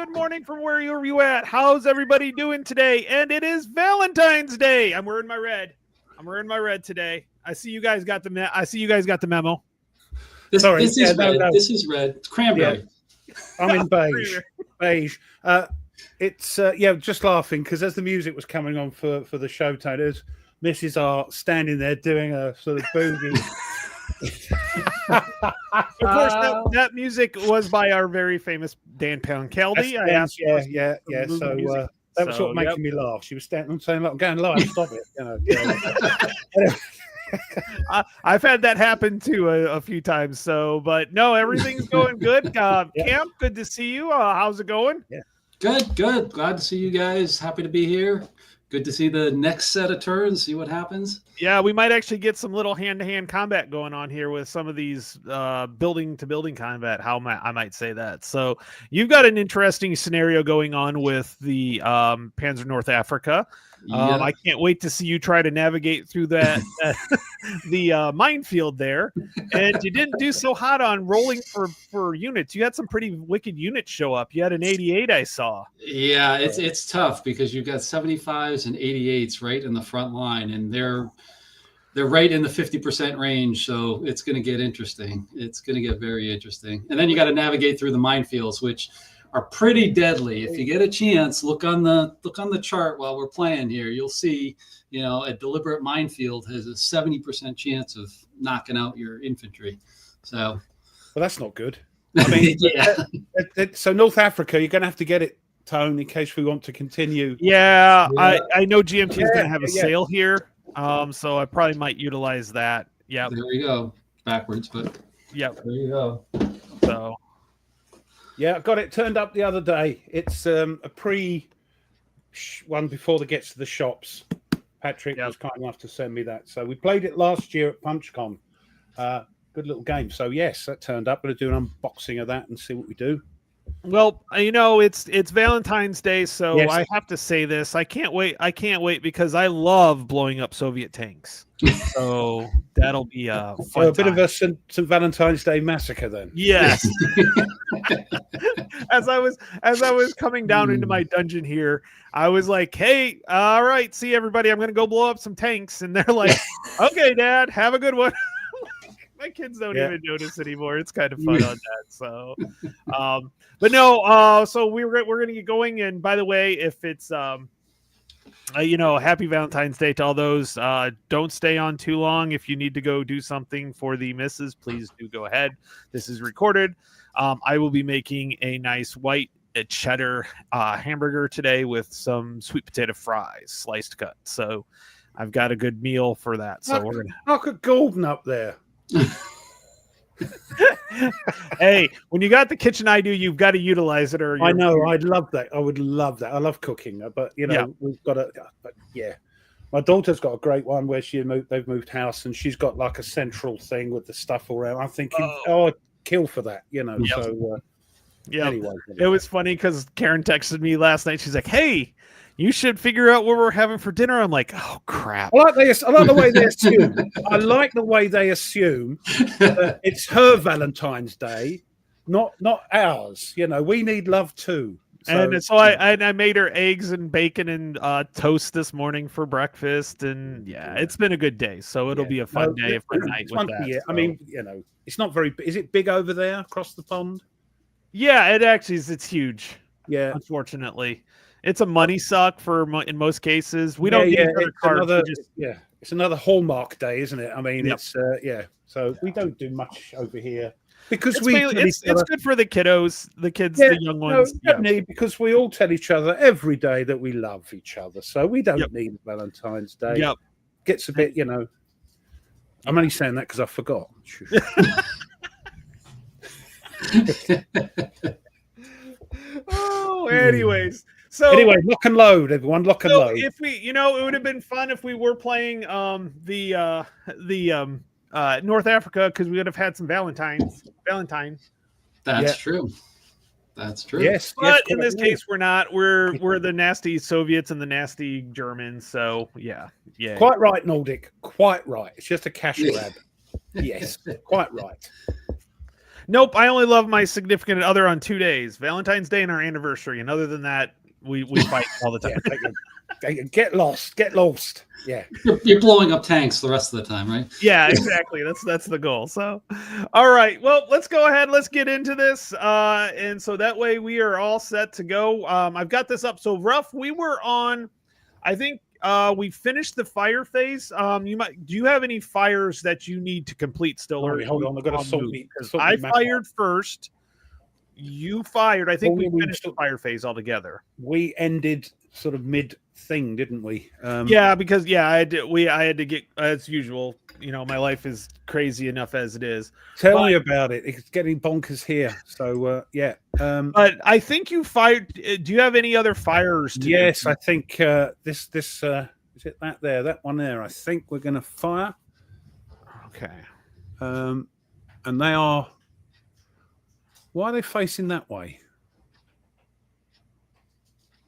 good morning from where are you at? How's everybody doing today? And it is Valentine's Day. I'm wearing my red. Today. I see you guys got the memo. This is red. This is red. It's cranberry. Yeah. I'm in beige. Beige. It's just laughing because as the music was coming on for the show, there's Mrs. R standing there doing a sort of boogie. Of course, that music was by our very famous Dan Pancaldi. So that was sort of making me laugh. She was standing and saying, "Look, I'm going live. Stop it." I've had that happen too a few times. So, but no, everything's going good. Camp, good to see you. How's it going? Yeah, good. Glad to see you guys. Happy to be here. Good to see the next set of turns, see what happens. Yeah, we might actually get some little hand-to-hand combat going on here with some of these building-to-building combat, I might say that. So you've got an interesting scenario going on with the Panzer North Africa. I can't wait to see you try to navigate through the minefield there. And you didn't do so hot on rolling for units. You had some pretty wicked units show up. You had an 88 I saw. Yeah, it's tough because you've got 75s and 88s right in the front line, and they're right in the 50% range. So it's going to get interesting. It's going to get very interesting. And then you got to navigate through the minefields, which are pretty deadly. If you get a chance, look on the chart while we're playing here. You'll see, a deliberate minefield has a 70% chance of knocking out your infantry. So, well, that's not good. I mean, so North Africa, you're going to have to get it, Tone, in case we want to continue. Yeah. I know GMT is going to have a sale here, so I probably might utilize that. Yeah. There we go. Backwards, but yeah. There you go. So. Yeah, I got it turned up the other day. It's a one before they get to the shops. Patrick was kind enough to send me that. So we played it last year at PunchCon. Good little game. So yes, that turned up. Going to do an unboxing of that and see what we do. Well, it's Valentine's Day, so yes. I have to say this. I can't wait because I love blowing up Soviet tanks. So that'll be a fun a bit of a St. Valentine's Day massacre then. Yes. As I was coming down into my dungeon here, I was like, "Hey, all right, see everybody. I'm going to go blow up some tanks." And they're like, "Okay, Dad, have a good one." My kids don't even notice anymore. It's kind of fun on that. So, but no. So we're going to get going. And by the way, if it's happy Valentine's Day to all those. Don't stay on too long. If you need to go do something for the missus, please do go ahead. This is recorded. I will be making a nice white cheddar hamburger today with some sweet potato fries, sliced cut. So I've got a good meal for that. So we're gonna look at Gordon up there. Hey, when you got the kitchen I do, you've got to utilize it. Or I know, I'd love that. I would love that. I love cooking, but we've got to. But yeah, my daughter's got a great one where they've moved house and she's got like a central thing with the stuff all around. I'm thinking, I'd kill for that, So yeah, anyway, it was funny because Karen texted me last night. She's like, "Hey, you should figure out what we're having for dinner." I'm like, "Oh crap!" I like the way they assume. I like the way they assume that it's her Valentine's Day, not ours. We need love too. So I made her eggs and bacon and toast this morning for breakfast, and it's been a good day. So it'll be a fun day for night with that. Yeah, so. I mean, it's not very. Is it big over there across the pond? Yeah, it actually is. It's huge. Yeah, unfortunately. It's a money suck in most cases. We don't get cards. It's another Hallmark day, isn't it? I mean, it's So we don't do much over here because it's good for the kiddos, the kids, the young ones. Because we all tell each other every day that we love each other. So we don't need Valentine's Day. Yep. Gets a bit, I'm only saying that because I forgot. Anyways. So anyway, lock and load, everyone. Lock and load. If we, it would have been fun if we were playing the North Africa because we would have had some Valentine. That's true. That's true. Yes, but in this case, we're not. We're the nasty Soviets and the nasty Germans. So yeah. Quite right, Nordic. Quite right. It's just a cash grab. Yes, quite right. Nope, I only love my significant other on 2 days, Valentine's Day and our anniversary. And other than that, we fight all the time. Get lost. Yeah. You're blowing up tanks the rest of the time, right? Yeah, exactly. That's the goal. So, all right. Well, let's go ahead. Let's get into this. And so that way we are all set to go. I've got this up. So rough. We were on. I think we finished the fire phase. Do you have any fires that you need to complete still? Or Hold on. I've got to sort me. I fired first. You fired. I think we finished the fire phase altogether. We ended sort of mid thing, didn't we? Yeah, because I had to get, as usual. My life is crazy enough as it is. Tell me about it. It's getting bonkers here. So yeah. But I think you fired. Do you have any other fires? Yes, I think this is it. That one there. I think we're going to fire. Okay. And they are. Why are they facing that way?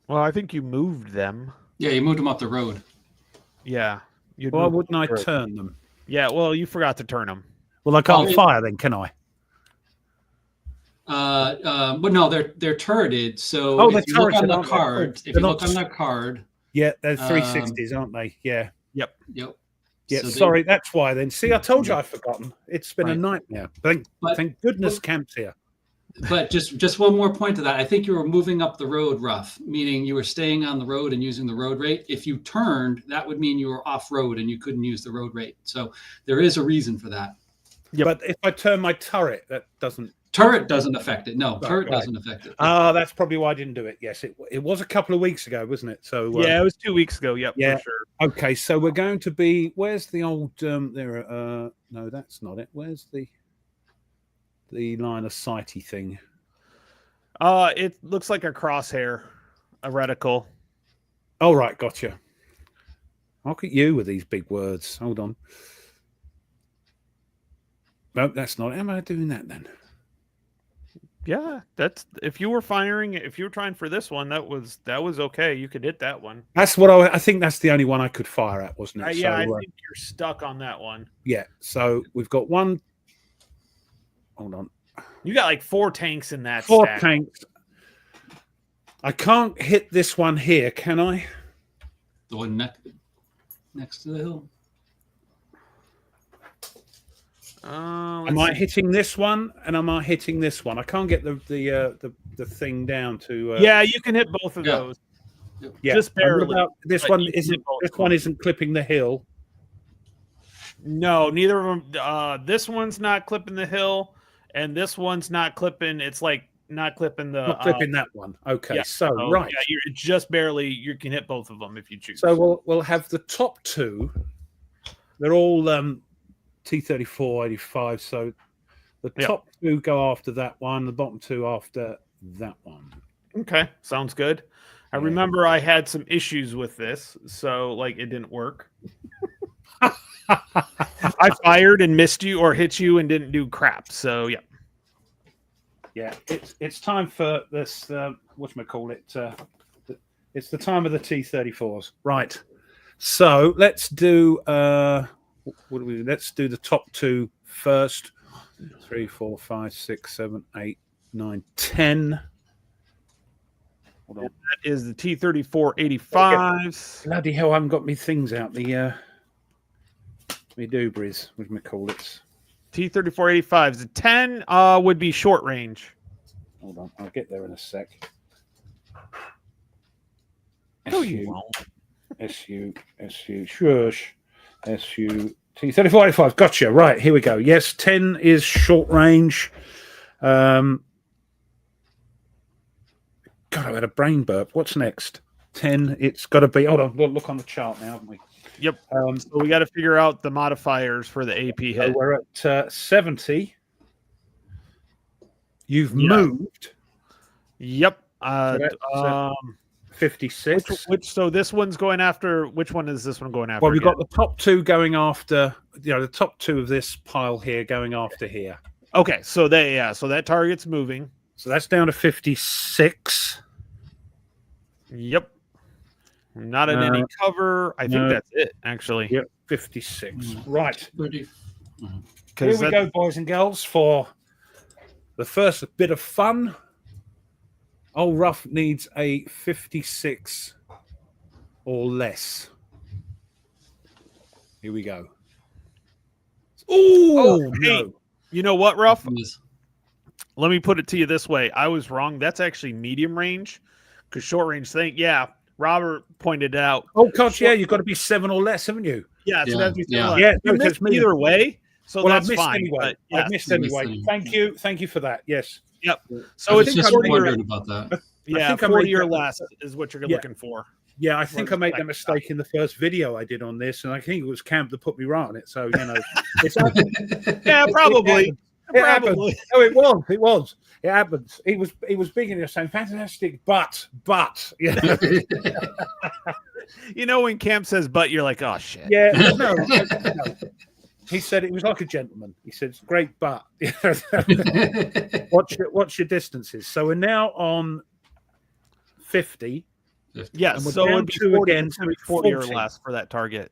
Well, I think you moved them. Yeah, you moved them up the road. Yeah. Why wouldn't I turn them? Yeah, well, you forgot to turn them. Well, I can't fire then, can I? But no, they're turreted. So if you look on the card, yeah, they're 360s, aren't they? Yeah. Yep. Yeah, so sorry, that's why then. See, I told you I've forgotten. It's been a nightmare. Thank goodness Camp's here. But just one more point to that. I think you were moving up the road rough, meaning you were staying on the road and using the road rate. If you turned, that would mean you were off road and you couldn't use the road rate. So there is a reason for that. Yeah, but if I turn my turret, that doesn't. Turret doesn't affect it. No, turret doesn't affect it. That's probably why I didn't do it. Yes, it was a couple of weeks ago, wasn't it? So yeah, it was 2 weeks ago. Yep, yeah, for sure. Okay, so we're going to be. Where's the old? There. No, that's not it. Where's the line of sighty thing? It looks like a crosshair, a reticle. Oh right, gotcha. Look at you with these big words. Hold on. No, that's not it. Am I doing that then? Yeah, that's if you were trying for this one, that was okay. You could hit that one. That's what I think. That's the only one I could fire at, wasn't it? Yeah, I think you're stuck on that one. Yeah. So we've got one. Hold on. You got like 4 tanks in that. 4 stack. tanks. I can't hit this one here, can I? The one next to the hill. Am I hitting this one and am I hitting this one? I can't get the thing down to. Yeah, you can hit both of those. Yeah, just barely. This one isn't clipping the hill. No, neither of them. This one's not clipping the hill, and this one's not clipping. It's like not clipping the. Not clipping that one. Okay, yeah, so right. Yeah, you're just barely. You can hit both of them if you choose. So we'll have the top 2. They're all T-34 85. So the top 2 go after that one. The bottom 2 after that one. Okay, sounds good. I remember I had some issues with this, so like it didn't work. I fired and missed you or hit you and didn't do crap. So yeah. Yeah, it's time for this. Whatchamacallit? It's the time of the T-34s, right? So let's do. What do we do? Let's do the top 2 first. 3, 4, 5, 6, 7, 8, 9, 10. Hold on. That is the T-34 85s. Bloody hell! I haven't got me things out. Me doobries, whatchamacallit. T-34 85s. The 10 would be short range. Hold on, I'll get there in a sec. No, you won't. Shush. T-34 85. Gotcha. Right, here we go. Yes, 10 is short range. God, I had a brain burp. What's next? 10. It's got to be. Hold on. We'll look on the chart now, haven't we? Yep. So we got to figure out the modifiers for the AP hit. So we're at 70. You've moved. Yep. 56. So this one's going after. Which one is this one going after? Well, we've got the top 2 going after. The top 2 of this pile here going after here. Okay. So so that target's moving. So that's down to 56. Yep. Not in any cover. I think that's it, actually. Yep, 56. Right. 30. Here we go, boys and girls, for The first bit of fun. Old Ruff needs a 56 or less. Here we go. Oh, hey, no. you know what, Ruff? Yes. Let me put it to you this way. I was wrong. That's actually medium range, because short range thing. Yeah, Robert pointed out. Oh, gosh, yeah, you've got to be 7 or less, haven't you? Yeah, so Yeah, that'd be yeah. Yeah, you no, missed me. either way. So Well, that's I've missed fine. anyway. But yes. I've missed You missed anyway. anyway. Thank you for that. Yes. Yep. I So was it's just 40 or, wondering about that. yeah, think I 40 made or that- less is what you're Yeah. looking for. Yeah, I think I made that second mistake in the first video I did on this, and I think it was Camp that put me right on it. So, it's Yeah, probably. It happened. Probably. Oh, it was. It happens. He was big in it saying fantastic, but yeah, You know, when Camp says "but," you're like, "Oh shit." yeah. No. He said it was like a gentleman. He said it's great, but watch your distances. So we're now on 50. Yes. And we're So it down would be two 40, again, so it's 40 or 40. less for that target.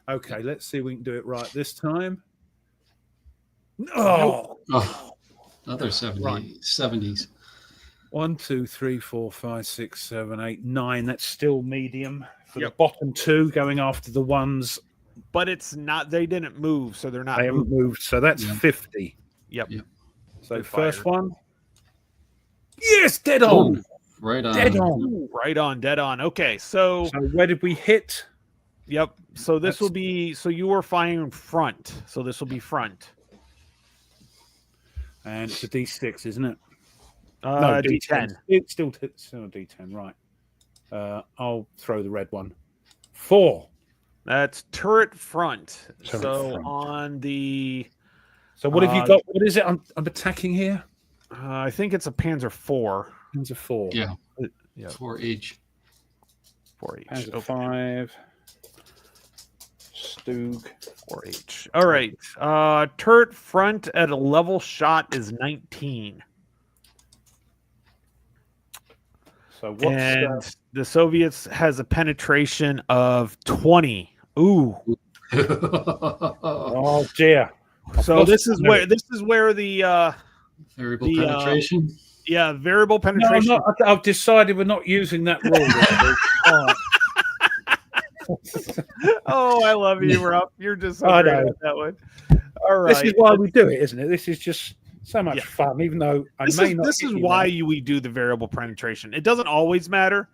Okay, let's see if we can do it right this time. Oh, Oh, another 70, Right. 70s. 1, 2, 3, 4, 5, 6, 7, 8, 9. That's still medium for Yep. the bottom two, going after the ones But it's not. They didn't move, so they're not. they haven't moving. moved. So that's Yeah. 50. Yep. Yep. So Good first fire. one. Yes, dead on. Oh, right on. Dead on. Ooh, right on, dead on. Okay, so So where did we hit? yep. So this That's- will be. So you were firing front. So this will be front. And it's a D6, isn't it? D10. It's still a D10, right. I'll throw the red one. 4. That's turret front. Turret so front. on the, So what have you Uh, got? What is it I'm attacking here? I think it's a Panzer 4. Panzer 4. Yeah, Yeah, 4H. 4H. Panzer Okay, 5. Stug. 4H. All right. Turret front at a level shot is 19. So what's And the Soviets has a penetration of 20. Ooh. oh dear. So lost this is my where the Variable The, penetration. variable No, penetration. I've decided we're not using that rule. All right. Oh, I love you, Rob. You're just so I great know. at that one. All right. This is why we do it, isn't it? This is just so much Yeah. fun, even though I This may is, not. this hit is you why now. we do the variable penetration. It doesn't always matter.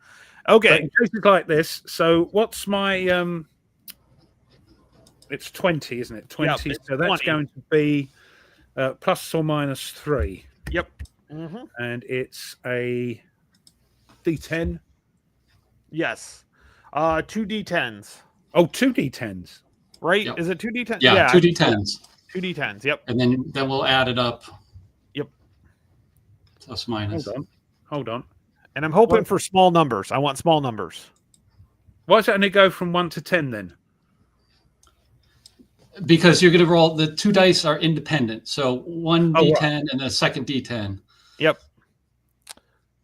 But Okay. in cases like this, so what's my it's 20, isn't it? 20. it's So that's 20. going to be plus or minus 3. Yep. Mm-hmm. And it's a D10. Yes. 2 D10s. Oh, 2 D10s. Right? Yep. Is it 2 D10s? Yeah, 2 D10s. 2 D10s. Yep. And then we'll add it up. Yep. Plus minus. Hold on. And I'm hoping Well- for small numbers. I want small numbers. Why does it only go from 1 to 10 then? Because you're going to roll, the 2 dice are independent. So one Oh, D10 right. and a second D10. Yep.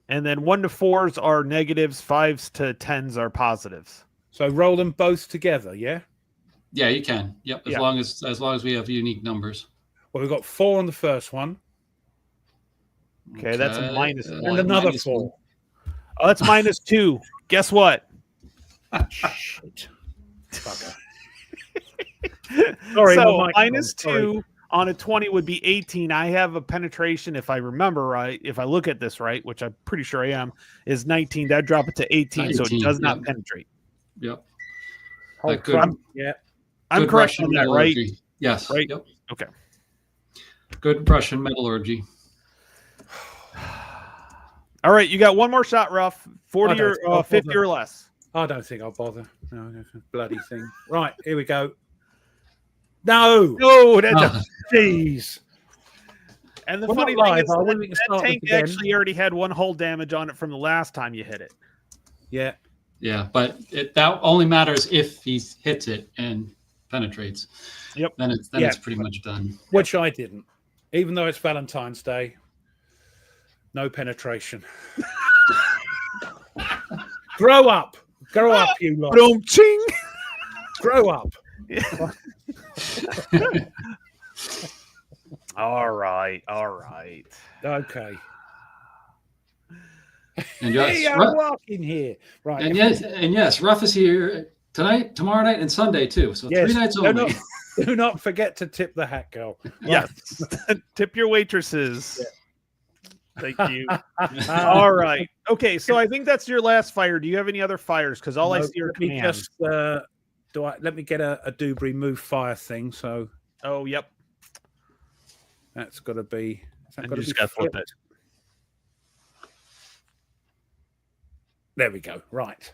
And then 1 to 4s are negatives, 5s to 10s are positives. So roll them both together, yeah? Yeah, you can. Yep, Yeah. as long as we have unique numbers. Well, we've got 4 on the first one Okay, that's a minus one. and another minus 4. one. Oh, that's minus 2. Guess what? Shit. Bugger. Sorry, So my mic minus was on. Sorry. 2 on a 20 would be 18. I have a penetration, if I remember right, if I look at this right, which I'm pretty sure I am, is 19. That drop it to 18, so it 19, does not yeah. penetrate. Yep. Hold good. crap. Yeah. I'm Good correct Russian on that, right? metallurgy. Yes. Right. Yep. Okay. Good Russian metallurgy. All right, you got one more shot, Ruff. 40 I don't- or 50 or less. I don't think I'll bother. No, that's a bloody thing. Right, here we go. No! No, that's Ah, Jeez. and the We're funny not thing live, is are we? that, We can that start tank this again. actually already had 1 hull damage on it from the last time you hit it. Yeah. yeah, but that only matters if he hits it and penetrates. Yep. Then it's pretty much done. Which I didn't. Even though it's Valentine's Day. No penetration. Grow up. Grow up, you lot. Boom, ching. Grow up. All right. All right. Okay. And Hey, yes, I'm walking here. Right. and yes, Ruff is here tonight, tomorrow night, and Sunday too. So Yes, 3 nights only. do not forget to tip the hat girl. Yes. Tip your waitresses. Yeah. Thank you. All right. Okay. So I think that's your last fire. Do you have any other fires? Because all I see are commands. Let me get a Dewberry move fire thing. So. Oh, yep. That's got to be. And you just got to flip it. There we go. Right.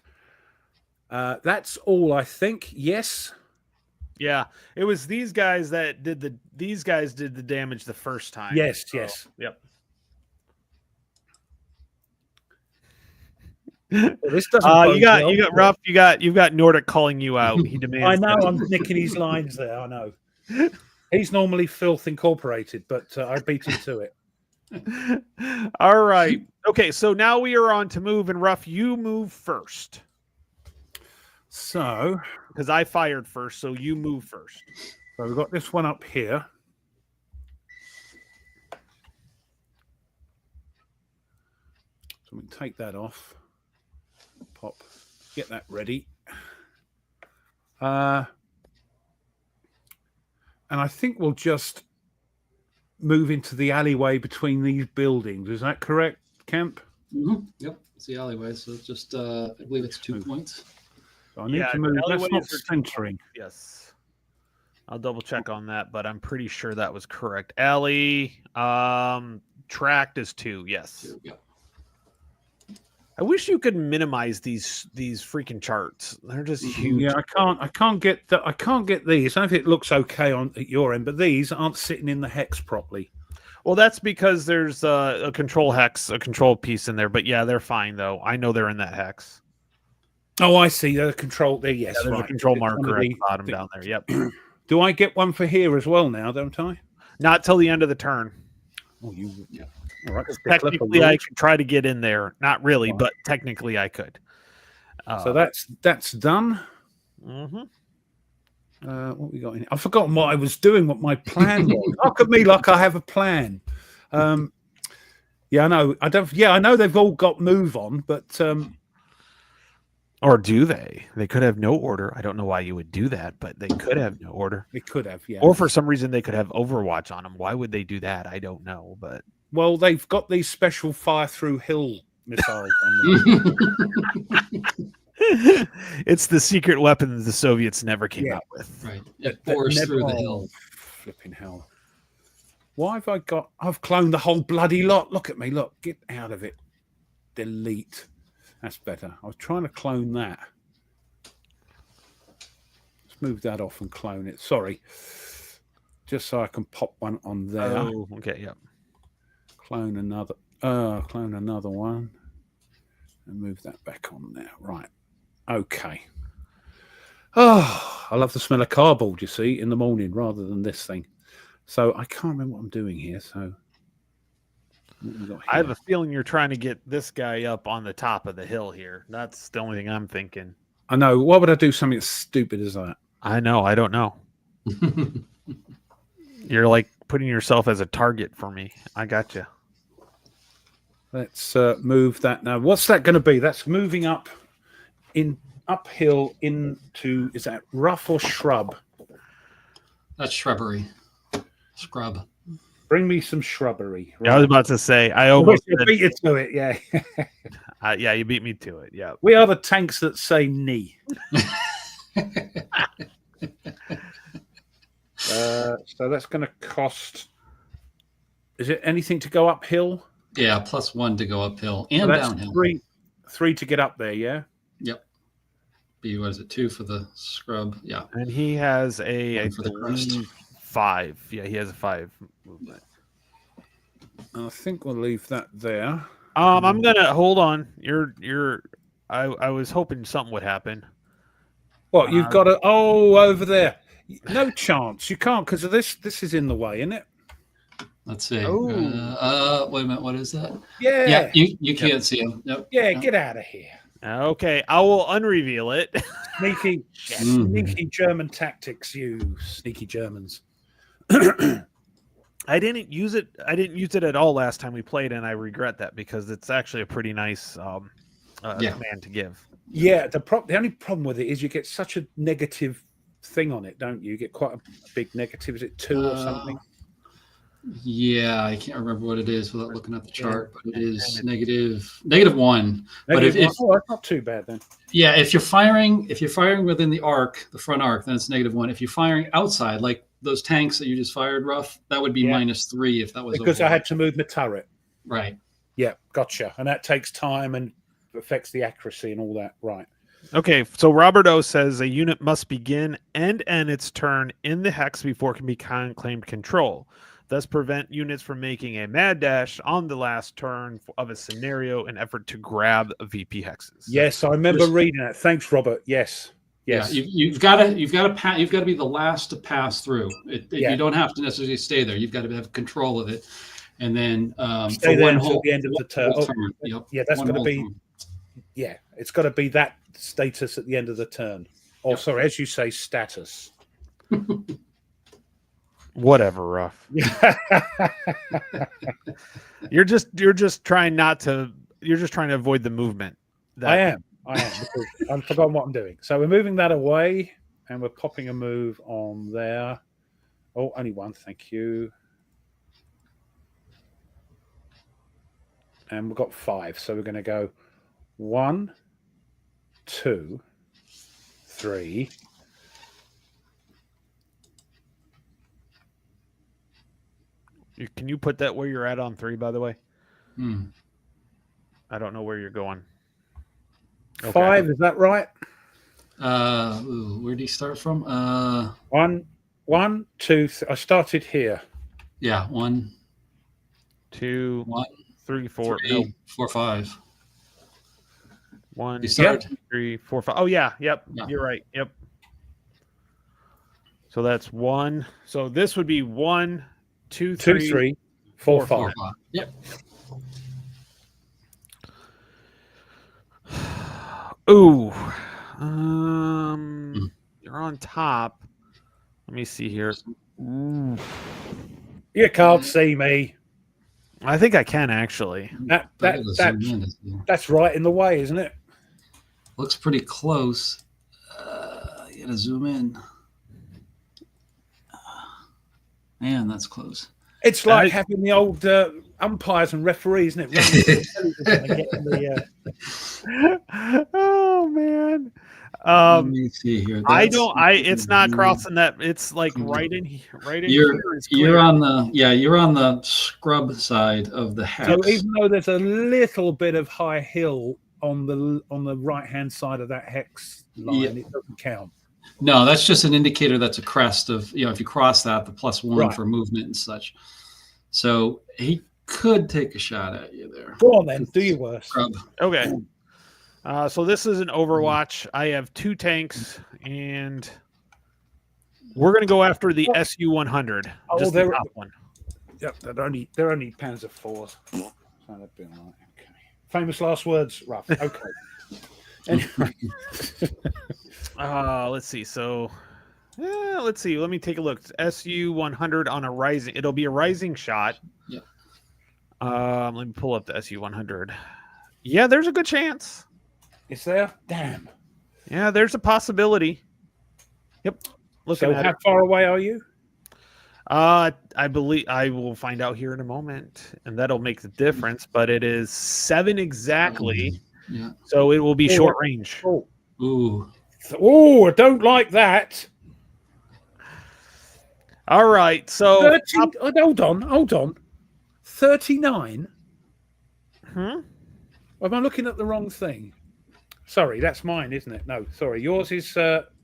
That's all, I think. Yes. Yeah, it was these guys that did the. These guys did the damage the first time. Yes. So, yes. Yep. Well, this doesn't. You got Ruff. You've got Nordic calling you out. He demands. I know. I'm nicking his lines there. I know. He's normally Filth Incorporated, but I beat him to it. All right. Okay. So now we are on to move, and Ruff, you move first. So, because I fired first, so you move first. So we've got this one up here. So we can take that off. Pop. Get that ready. And I think we'll just move into the alleyway between these buildings. Is that correct, Camp? Mm-hmm. Yep, it's the alleyway. So it's just, I believe it's 2 points. So I need to move. That's not centering. Yes. I'll double check on that, but I'm pretty sure that was correct. Alley, tracked is 2. Yes. 2, yep. I wish you could minimize these freaking charts. They're just huge. Yeah, I can't get these. I know if it looks okay at your end, but these aren't sitting in the hex properly. Well, that's because there's a control hex, a control piece in there. But yeah, they're fine though. I know they're in that hex. Oh, I see. The control there. Yes, yeah, there's right. a control marker at the bottom down there. Yep. Do I get one for here as well now? Don't I? Not till the end of the turn. Oh, you. Yeah. All right. Technically, I could try to get in there. Not really, right. But technically, I could. So that's done. Mm-hmm. What we got in here? I've forgotten what I was doing. What my plan was. Look at me, like I have a plan. Yeah, I know. I don't. Yeah, I know they've all got move on, but. Or do they? They could have no order. I don't know why you would do that, but they could have no order. They could have, yeah. Or for some reason they could have Overwatch on them. Why would they do that? I don't know, but well, they've got these special fire through hill missiles on them. It's the secret weapon the Soviets never came out with. Right. It bores through the hill. Flipping hell. Why have I got? I've cloned the whole bloody lot. Look at me. Look. Get out of it. Delete. That's better. I was trying to clone that. Let's move that off and clone it. Sorry. Just so I can pop one on there. Oh, okay, yeah. Clone another one. And move that back on there. Right. Okay. Oh, I love the smell of cardboard, you see, in the morning rather than this thing. So I can't remember what I'm doing here, so I have a feeling you're trying to get this guy up on the top of the hill here. That's the only thing I'm thinking. I know. Why would I do something as stupid as that? I know. I don't know. You're like putting yourself as a target for me. I got you. Let's move that now. What's that going to be? That's moving uphill into, is that rough or shrub? That's shrubbery. Scrub. Bring me some shrubbery. Right? I was about to say, I almost beat you to it. Yeah. Yeah, you beat me to it. Yeah. We are the tanks that say knee. So that's going to cost. Is it anything to go uphill? Yeah, +1 to go uphill and downhill. Three to get up there. Yeah. Yep. What is it? 2 for the scrub. Yeah. And he has I for the crest. 5. Yeah, he has a 5 movement. I think we'll leave that there. I'm gonna hold on. I was hoping something would happen. What you've got to? Oh, over there. No chance. You can't because of this. This is in the way, isn't it? Let's see. Oh. Wait a minute. What is that? Yeah. Yeah. You can't see him. Nope. Yeah. Get out of here. Okay, I will unreveal it. Sneaky German tactics, you sneaky Germans. I didn't use it. I didn't use it at all last time we played, and I regret that because it's actually a pretty nice command to give. Yeah, the only problem with it is you get such a negative thing on it, don't you? You get quite a big negative. Is it 2 or something? Yeah, I can't remember what it is without looking at the chart, but it is -1. But if that's not too bad then. Yeah, if you're firing within the arc, the front arc, then it's -1. If you're firing outside, like those tanks that you just fired, Ruff, that would be -3 if that was because I had to move my turret. Right. Yeah, gotcha. And that takes time and affects the accuracy and all that. Right. Okay, so Robert O says a unit must begin and end its turn in the hex before it can be claimed control. Thus prevent units from making a mad dash on the last turn of a scenario in effort to grab VP hexes. Yes, I remember reading that. Thanks, Robert. Yes. Yes. Yeah, you've got to be the last to pass through. You don't have to necessarily stay there. You've got to have control of it, and then stay there until the end of the turn. Yep. Yeah, that's going to be. Yeah, it's got to be that status at the end of the turn. Or sorry, as you say, status. Whatever, Ruff. You're just trying to avoid the movement. I am because I've forgotten what I'm doing. So we're moving that away and we're popping a move on there. Oh, only one, thank you. And we've got 5. So we're going to go 1, 2, 3. Can you put that where you're at on 3, by the way? I don't know where you're going. Okay. 5, is that right? Where do you start from? 1, 2, 3. I started here. Yeah, 1, 2, 3, 4. 3, No. 4, 5. 1, You start? 2, 3, 4, 5. Oh yeah, yep. Yeah. You're right. Yep. So that's 1. So this would be 1, 2, 3, 4, 5. 4, 5. Yep. Ooh. You're on top. Let me see here. Ooh. You can't see me. I think I can actually. That's right in the way, isn't it? Looks pretty close. You gotta zoom in. Man, that's close. It's like having the old umpires and referees, isn't it? Oh man. Let me see here. It's not crossing that. It's like right in here. You're on the scrub side of the hex. So even though there's a little bit of high hill on the right hand side of that hex line, it doesn't count. No, that's just an indicator. That's a crest of, if you cross that, the +1 for movement and such. So he could take a shot at you there. Go on then, do your worst. Scrub. Okay. So this is an Overwatch. I have 2 tanks, and we're going to go after the SU-100. Just the top one. Yep, they're only Panzer IVs. So that'd be all right. Okay. Famous last words, Ruff. Okay. Anyway. Let's see. So, let's see. Let me take a look. SU-100 on a rising. It'll be a rising shot. Yep. Let me pull up the SU-100. Yeah, there's a good chance. Is there? Damn. Yeah, there's a possibility. Yep. So how far away are you? I believe I will find out here in a moment, and that'll make the difference. But it is 7 exactly. Yeah. So it will be short range. Oh. Ooh. Oh, I don't like that. All right. So 13, hold on. 39. Am I looking at the wrong thing? Sorry, that's mine, isn't it? No, sorry. Yours is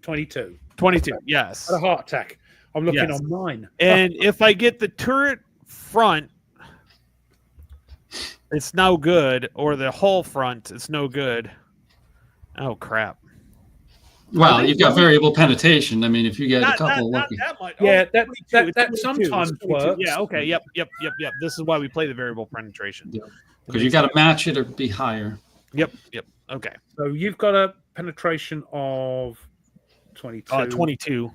22. 22, yes. I had a heart attack. I'm looking on mine. And if I get the turret front, it's no good, or the whole front, it's no good. Oh, crap. Well, you've got variable penetration. I mean, if you get a couple lucky. That much. Yeah, that sometimes works. Yeah, okay, yep. This is why we play the variable penetration. Because you got to match it or be higher. Yep, okay. So you've got a penetration of 22. 22.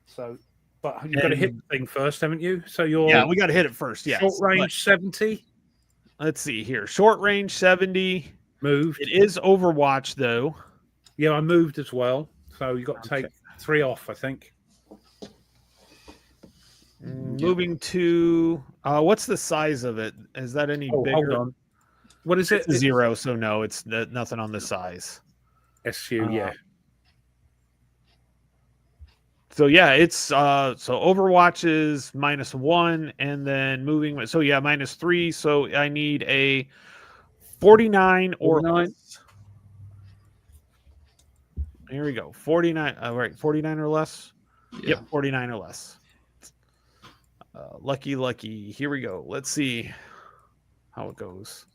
So But you've got to hit the thing first, haven't you? So you're we got to hit it first. Yeah, short range 70. Let's see here. Short range 70. Moved. It is Overwatch though. Yeah, I moved as well. So you got to take 3 off, I think. Moving to what's the size of it? Is that any bigger? Hold on. What is it? It's 0, so no, it's nothing on the size. SU, yeah. So yeah, it's so Overwatch is -1, and then moving. So yeah, -3. So I need a 49 or less. Here we go. 49. Right, 49 or less. Yeah. Yep, 49 or less. Lucky. Here we go. Let's see how it goes.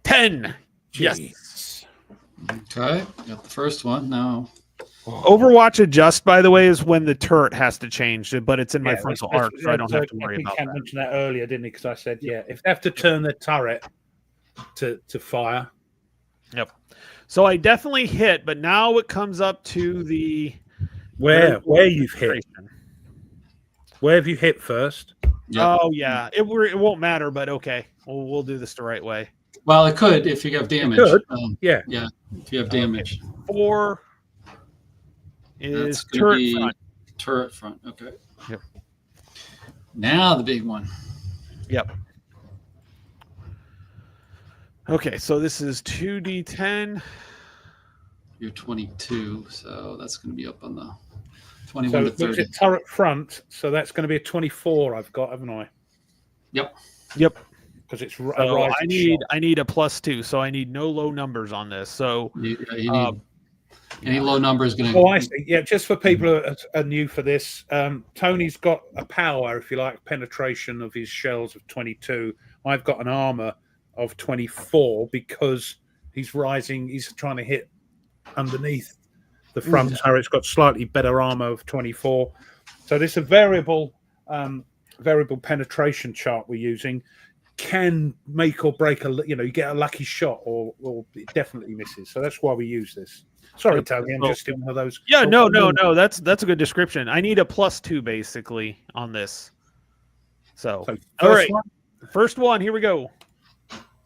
10. Jeez. Yes. Okay, got the first one now. Overwatch adjust, by the way, is when the turret has to change, but it's in my frontal arc, so I don't have to worry about that. I mentioned that earlier, didn't he? Because I said, if they have to turn the turret to fire. Yep. So I definitely hit, but now it comes up to the where you've hit. Where have you hit first? Yep. Oh yeah, it won't matter, but okay, we'll do this the right way. Well, it could if you have damage. Yeah, if you have damage. 4 is turret front. Turret front. Okay. Yep. Now the big one. Yep. Okay, so this is 2d10. You're 22, so that's going to be up on the 21 to 30. So it's turret front, so that's going to be a 24 I've got, haven't I? Yep. Because it's so I need a +2, so I need no low numbers on this. So you need any low number is going to. Oh, I see. Yeah, just for people who are new for this, Tony's got a power, if you like, penetration of his shells of 22. I've got an armor of 24 because he's rising. He's trying to hit underneath the front turret's got slightly better armor of 24. So this is a variable penetration chart we're using. Can make or break you get a lucky shot or it definitely misses. So that's why we use this. Sorry, Tony, I'm just giving her those. Yeah, no. That's a good description. I need a +2 basically on this. So all right, first one. Here we go.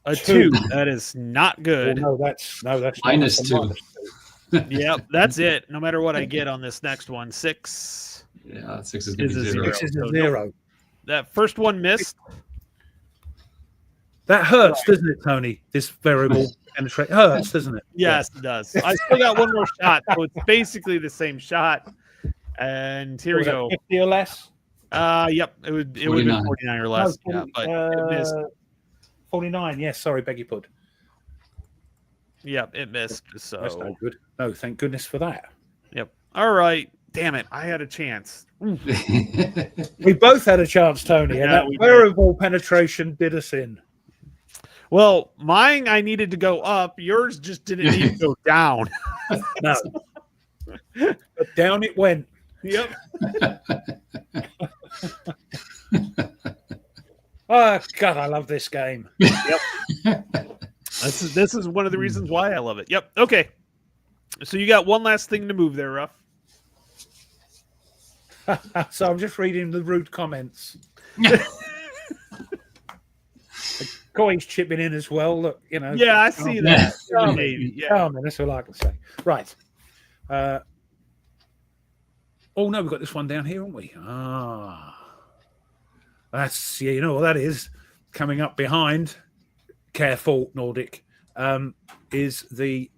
A 2. That is not good. Well, that's -2. Yep, that's it. No matter what I get on this next one, 6. Yeah, 6 is going to be 0. 6 is a 0. That first one missed. That hurts, doesn't it, Tony? This variable penetrate hurts, doesn't it? Yes, it does. I still got one more shot, so it's basically the same shot. And here we go. 50 or less? Yep. It would have been 49 or less. No, 40, but it missed. 49. Yes, sorry, beg your pardon. Yep, it missed. So that's no good. No, thank goodness for that. Yep. All right. Damn it! I had a chance. We both had a chance, Tony, and that variable penetration did us in. Well, mine I needed to go up. Yours just didn't need to go down. No. But down it went. Yep. Oh God, I love this game. Yep. This is one of the reasons why I love it. Yep. Okay. So you got one last thing to move there, Ruff. So I'm just reading the rude comments. Coy's chipping in as well. Look, Yeah, I see that. Charming, that's all I can say. Right. Oh no, we've got this one down here, haven't we? That's you know what that is. Coming up behind, careful Nordic, is the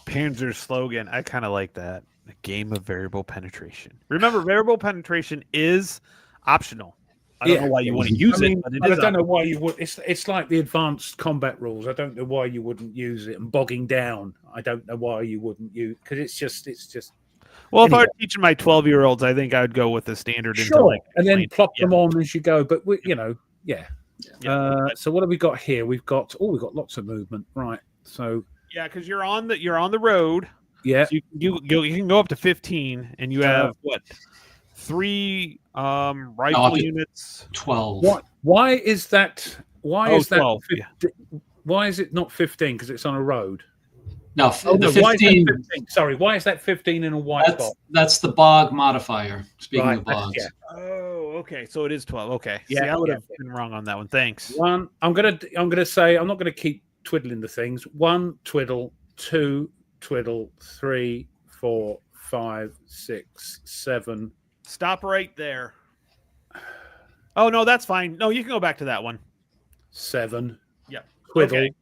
Panzer slogan. I kind of like that. A game of variable penetration. Remember, variable penetration is optional. I don't know why you want to use it, but I don't know why you would. It's like the advanced combat rules. I don't know why you wouldn't use it. And bogging down, I don't know why you wouldn't use because it's just. Well, anyway. If I were teaching my 12-year-olds, I think I would go with the standard. Sure, and then plop them on as you go. But so what have we got here? We've got lots of movement, right? So. Yeah, because you're on the road. Yeah, so you can go up to 15, and you have 3 rifle units. 12. Why is that? Why is that? 12, yeah. Why is it not 15? Because it's on a road. No, the 15. Why is that 15? Sorry, why is that 15 in a white box? That's the bog modifier. Speaking of bogs. Yeah. Oh, okay. So it is 12. Okay. Yeah, See, I would have been wrong on that one. Thanks. One. I'm gonna say I'm not gonna keep twiddling the things. 1 twiddle, 2 twiddle, 3, 4, 5, 6, 7. Stop right there. Oh no, that's fine. No, you can go back to that one. 7. Yeah. Twiddle. Okay.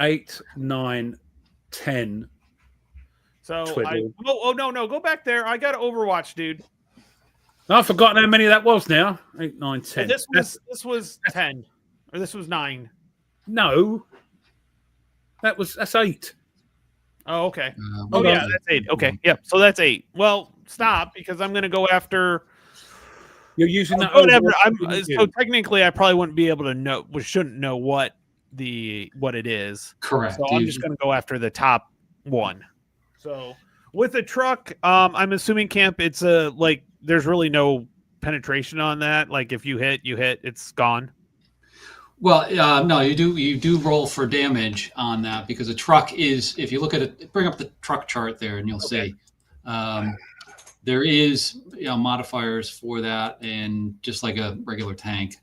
8, 9, 10. So Twiddle. No, go back there. I got Overwatch, dude. I've forgotten how many that was now. 8, 9, 10. This was 10. Or this was 9. No. That's 8. Oh, okay. Hold yeah, on. that's 8. Okay. Yep. So that's 8. Well, stop because I'm gonna go after You're using that. so technically I probably wouldn't be able to know shouldn't know what it is. Correct. So I'm just gonna go after the top one. So with a truck, I'm assuming Camp, it's there's really no penetration on that. Like if you hit, it's gone. Well, no, you do roll for damage on that because a truck is, if you look at it, bring up the truck chart there and you'll see there is modifiers for that, and just like a regular tank.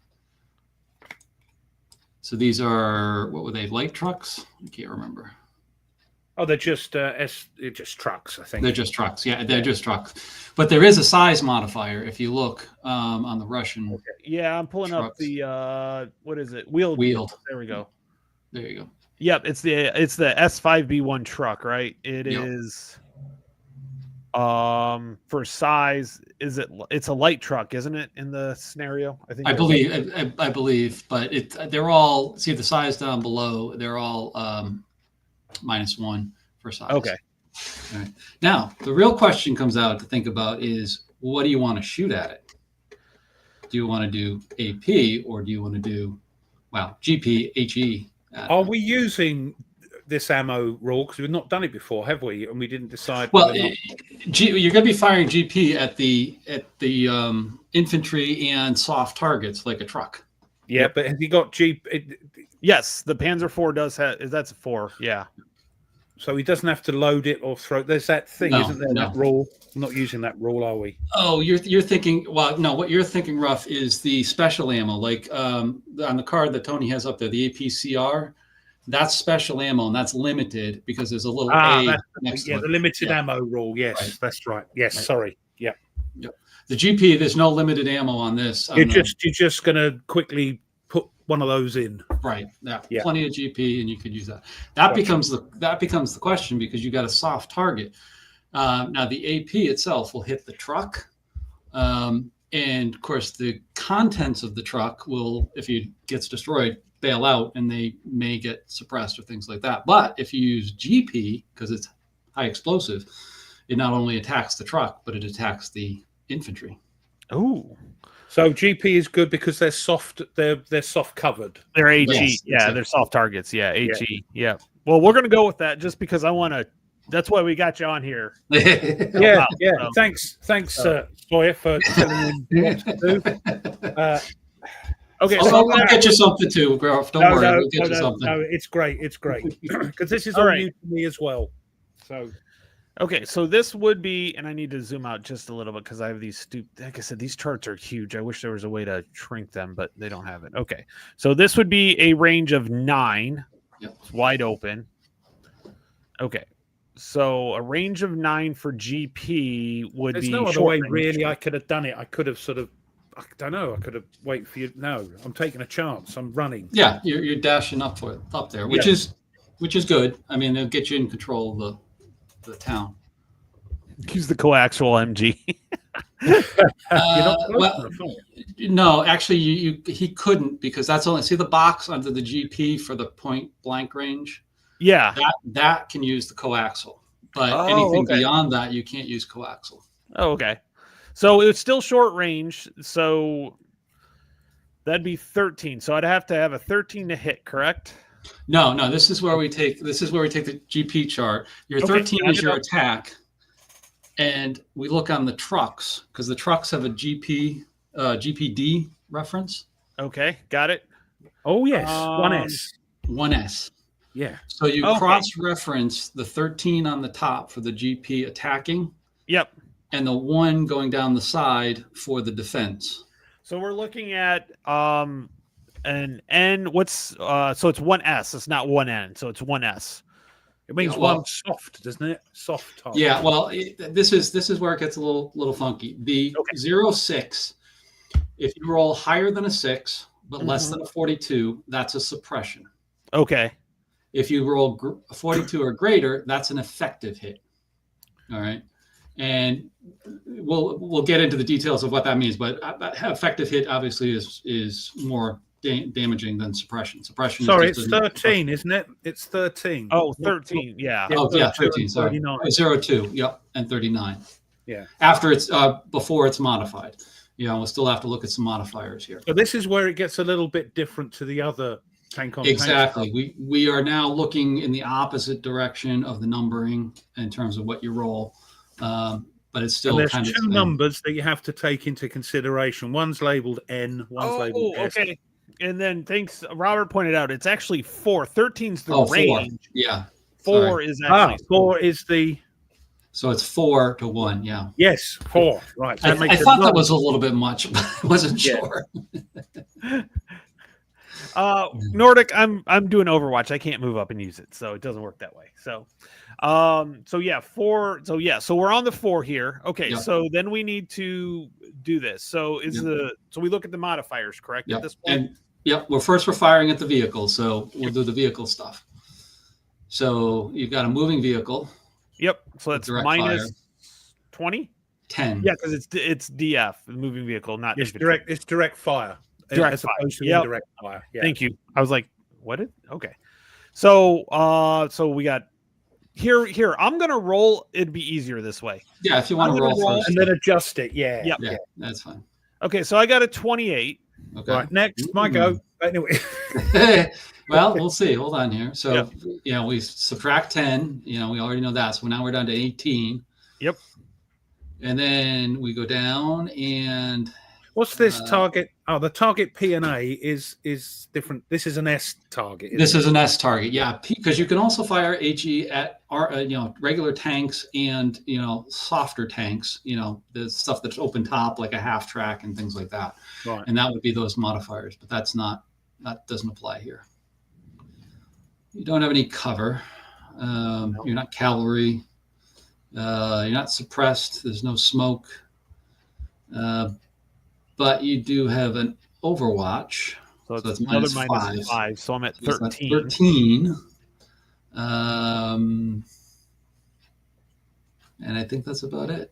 So these are, what were they, light trucks? I can't remember. Oh, they're just trucks, I think. They're just trucks. Yeah, they're just trucks. But there is a size modifier if you look on the Russian. Okay. Yeah, I'm pulling up the what is it? Wheeled. There we go. There you go. Yep, it's the S5B1 truck, right? It is for size, it's a light truck, isn't it, in the scenario? I believe, but they're all, see the size down below, they're all -1 for size. Okay. All right. Now, the real question comes out to think about is, what do you want to shoot at it? Do you want to do AP or do you want to do, GP, HE? Are we using this ammo rule? Because we've not done it before, have we? And we didn't decide. Well, you're going to be firing GP at the infantry and soft targets like a truck. Yeah, but has he got GP? Yes, the Panzer IV does have. That's a 4. Yeah. So he doesn't have to load it or throw. There's that thing, isn't there? That rule. We're not using that rule, are we? Oh, you're thinking. Well, no. What you're thinking, Ruff, is the special ammo, like on the card that Tony has up there, the APCR. That's special ammo, and that's limited because there's a little A next to it. The limited ammo rule. Yes, right. That's right. Yes, right. Sorry. Yeah. Yep. The GP, there's no limited ammo on this. You're just going to quickly put one of those in. Right. Yeah. Plenty of GP, and you could use that. That becomes the question because you got a soft target. Now the AP itself will hit the truck, and of course the contents of the truck will, if it gets destroyed, bail out, and they may get suppressed or things like that. But if you use GP, because it's high explosive, it not only attacks the truck, but it attacks the infantry. Oh. So GP is good because they're soft. They're soft covered. They're HE. Yes, exactly. They're soft targets. Yeah, HE. Yeah. Well, we're gonna go with that just because I want to. That's why we got you on here. Yeah. Thanks, Sawyer, for telling me what to do. Okay, I'll get you something too, Groff. Don't worry, we'll get you something. No, it's great. It's great because this is all new to me as well. So. Okay, so this would be, and I need to zoom out just a little bit because I have these like I said, these charts are huge. I wish there was a way to shrink them, but they don't have it. Okay, so this would be a range of 9. Yep. It's wide open. Okay, so a range of 9 for GP would be. There's no other way, really. I could have done it. I could have sort of. I don't know. I could have waited for you. No, I'm taking a chance. I'm running. Yeah, you're dashing up there, which is good. I mean, they'll get you in control of the town. Use the coaxial MG. No, actually, he couldn't because that's only, see the box under the GP for the point blank range. Yeah, that can use the coaxial, but anything beyond that you can't use coaxial. Oh, okay. So it's still short range. So that'd be 13. So I'd have to have a 13 to hit, correct? No. This is where we take the GP chart. Your 13 is your attack, and we look on the trucks because the trucks have a GPD reference. Okay, got it. Oh yes, 1S. 1S. Yeah. So you Okay. cross-reference the 13 on the top for the GP attacking, Yep. and the 1 going down the side for the defense. So we're looking at an N. What's so it's 1S. It's not 1N. So it's 1S. It means Yeah, well- one soft, doesn't it? Soft target. Yeah, well, this is where it gets a little funky. The 06, if you roll higher than a 6 but less than a 42, that's a suppression. Okay. If you roll 42 or greater, that's an effective hit. All right, and we'll get into the details of what that means. But effective hit obviously is more damaging than suppression. Suppression. Sorry, is just it's 13, isn't it? It's 13. Oh, 13. Yeah. Oh, yeah, 32 13. and Sorry, 39. 02. Yep, and 39. Yeah. After it's before it's modified. We'll still have to look at some modifiers here. So this is where it gets a little bit different to the other tank on tank Exactly. stuff. We are now looking in the opposite direction of the numbering in terms of what you roll. But it's still And there's kind of two numbers that you have to take into consideration. One's labeled N, one's labeled S. Okay. And then thanks, Robert pointed out it's actually 4. 13's the 4. range. Yeah. 4 Sorry. is actually 4 is the So it's 4 to 1. Yeah. yes, 4. Right. I makes it thought that nine. was a little bit much, but I wasn't Yeah. sure. Nordic. I'm doing Overwatch. I can't move up and use it, so it doesn't work that way. So, 4. So we're on the 4 here. Okay, Yep. so then we need to do this. So so we look at the modifiers, correct? At Yep. this point. And we're firing at the vehicle, so we'll do the vehicle stuff. So you've got a moving vehicle. Yep. So that's Direct minus fire. 20. 10. Yeah, because it's DF, the moving vehicle, not It's infantry. direct fire. Direct as fire. opposed to Yep. indirect fire. Yeah. Thank you. I was like, what? Okay. So we got here. I'm gonna roll. It'd be easier this way. Yeah, if you want to I'm gonna roll roll first. And then adjust it. Yeah. Yep. Yeah, that's fine. Okay, so I got a 28. Okay. Right. Next, my go. Anyway. Well, we'll see. Hold on here. So, we subtract 10. We already know that. So now we're down to 18. Yep. And then we go down and What's this target? Oh, the target P and A is different. This is an S target. this is an S target. Yeah, because you can also fire HE at regular tanks and softer tanks. The stuff that's open top like a half track and things like that. Right. And that would be those modifiers, but that doesn't apply here. You don't have any cover. You're not cavalry. You're not suppressed. There's no smoke. But you do have an Overwatch. So that's another minus minus 5. 5. So I'm at So that's 13. 13. And I think that's about it.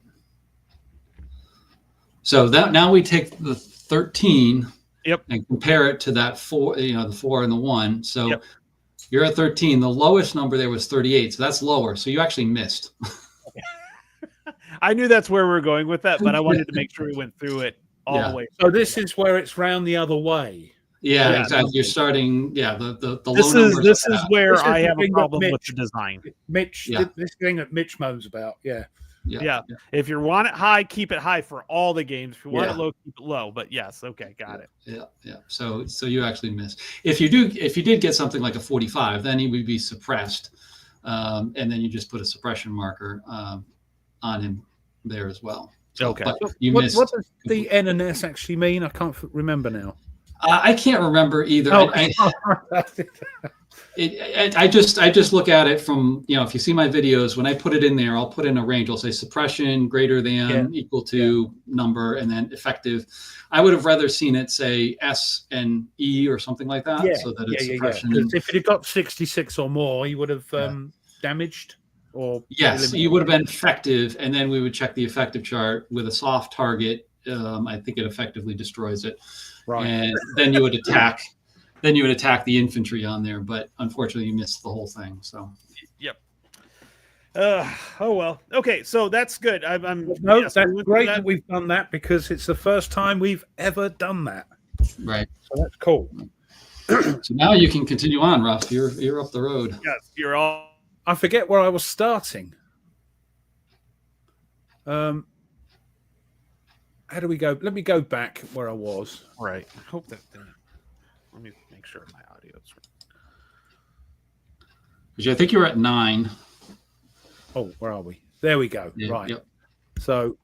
So now we take the 13 and compare it to that 4, the 4 and the 1. So you're at 13. The lowest number there was 38. So that's lower. So you actually missed. I knew that's where we were going with that, but I wanted to make sure we went through it all the way. So this is where it's round the other way. Yeah, exactly. You're starting. Yeah, the low This numbers. is where This is I the have a thing that problem with the design. Mitch, this thing that Mitch moans about. Yeah. Yeah. If you want it high, keep it high for all the games. If you want it low, keep it low. But yes, okay, got it. Yeah. So you actually missed. If you did get something like a 45, then he would be suppressed, and then you just put a suppression marker on him there as well. So, okay. But you What missed. does the N and S actually mean? I can't remember now. I can't remember either. Oh, I just look at it from, if you see my videos, when I put it in there, I'll put in a range. I'll say suppression greater than equal to number, and then effective. I would have rather seen it say S and E or something like that. So that it's suppression. If it had got 66 or more, you would have damaged or yes, you would have been effective, and then we would check the effective chart with a soft target. I think it effectively destroys it. Right. And then you would attack. Then you would attack the infantry on there, but unfortunately, you missed the whole thing. So, yep. Oh well. Okay, so that's good. That's great that we've done that because it's the first time we've ever done that. Right. So that's cool. So now you can continue on, Ruff. You're up the road. Yes, you're all. I forget where I was starting. how do we go? Let me go back where I was. Right. I hope that didn't. Let me make sure my audio's Because I think you were at 9. Oh, where are we? There we go. Yeah, Right. Yep. So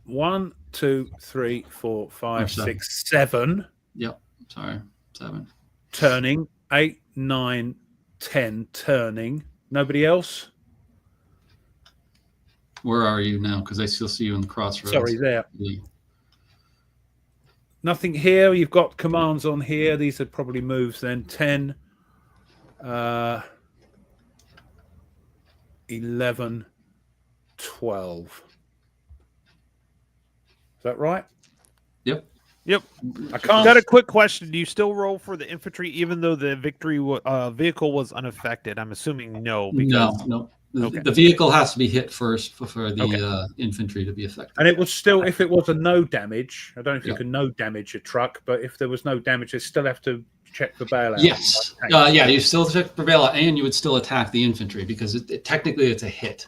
1, 2, 3, 4, 5, seven. 6, 7. Yep. Sorry. 7. Turning. 8, 9, 10. Turning. Nobody else? Where are you now? Because I still see you in the crossroads. Sorry, there. Yeah. Nothing here. You've got commands on here. These are probably moves then. 10, 11, 12. Is that right? Yep. Yep. I can't. Got a quick question. Do you still roll for the infantry even though the victory vehicle was unaffected? I'm assuming no. Because... No. Okay. The vehicle has to be hit first for the infantry to be effective. And it was still, if it was a no damage, I don't know if you can no damage a truck, but if there was no damage, they still have to check for bailout. Yes. You still check for bailout, and you would still attack the infantry because technically it's a hit.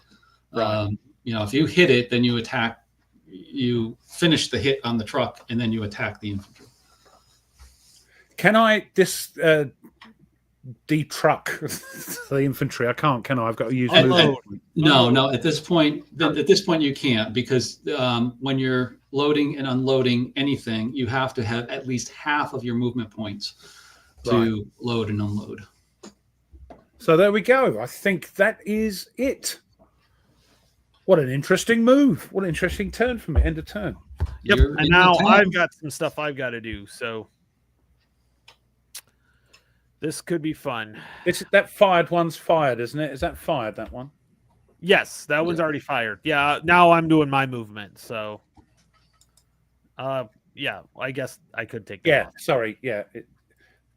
Right. If you hit it, then you attack. You finish the hit on the truck, and then you attack the infantry. Can I detruck the infantry? I can't, can I? I've got to use No. At this point, you can't, because when you're loading and unloading anything, you have to have at least half of your movement points to load and unload. So there we go. I think that is it. What an interesting move. What an interesting turn for me. End of turn. Yep. And now I've got some stuff I've got to do. So this could be fun. That fired one's fired, isn't it? Is that fired, that one? Yes, that one's already fired. Yeah, now I'm doing my movement. So, I guess I could take that off. Sorry. Yeah.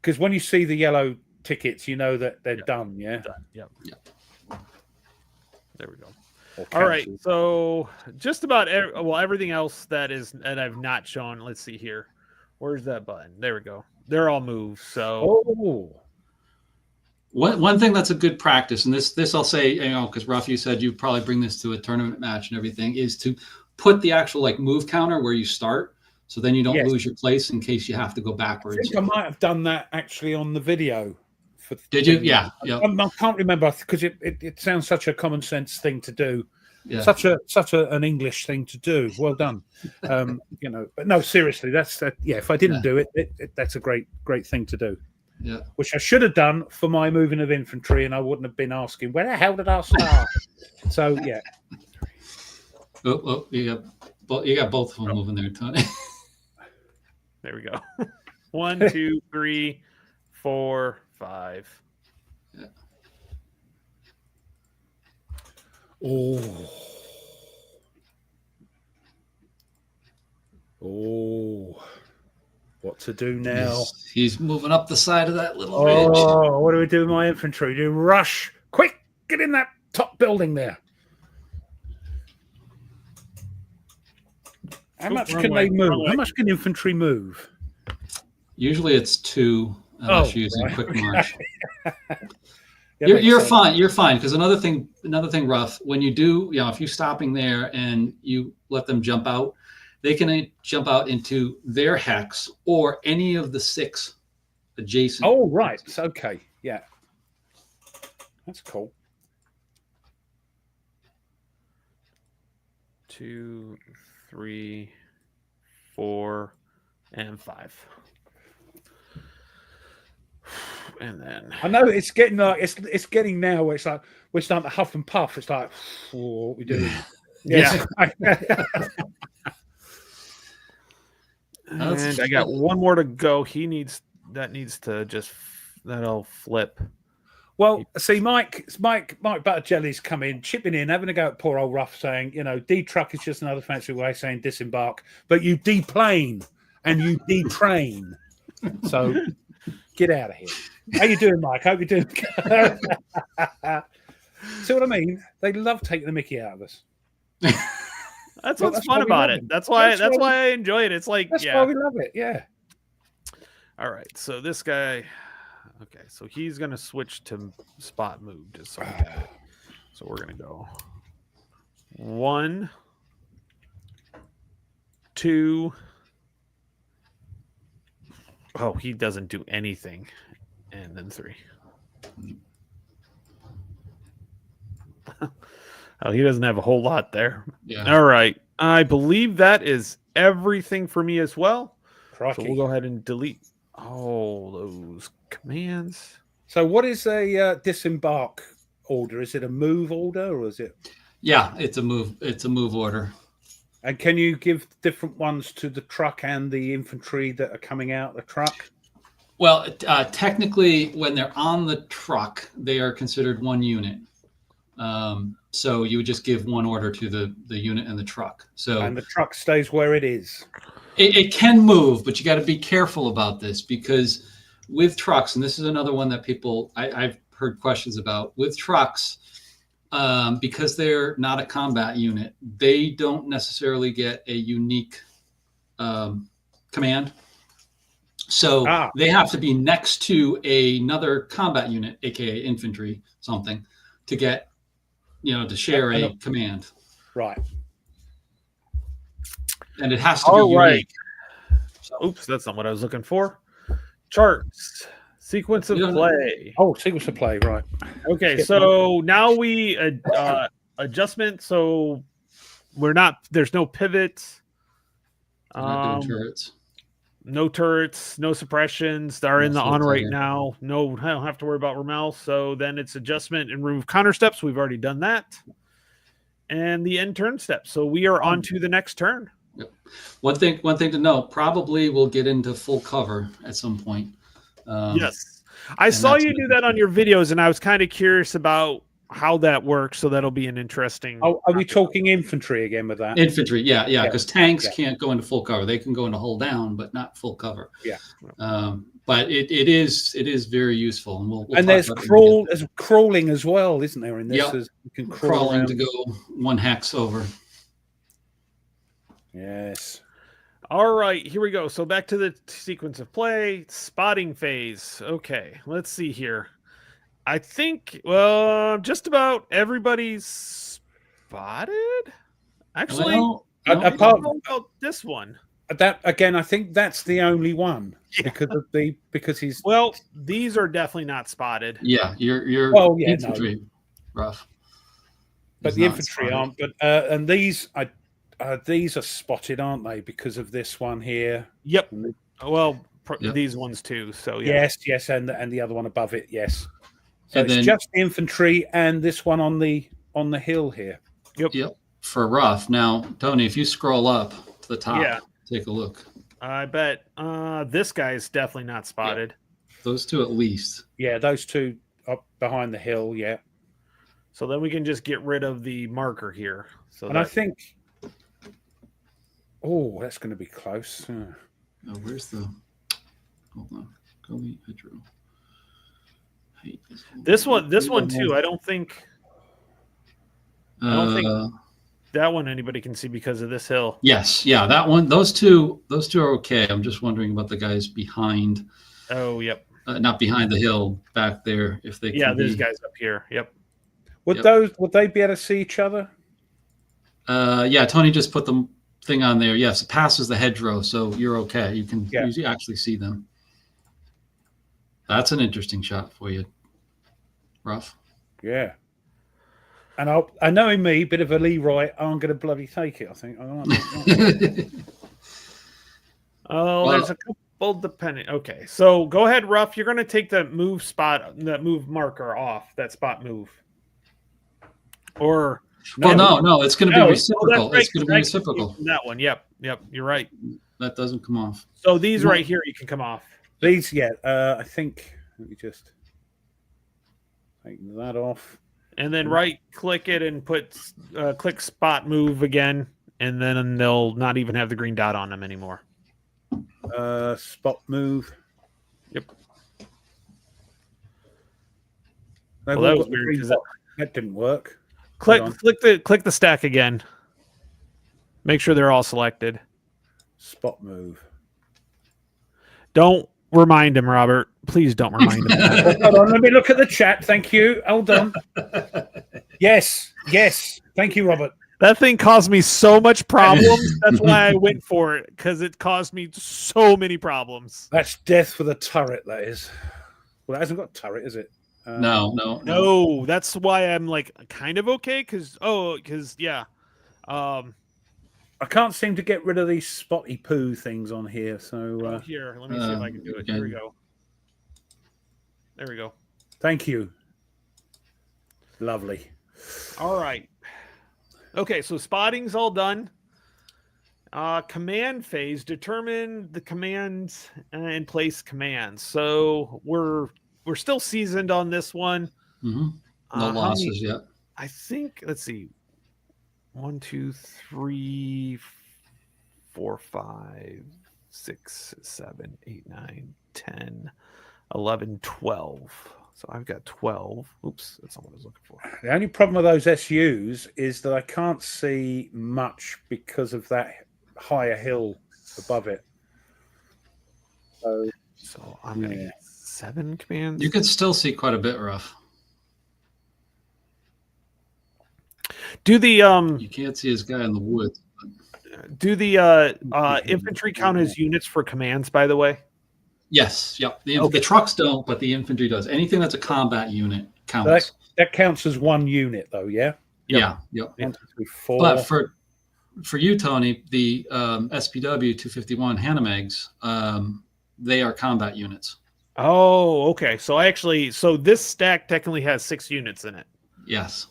Because when you see the yellow tickets, you know that they're done, yeah? Done. Yep. There we go. All right. So just about everything else that I've not shown. Let's see here. Where's that button? There we go. They're all moved. So one thing that's a good practice, and this I'll say, because Ruff, you said you probably bring this to a tournament match and everything, is to put the actual move counter where you start, so then you don't lose your place in case you have to go backwards. I think I might have done that actually on the video. Did you? Yeah. I can't remember because it sounds such a common sense thing to do. Yeah. Such an English thing to do. Well done. But no, seriously, that's if I didn't do it, that's a great thing to do. Yeah. Which I should have done for my moving of infantry, and I wouldn't have been asking where the hell did I start. So yeah. You got both of them moving there, Tony. There we go. 1, 2, 3, 4, 5. Yeah. What to do now? He's moving up the side of that little ridge. Oh, what do we do with my infantry? Do rush? Quick, get in that top building there. How much can they move? How much can infantry move? Usually it's 2, unless you're using quick march. You're fine. You're fine. Because another thing, Ruff, when you do, if you're stopping there and you let them jump out, they can jump out into their hex or any of the 6 adjacent. Oh, right. It's okay. Yeah. That's cool. 2, 3, 4, and 5. And then I know it's getting it's getting now where it's like we're starting to huff and puff. It's like, what we do? Yeah. And I got one more to go. That'll flip. Well, see, Mike Butterjelly's come in, chipping in, having a go at poor old Ruff, saying, D-truck is just another fancy way of saying disembark, but you deplane and you detrain. So get out of here. How you doing, Mike? Hope you're doing good. See what I mean? They love taking the mickey out of us. That's what's fun about it. That's why I enjoy it. It's like that's why we love it. Yeah. All right. So this guy, okay. So he's gonna switch to spot move just so we got it. So we're gonna go 1, 2. Oh, he doesn't do anything. And then 3. Oh, he doesn't have a whole lot there. Yeah. All right. I believe that is everything for me as well. Crikey. So we'll go ahead and delete all those commands. So what is a disembark order? Is it a move order or is it? Yeah, it's a move. It's a move order. And can you give different ones to the truck and the infantry that are coming out the truck? Well, technically, when they're on the truck, they are considered one unit. So you would just give one order to the unit and the truck. So And the truck stays where it is. it can move, but you got to be careful about this because with trucks, and this is another one that I've heard questions about with trucks, because they're not a combat unit, they don't necessarily get a unique command. So they have to be next to another combat unit, aka infantry, something, to get, to share a command. Right. And it has to be unique. So, oops, that's not what I was looking for. Charts, sequence of play. Oh, sequence of play, right. Okay, so now we adjustment. So there's no pivot. Not doing turrets. No turrets, no suppressions. They're in the on right now. No, I don't have to worry about Rommel. So then it's adjustment and remove counter steps. We've already done that. And the end turn step. So we are on to the next turn. Yep. One thing to note, probably we'll get into full cover at some point. Yes. I saw you do that on your videos, and I was kind of curious about how that works. So that'll be an interesting. Oh, are we talking infantry again with that? Infantry, yeah. Because tanks can't go into full cover. They can go into hull down, but not full cover. Yeah. But it is very useful, and we'll and there's crawling as well, isn't there? In this, yep. You can crawl to go one hex over. Yes. All right, here we go. So back to the sequence of play, spotting phase. Okay, let's see here. I think, just about everybody's spotted. Actually, apart from this one. That again, I think that's the only one because he's. Well, these are definitely not spotted. Yeah, you're infantry rough, but the infantry aren't. But and these are spotted, aren't they? Because of this one here. Yep. Well, these ones too. So yeah. Yes, and the other one above it. Yes. So it's just the infantry and this one on the hill here. Yep. For rough. Now, Tony, if you scroll up to the top, take a look. I bet this guy is definitely not spotted. Yeah. Those two at least. Yeah, those two up behind the hill. Yeah. So then we can just get rid of the marker here. So I think. Oh, that's going to be close. Oh, where's the? Hold on. Go meet Pedro. This one too. I don't think that one anybody can see because of this hill. Yes, yeah, that one. Those two are okay. I'm just wondering about the guys behind. Oh, yep. Not behind the hill, back there. If they these guys up here. Yep. Would they be able to see each other? Yeah, Tony just put the thing on there. Yes, it passes the hedgerow, so you're okay. You can actually see them. That's an interesting shot for you, Rough. Yeah. And I know me, bit of a Leroy, I'm going to bloody take it, I think. There's a couple depending. Okay, so go ahead, Rough. You're going to take the move spot, that move marker off, that spot move. Or... No, it's going to be reciprocal. It's going to be reciprocal. That one, yep, you're right. That doesn't come off. So these right here, you can come off. These, I think, let me just take that off. And then right-click it and click spot move again, and then they'll not even have the green dot on them anymore. Spot move. Yep. Well, that was weird because that didn't work. Click the stack again. Make sure they're all selected. Spot move. Don't remind him, Robert. Please don't remind him. Hold on, let me look at the chat. Thank you. Hold on. Yes. Thank you, Robert. That thing caused me so much problems. That's why I went for it, because it caused me so many problems. That's death with a turret, that is. Well, it hasn't got a turret, is it? No. That's why I'm like kind of okay, because yeah. I can't seem to get rid of these spotty poo things on here. So here, let me see if I can do it. Here we go. There we go. Thank you. Lovely. All right. Okay, so spotting's all done. Command phase, determine the commands and place commands. So we're still seasoned on this one. Mm-hmm. No losses yet. I think, let's see. 1, 2, 3, 4, 5, 6, 7, 8, 9, 10, 11, 12. So I've got 12. Oops, that's not what I was looking for. The only problem with those SUs is that I can't see much because of that higher hill above it. So I'm going to get 7 commands. You could still see quite a bit, Ruff. Do the you can't see his guy in the woods. Do the infantry count as units for commands, by the way? Yes, yep. The trucks don't, but the infantry does. Anything that's a combat unit counts. That counts as one unit, though, yeah? Yeah, yep. 1, 2, 3, 4. But for you, Tony, the SPW 251 Hanamegs, they are combat units. Oh, okay. So this stack technically has 6 units in it. Yes.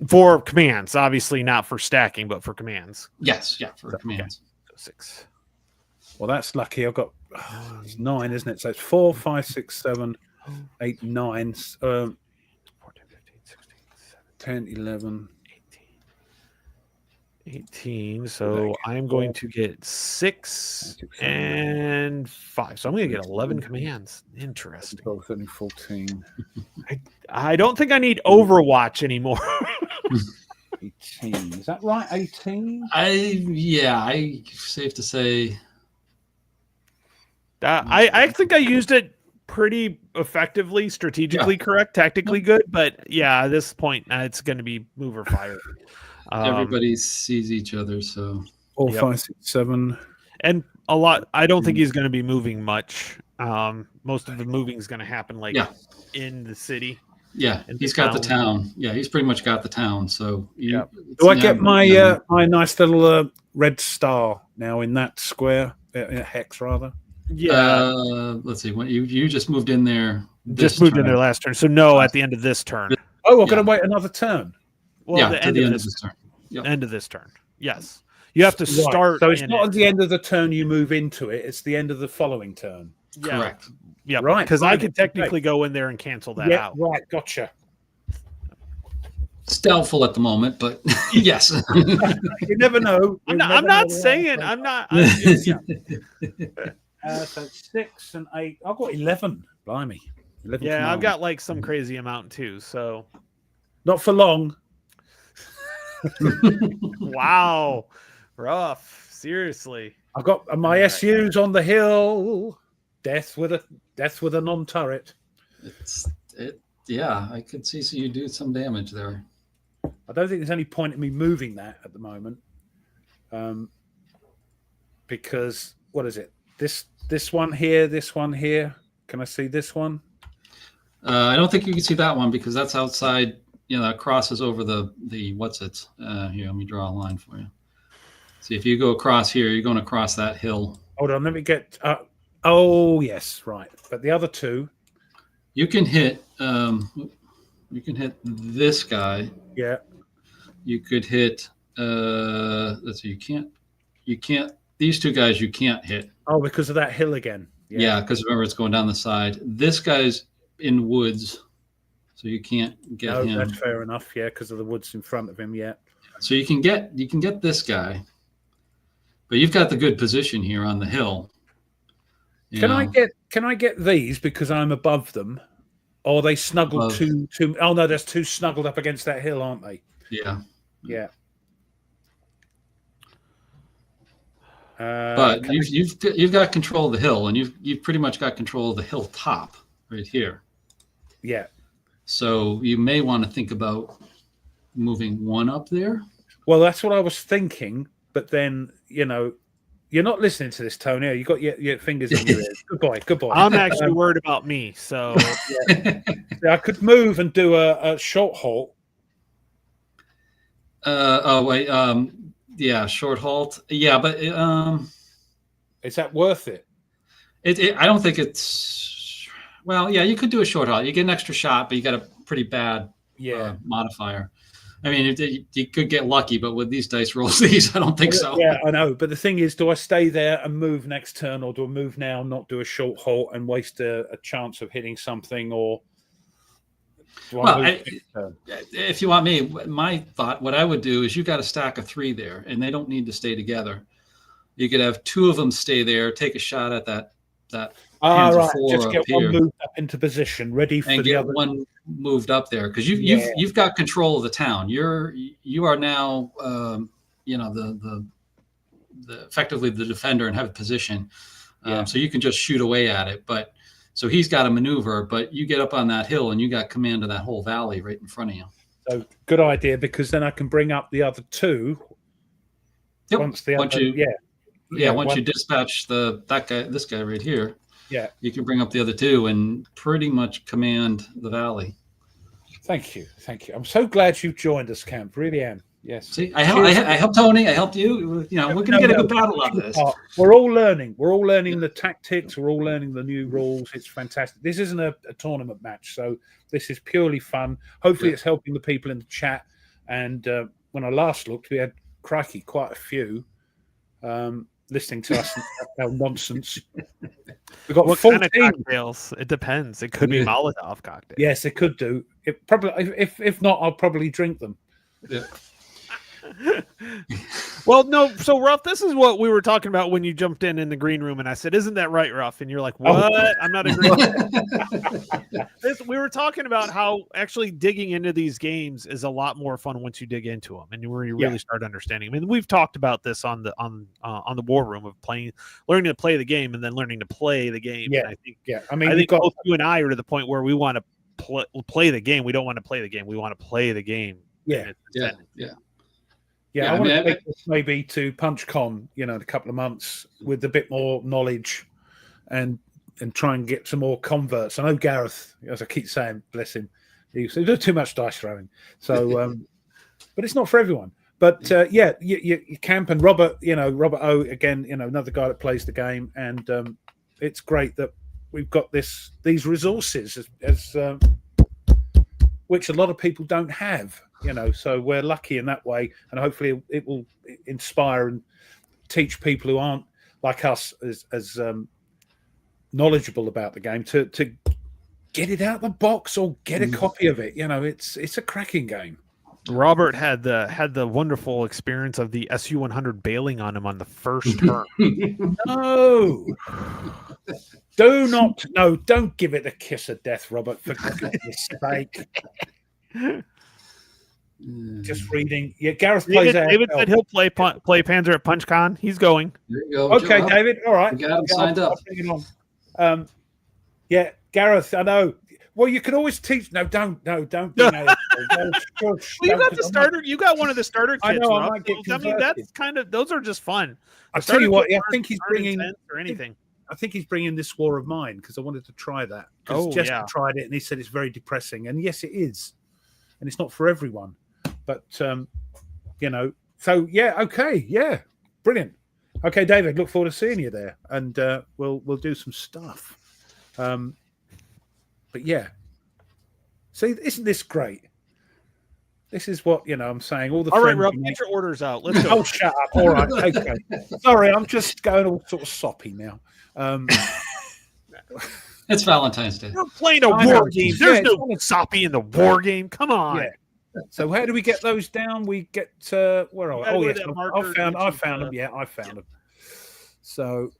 For commands, obviously not for stacking, but for commands. Yes, yeah, for commands. So 6. Well, that's lucky. I've got it's 9, isn't it? So it's 4, 5, 6, 7, 8, 9, 14, 15, 16, 10, 11, 18. So I'm going to get 6 and 5. So I'm going to get 11 commands. Interesting. 12, 13, 14. I don't think I need Overwatch anymore. 18. Is that right? 18? I safe to say. I think I used it pretty effectively, strategically correct, tactically good, but yeah, at this point, it's going to be move or fire. Everybody sees each other, so 4, 5, 6, 7, and a lot. I don't think he's going to be moving much. Most of the moving is going to happen in the city. Yeah, he's got the town. Yeah, he's pretty much got the town. So do I get my my nice little red star now in that square, hex rather? Yeah. Let's see. When you just moved in there. Just moved in there last turn. So no, at the end of this turn. Oh, we're going to wait another turn. Well, the end of this turn. Yep. End of this turn. Yes. You have to start. So it's not at the end of the turn you move into it. It's the end of the following turn. Yeah. Correct. Yeah. Right. Because I could technically go in there and cancel that out. Right. Gotcha. It's doubtful at the moment, but yes. You never know. I'm not saying. I'm not. So 6 and 8. I've got 11. Blimey. 11 yeah, I've got like some crazy amount too. So not for long. Wow. Rough. Seriously. I've got my SUs on the hill. Death with a non-turret. Yeah, I could see you do some damage there. I don't think there's any point in me moving that at the moment. Because what is it? This one here, this one here. Can I see this one? I don't think you can see that one because that's outside. That crosses over the what's it? Here, let me draw a line for you. See, if you go across here, you're going across that hill. Hold on, let me get. Oh yes, right. But the other two, you can hit. You can hit this guy. Yeah. You could hit. Let's see. You can't. These two guys you can't hit. Oh, because of that hill again. Yeah, because remember it's going down the side. This guy's in woods, so you can't get him. That's fair enough. Yeah, because of the woods in front of him. Yeah. So you can get this guy, but you've got the good position here on the hill. Can I get these because I'm above them, or are they snuggled too? Oh no, there's two snuggled up against that hill, aren't they? Yeah. Yeah. But you've got control of the hill, and you've pretty much got control of the hilltop right here. Yeah. So you may want to think about moving one up there. Well, that's what I was thinking, but then you're not listening to this, Tony. You got your fingers in your ears. Goodbye. I'm actually worried about me, so I could move and do a short halt. Short halt. Yeah, but is that worth it? I don't think it's. Well, yeah, you could do a short halt. You get an extra shot, but you got a pretty bad modifier. I mean, you could get lucky, but with these dice rolls, I don't think so. Yeah, I know. But the thing is, do I stay there and move next turn, or do I move now, not do a short halt, and waste a chance of hitting something, or? If you want me, my thought, what I would do is you've got a stack of 3 there, and they don't need to stay together. You could have 2 of them stay there, take a shot at that Panzer 4 just get up one here, moved up into position, ready for the other one moved up there, because you've got control of the town. You are now the effectively the defender and have a position, so you can just shoot away at it. But so he's got to maneuver, but you get up on that hill and you got command of that whole valley right in front of you. So good idea, because then I can bring up the other 2. Yep. Once you dispatch this guy right here. Yeah, you can bring up the other 2 and pretty much command the valley. Thank you. I'm so glad you've joined us, Camp. Really am. Yes. See, I helped Tony. I helped you. We're going to get a good battle out of this. We're all learning. We're all learning the tactics. We're all learning the new rules. It's fantastic. This isn't a tournament match, so this is purely fun. Hopefully, it's helping the people in the chat. And when I last looked, we had quite a few listening to us our nonsense. We've got what 14 kind of cocktails? It depends. It could be Molotov cocktails. Yes, it could do. It probably, if not, I'll probably drink them. Yeah. Well, no. So, Ruff, this is what we were talking about when you jumped in the green room, and I said, "Isn't that right, Ruff?" And you're like, "What? Oh. I'm not agreeing." We were talking about how actually digging into these games is a lot more fun once you dig into them, and you really start understanding. I mean, we've talked about this on the War Room of learning to play the game, and then learning to play the game. Yeah, and I think both you and I are to the point where we want to play the game. We don't want to play the game. We want to play the game. Yeah. Yeah, I want to take this maybe to PunchCon, in a couple of months with a bit more knowledge and try and get some more converts. I know Gareth, as I keep saying, bless him, he does too much dice throwing. So, but it's not for everyone. But you Camp and Robert, Robert O, again, another guy that plays the game. And it's great that we've got these resources as which a lot of people don't have. So we're lucky in that way, and hopefully it will inspire and teach people who aren't like us as knowledgeable about the game to get it out of the box or get a copy of it. It's a cracking game. Robert had the wonderful experience of the SU-100 bailing on him on the first turn. No. Don't give it a kiss of death, Robert, for goodness sake. Just reading. Yeah, Gareth plays David said he'll play Panzer at PunchCon. He's going. There you go. Okay, David. All right. We got him signed up. I'll bring it on. Gareth, I know. Well, you can always teach. No, don't. Bring that well, you got the starter. You got one of the starter kits. I know. I might get converted. I mean, that's kind of. Those are just fun. I'll tell you what. I think he's bringing or anything. I think he's bringing This War of Mine because I wanted to try that. Jessica tried it and he said it's very depressing, and yes, it is, and it's not for everyone. But So okay, brilliant. Okay, David, look forward to seeing you there, and we'll do some stuff. But yeah, see, isn't this great? This is what I'm saying. All right, Rob, get your orders out. Let's go. Oh, shut up. All right, okay. Sorry, I'm just going all sort of soppy now. It's Valentine's Day. You're playing a war game. There's no soppy in the war game. Come on. Yeah. So how do we get those down? We get where are we? Oh yes, I found them. Yeah, I found them. So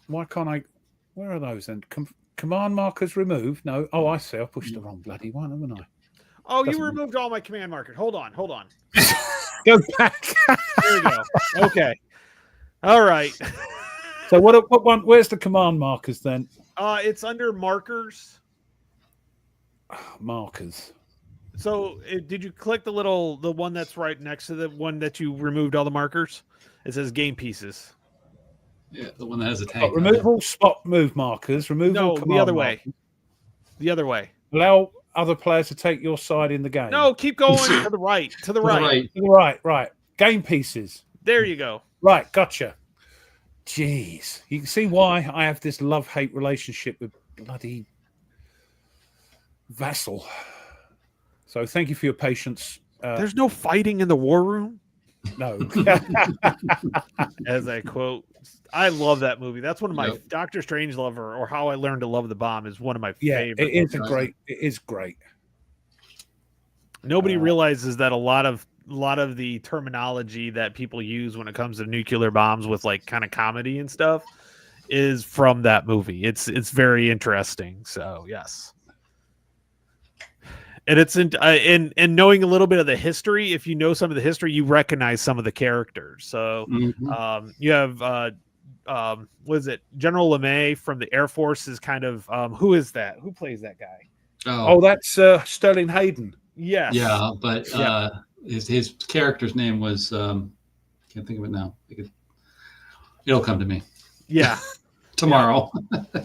why can't I? Where are those then? Command markers removed? No. Oh, I see. I pushed the wrong bloody one, haven't I? Oh, you removed all my command markers. Hold on. Go back. There we go. Okay. All right. So what one? Where's the command markers then? It's under markers. Markers. So did you click the one that's right next to the one that you removed all the markers? It says game pieces. Yeah, the one that has a tank. Removal spot move markers. Removal No, the other way. markers. The other way. Allow other players to take your side in the game. No, keep going to the right. To the right. Right. Game pieces. There you go. Right, gotcha. Jeez. You can see why I have this love-hate relationship with bloody Vassal. So thank you for your patience. There's no fighting in the war room? No. As I quote, I love that movie. That's one of my Doctor Strangelove or How I Learned to Love the Bomb is one of my favorite. It is great. Nobody realizes that a lot of the terminology that people use when it comes to nuclear bombs with like kind of comedy and stuff is from that movie. It's very interesting. So yes. And it's in knowing a little bit of the history. If you know some of the history, you recognize some of the characters. So you have what is it? General LeMay from the Air Force is kind of who is that? Who plays that guy? Oh, that's Sterling Hayden. Yes. Yeah, but his character's name was can't think of it now. It'll come to me. Yeah. Tomorrow.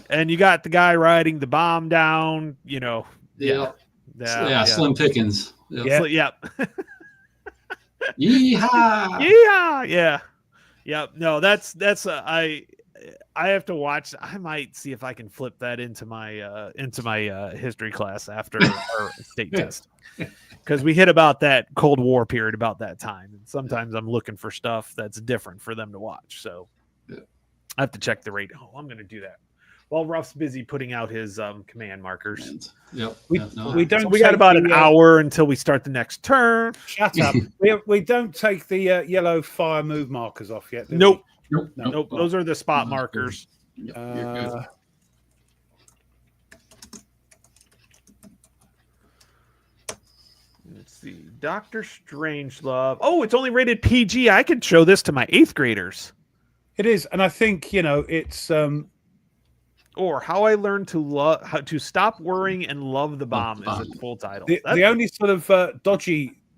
And you got the guy riding the bomb down, you know. Yeah. Slim Pickens. Yep. Yeehaw! Yeehaw! Yeah. Yep. No, that's I have to watch. I might see if I can flip that into my history class after our state test, because we hit about that Cold War period about that time, and sometimes I'm looking for stuff that's different for them to watch. So I have to check the rate. Oh, I'm going to do that while Ruff's busy putting out his command markers. Yep. We got about an hour until we start the next turn. Shut up. we don't take the yellow fire move markers off yet. Nope. Nope. Those are the spot markers. Yep. Let's see. Dr. Strangelove. Oh, it's only rated PG. I could show this to my 8th graders. It is, and I think it's or How I Learned to How to Stop Worrying and Love the Bomb is the full title. The only sort of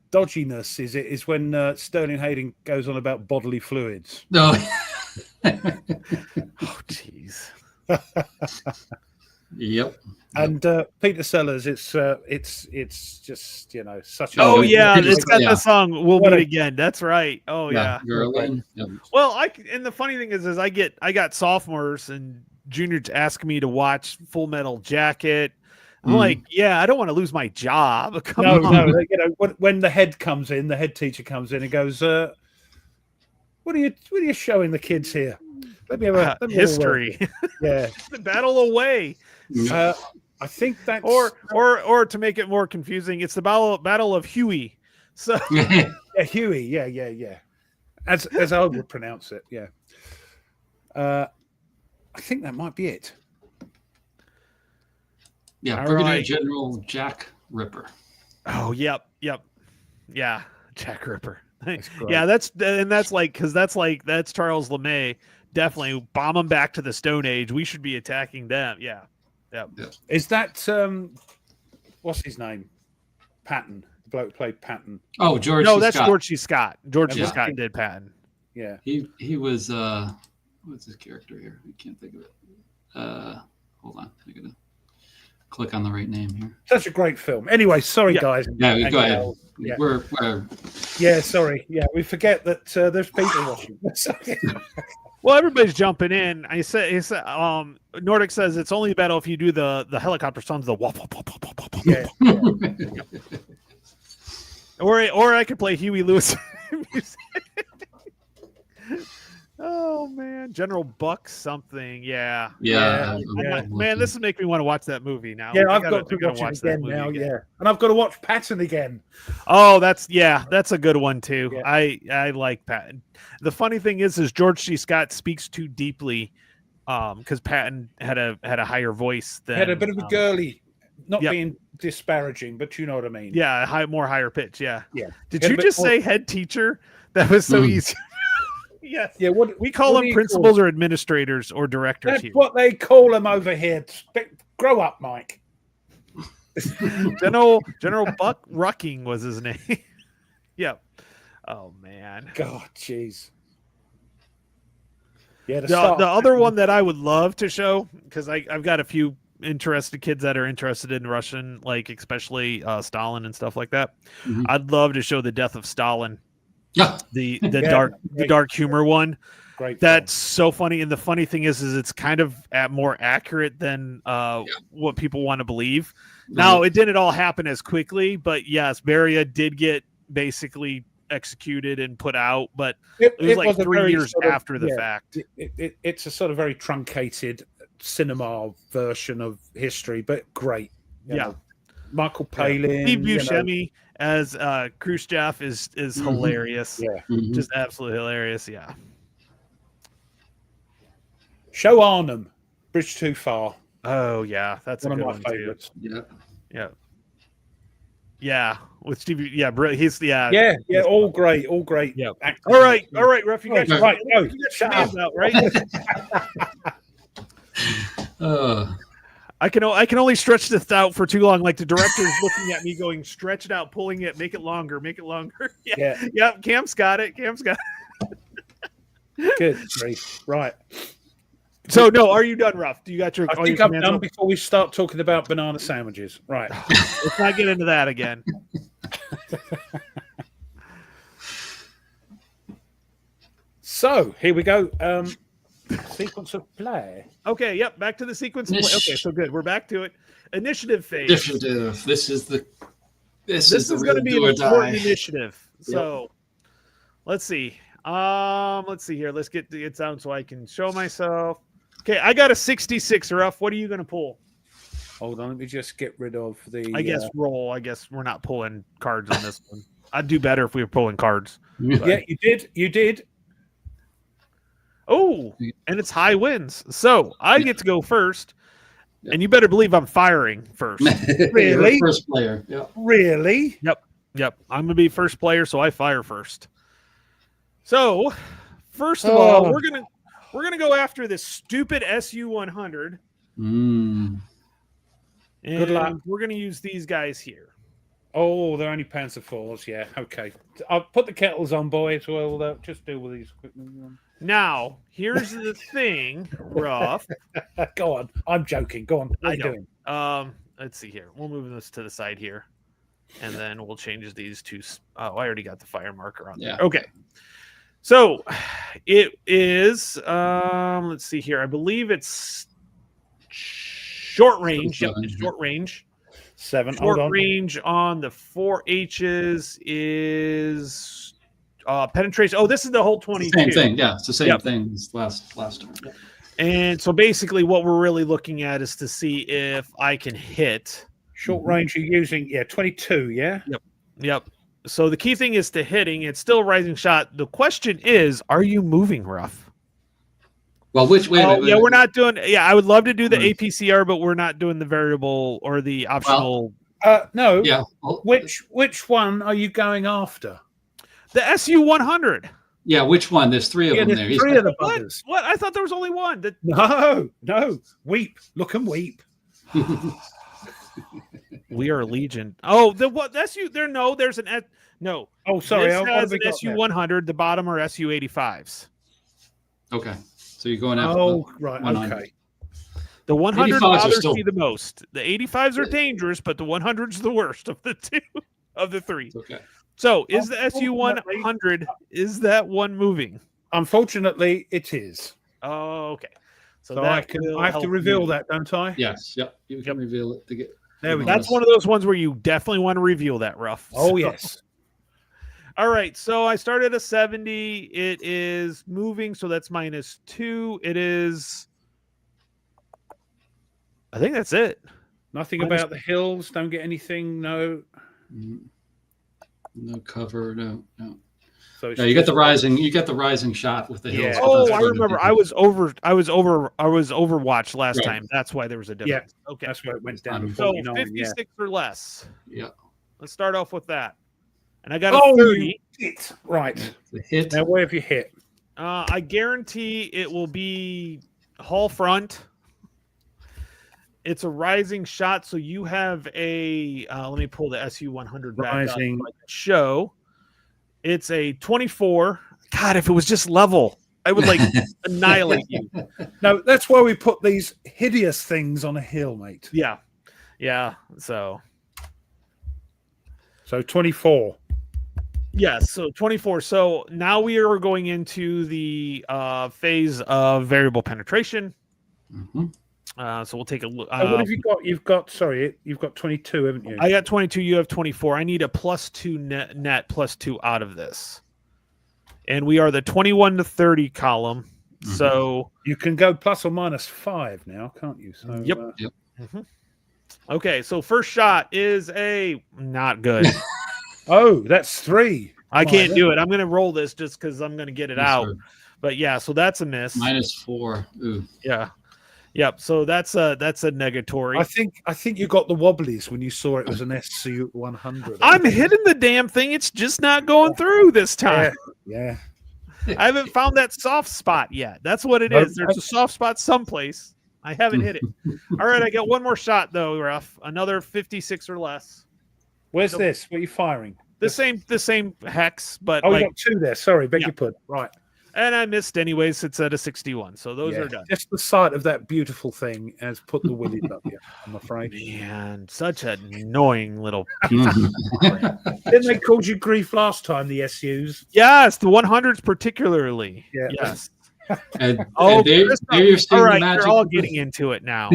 dodginess is when Sterling Hayden goes on about bodily fluids. No. Oh, jeez. Yep. And Peter Sellers, it's just such a. Oh yeah, it's got the song "We'll Meet Again." That's right. Oh yeah. Well, and the funny thing is I got sophomores and juniors asking me to watch Full Metal Jacket. I'm like, yeah, I don't want to lose my job. Come on. No. When the head teacher comes in and goes, "What are you showing the kids here? Let me have a history." Yeah, the battle away. I think that's or to make it more confusing, it's the battle of Huey. So yeah, Huey. Yeah. As I would pronounce it. Yeah. I think that might be it. Yeah, Brigadier General Jack Ripper. Oh, yep. Yeah, Jack Ripper. Yeah, that's like because that's Charles LeMay. Definitely bomb them back to the Stone Age. We should be attacking them. Yeah. Is that what's his name? Patton. The bloke who played Patton. Oh, George. No, C. that's Scott. George C. Scott. George C. Scott did Patton. Yeah. He was what's his character here? I can't think of it. Hold on. I gotta click on the right name here. Such a great film. Anyway, sorry guys. Yeah, go ahead. Yeah. We're sorry. Yeah, we forget that there's people watching. Well, everybody's jumping in. He said Nordic says it's only battle if you do the helicopter sounds, the wop wop wop wop wop. Yeah. Or I could play Huey Lewis music. Oh man, General Buck something. Yeah. Man, this is making me want to watch that movie now. Yeah, I've got to watch it again now. Again. Yeah, and I've got to watch Patton again. Oh, that's a good one too. Yeah. I like Patton. The funny thing is George C. Scott speaks too deeply, because Patton had a higher voice than had a bit of a girly, not being disparaging, but you know what I mean. Yeah, higher pitch. Yeah. Did you just say head teacher? That was so easy. Yes. Yeah. What we call them principals or administrators or directors. That's what they call them over here. Grow up, Mike. General Buck Rucking was his name. Yep. Oh man. God, jeez. Yeah. The other one that I would love to show, because I've got a few interested kids that are interested in Russian, like especially Stalin and stuff like that. Mhm. I'd love to show the death of Stalin. Yeah. The Yeah, dark humor one. Great. That's so funny. And the funny thing is it's kind of more accurate than what people want to believe. Now, it didn't all happen as quickly, but yes, Beria did get basically executed and put out, but it was like 3 years after the fact. It's a sort of very truncated cinema version of history, but great. You know, Michael Palin, Steve Buscemi as Khrushchev is hilarious. Yeah, just absolutely hilarious. Yeah. Show Arnhem, Bridge Too Far. Oh yeah, that's one a of good my one favorites. Yeah. too. Yeah. With Steve. Yeah, he's Yeah, all great. Yeah. actors. All right, Ruff, you guys Right, no, you got shut your names out, right? I can only stretch this out for too long. Like the director's looking at me, going, "Stretch it out, pulling it, make it longer." Yeah. Yep. Cam's got it. Good grief. Right. So no, are you done, Ruff? Do you got your? I think I'm done before we start talking about banana sandwiches. Right. Let's not get into that again. So here we go. Sequence of play. Okay. Yep. Back to the sequence. Okay. So good. We're back to it. Initiative phase. Initiative. This is going to be an important initiative. So let's see. Let's see here. Let's get it down so I can show myself. Okay, I got a 66 Ruff. What are you going to pull? Hold on, let me just get rid of the. I guess roll. I guess we're not pulling cards on this one. I'd do better if we were pulling cards. Yeah, you did. Oh, and it's high winds. So I get to go first, and you better believe I'm firing first. Really? First player. Yeah. Really? Yep. I'm going to be first player, so I fire first. So, first of all, we're gonna go after this stupid SU-100. Mm. And Good luck. We're gonna use these guys here. Oh, they're only Panzer IVs. Yeah. Okay. I'll put the kettles on, boys. Well, just deal with these quickly. Now, here's the thing, Ruff. Go on. I'm joking. Go on. What are you doing? Let's see here. We'll move this to the side here, and then we'll change these to. Oh, I already got the fire marker on there. Okay. So it is, let's see here. I believe it's short range. Yep, it's short range. 7. Short range on the 4Hs is penetration. Oh, this is the whole 22. Same thing. Yeah, it's the same thing as last turn. Yep. And so basically what we're really looking at is to see if I can hit. Short range you're using, 22, yeah? Yep. So the key thing is to hitting. It's still a rising shot. The question is, are you moving, Ruff? Well, wait, we're not doing. Yeah, I would love to do the APCR, but we're not doing the variable or the optional. No. Yeah. Which one are you going after? The SU-100. Yeah, which one? There's 3 of them there. Three of the buggers. What? I thought there was only one. No. Weep. Look and weep. We are Legion. Oh, what? SU? There? No, there's an. No. Oh, sorry. This has an SU-100. The bottom are SU-85s. Okay. So you're going after. Oh, right. Okay. The 100 bothers me the most. The 85s are dangerous, but the 100's the worst of the two, of the 3. Okay. So is the SU-100, is that one moving? Unfortunately, it is. Oh, okay. So I have to reveal that, don't I? Yes. Yep. You can reveal it to get. There we go. That's one of those ones where you definitely want to reveal that, Ruff. Oh, yes. All right, so I started a 70. It is moving, so that's -2. It is. I think that's it. Nothing about the hills. Don't get anything. No. No cover. No. So you get the rising. You get the rising shot with the hills. Yeah. Oh, I remember. I was Overwatch last time. That's why there was a difference. Yeah. Okay. That's where it went down. So 56 or less. Yeah. Let's start off with that. And I got a 30. Hit. Right. The hit. Now, where have you hit? I guarantee it will be hull front. It's a rising shot, so you have a. Let me pull the SU-100 back Rising. up. So I can show. It's a 24. God, if it was just level, I would like annihilate you. No, that's why we put these hideous things on a hill, mate. Yeah, yeah. So 24. yes, so 24. So now we are going into the phase of variable penetration. Mm-hmm. So we'll take a look. What have you got? You've got 22, haven't you? I got 22. You have 24. I need a +2 net +2 out of this, and we are the 21 to 30 column. Mm-hmm. So you can go ±5 now, can't you? So, yep. Mm-hmm. Okay, so first shot is a not good. Oh, that's 3. I can't do it. I'm going to roll this just because I'm going to get it out. Sir. But yeah, so that's a miss. -4. Ooh. Yeah. Yep. So that's a negatory. I think you got the wobblies when you saw it was an SU-100. I'm hitting the damn thing. It's just not going through this time. Yeah. I haven't found that soft spot yet. That's what it is. There's a soft spot someplace. I haven't hit it. All right, I got one more shot though, Ruff. Another 56 or less. Where's this? What are you firing? The same hex, but you got 2 there. Sorry, beg your pardon. Right. And I missed anyways. It's at a 61, so those are done. Just the sight of that beautiful thing has put the willies up here, I'm afraid. Man, such an annoying little piece of Didn't they cause you grief last time, the SUs? Yes, the 100s particularly. Yeah. Yes. And there you're seeing all right, the magic. you're all getting into it now.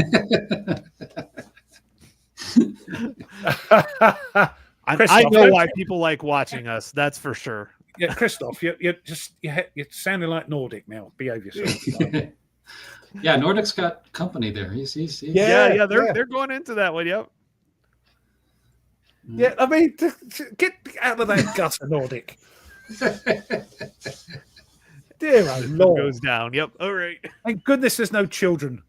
I know why people like watching us. That's for sure. Yeah, Christoph, you're sounding like Nordic now. Behave yourself. Yeah, Nordic's got company there. He's yeah, they're going into that one. Yep. Yeah, I mean, get out of that gutter, Nordic. Dear oh Lord, goes down. Yep. All right. Thank goodness there's no children.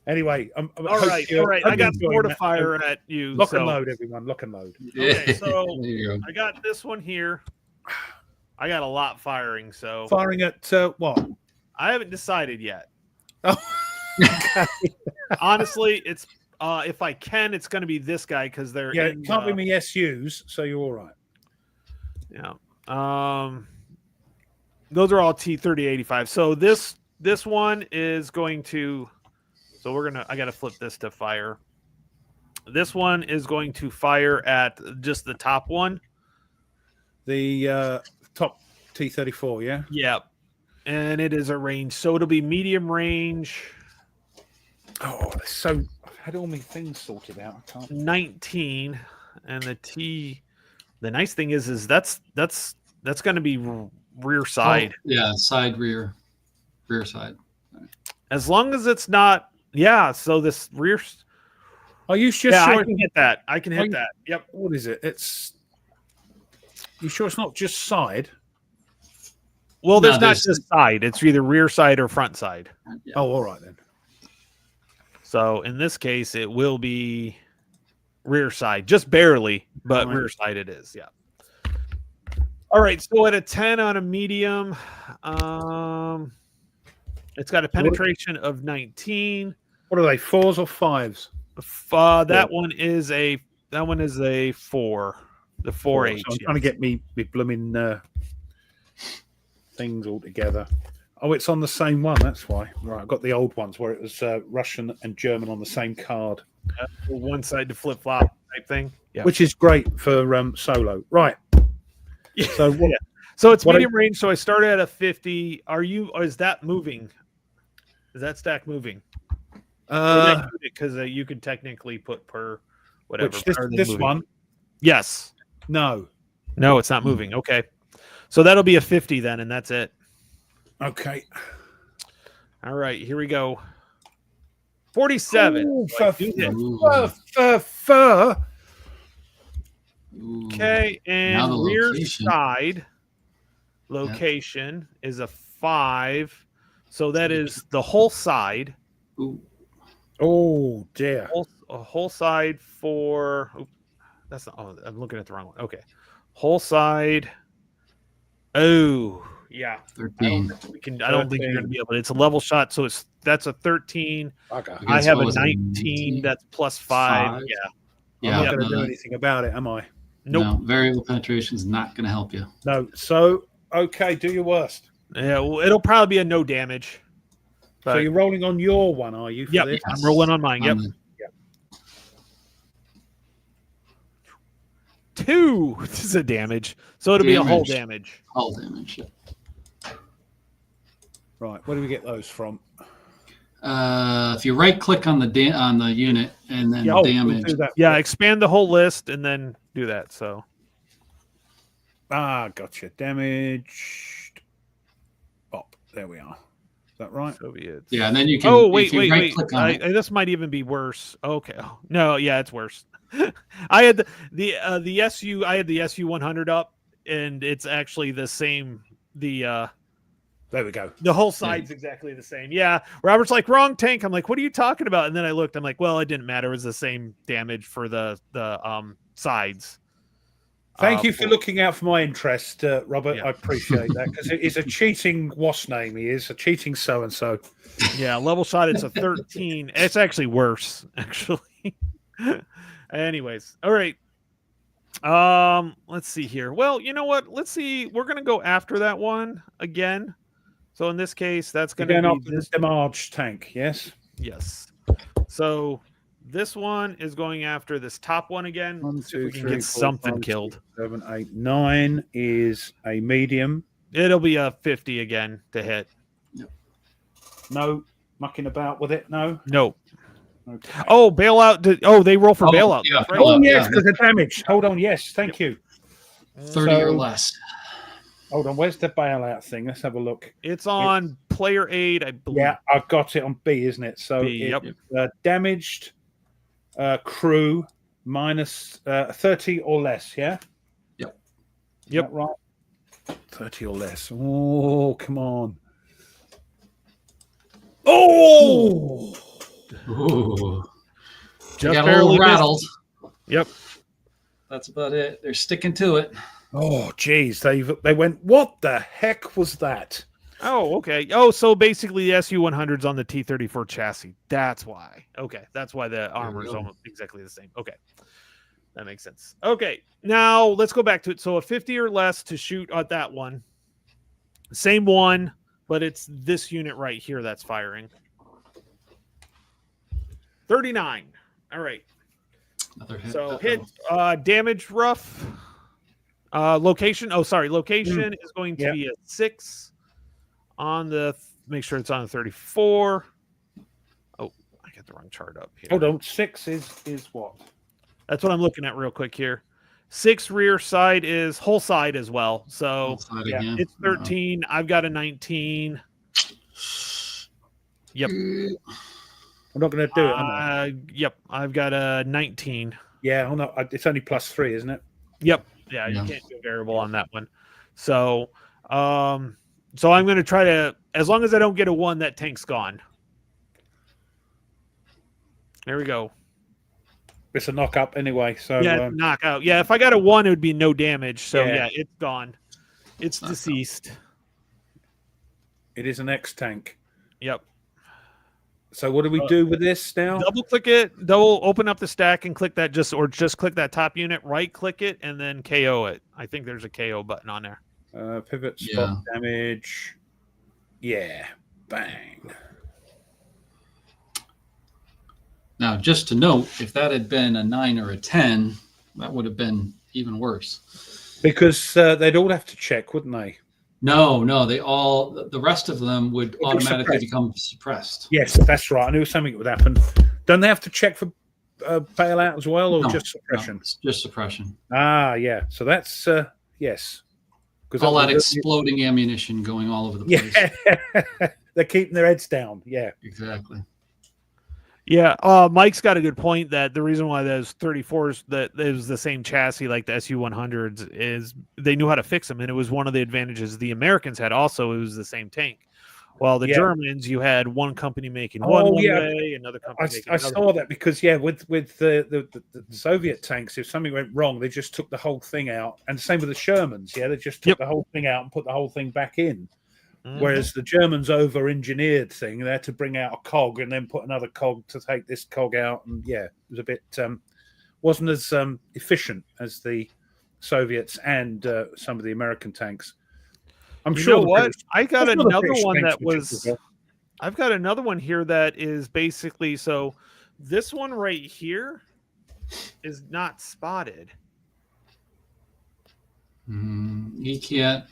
Anyway, all right. I got mortifier at you. Lock and load, everyone. Lock and load. Okay, so I got this one here. I got a lot firing. So firing at what? I haven't decided yet. Oh, honestly, it's if I can, it's going to be this guy because they're it can't be me SUs, so you're all right. Yeah. Those are all T3085. So this one is going to. So I got to flip this to fire. This one is going to fire at just the top one. The top T34, yeah? Yeah. And it is a range. So it'll be medium range. Oh, so I've had all my things sorted out. I can't. 19. And the nice thing is that's going to be rear side. Oh, yeah, rear side. As long as it's not. Yeah, so this rear. Are you sure? Yeah, I can hit that. I can hit that. Yep. What is it? You sure it's not just side? Well, there's not just side. It's either rear side or front side. Yeah. Oh, all right then. So in this case, it will be rear side, just barely, but rear side it is. Yeah. All right. So at a 10 on a medium, it's got a penetration of 19. What are they? 4s or 5s? That one is a 4. The 4H. So I'm trying to get me blooming things all together. Oh, it's on the same one. That's why. Right, I got the old ones where it was Russian and German on the same card. One side to flip flop type thing. Yeah. Which is great for solo. Right. Yeah. So it's medium range. So I started at a 50. Is that moving? Is that stack moving? Because you could technically put per whatever. This one? Yes. No, it's not moving. Okay. So that'll be a 50 then, and that's it. Okay. All right, here we go. 47. Ooh, Okay, and rear side location is a 5. So that is the whole side. Ooh. Oh dear. A whole side for. I'm looking at the wrong one. Okay, whole side. Oh Yeah. 13. I don't think you're going to be able to. It's a level shot, so that's a 13. Okay. I have a what was it, 19. That's plus 5. Yeah. I'm not going to do anything about it, am I? Nope. No, variable penetration is not going to help you. No. So, okay, do your worst. Yeah, well, it'll probably be a no damage. So you're rolling on your one, are you? Yep, this? I'm rolling on mine. Yep. 2. This is a damage. So it'll be a whole damage. Whole damage, yeah. Right. Where do we get those from? If you right click on the unit and then damage. We'll yeah, expand the whole list and then do that. So. Gotcha. Damaged. There we are. Is that right? Soviets. Yeah, and then you can. Oh wait. On this might even be worse. Okay. No, yeah, it's worse. I had the SU. I had the SU 100 up, and it's actually the same. There we go. The whole side's exactly the same. Yeah. Robert's like, wrong tank. I'm like, what are you talking about? And then I looked. I'm like, well, it didn't matter. It was the same damage for the sides. Thank you for looking out for my interest, Robert. Yeah. I appreciate that because it is a cheating WASP name. He is a cheating so-and-so. Yeah, level shot, it's a 13. It's actually worse, actually. Anyways, all right. Let's see here. Well, you know what? Let's see. We're going to go after that one again. So in this case, that's going to be this Demarge tank, yes? Yes. So this one is going after this top one again. 1, 2, 3, get something killed. 7, 8, 9 is a medium. It'll be a 50 again to hit. Yep. No mucking about with it. No. Nope. Okay. Oh, bailout. They roll for bailout. Yeah, right. Oh, yes, because of damage. Hold on. Yes, thank you. 30 or less. Hold on. Where's the bailout thing? Let's have a look. It's on player aid, I believe. Yeah, I've got it on B, isn't it? So B, damaged crew minus 30 or less, yeah? Yep. Right. 30 or less. Oh, come on. Oh! Ooh. Just Got a barely little rattled. Yep. That's about it. They're sticking to it. Oh, geez. They went, what the heck was that? Oh, okay. Oh, so basically the SU-100's on the T-34 chassis. That's why. Okay. That's why the armor is almost exactly the same. Okay. That makes sense. Okay. Now let's go back to it. So a 50 or less to shoot at that one. Same one, but it's this unit right here that's firing. 39. All right. Another hit. So hit damage rough. Location. Oh, sorry. Location is going to be a 6 on the. Make sure it's on the 34. Oh, I got the wrong chart up here. Hold on. 6 is what? That's what I'm looking at real quick here. 6 rear side is whole side as well. So it's 13. I've got a 19. Yep. I'm not going to do it. Am I? Yep. I've got a 19. Yeah. Oh, no, it's only +3, isn't it? Yep. Yeah. You can't do a variable on that one. So, so I'm going to try to, as long as I don't get a 1, that tank's gone. There we go. It's a knock up anyway. So yeah, knockout. Yeah, if I got a 1, it would be no damage. So yeah, it's gone. It's deceased. It is an X tank. Yep. So what do we do with this now? Double click it. Open up the stack and click that. Just click that top unit. Right click it and then KO it. I think there's a KO button on there. Pivot spot damage. Yeah. Bang. Now, just to note, if that had been a 9 or a 10, that would have been even worse. Because they'd all have to check, wouldn't they? No, the rest of them would automatically become suppressed. Yes, that's right. I knew something would happen. Don't they have to check for bailout as well, or just suppression? No, it's just suppression. Ah, yeah. So that's, yes. All that exploding ammunition going all over the place. Yeah. They're keeping their heads down. Yeah. Exactly. Yeah, Mike's got a good point that the reason why those 34s that it was the same chassis like the SU-100s is they knew how to fix them, and it was one of the advantages the Americans had. Also, it was the same tank. While the Yeah. Germans, you had one company making one way, another company making I another. saw that because with the Soviet tanks, if something went wrong, they just took the whole thing out, and same with the Shermans. Yeah, they just took the whole thing out and put the whole thing back in. Whereas the Germans over-engineered thing, they had to bring out a cog and then put another cog to take this cog out, and it was a bit wasn't as efficient as the Soviets and some of the American tanks. I'm sure. You know what? I got another one that was. was. I've got another one here that is basically so. This one right here is not spotted. He can't.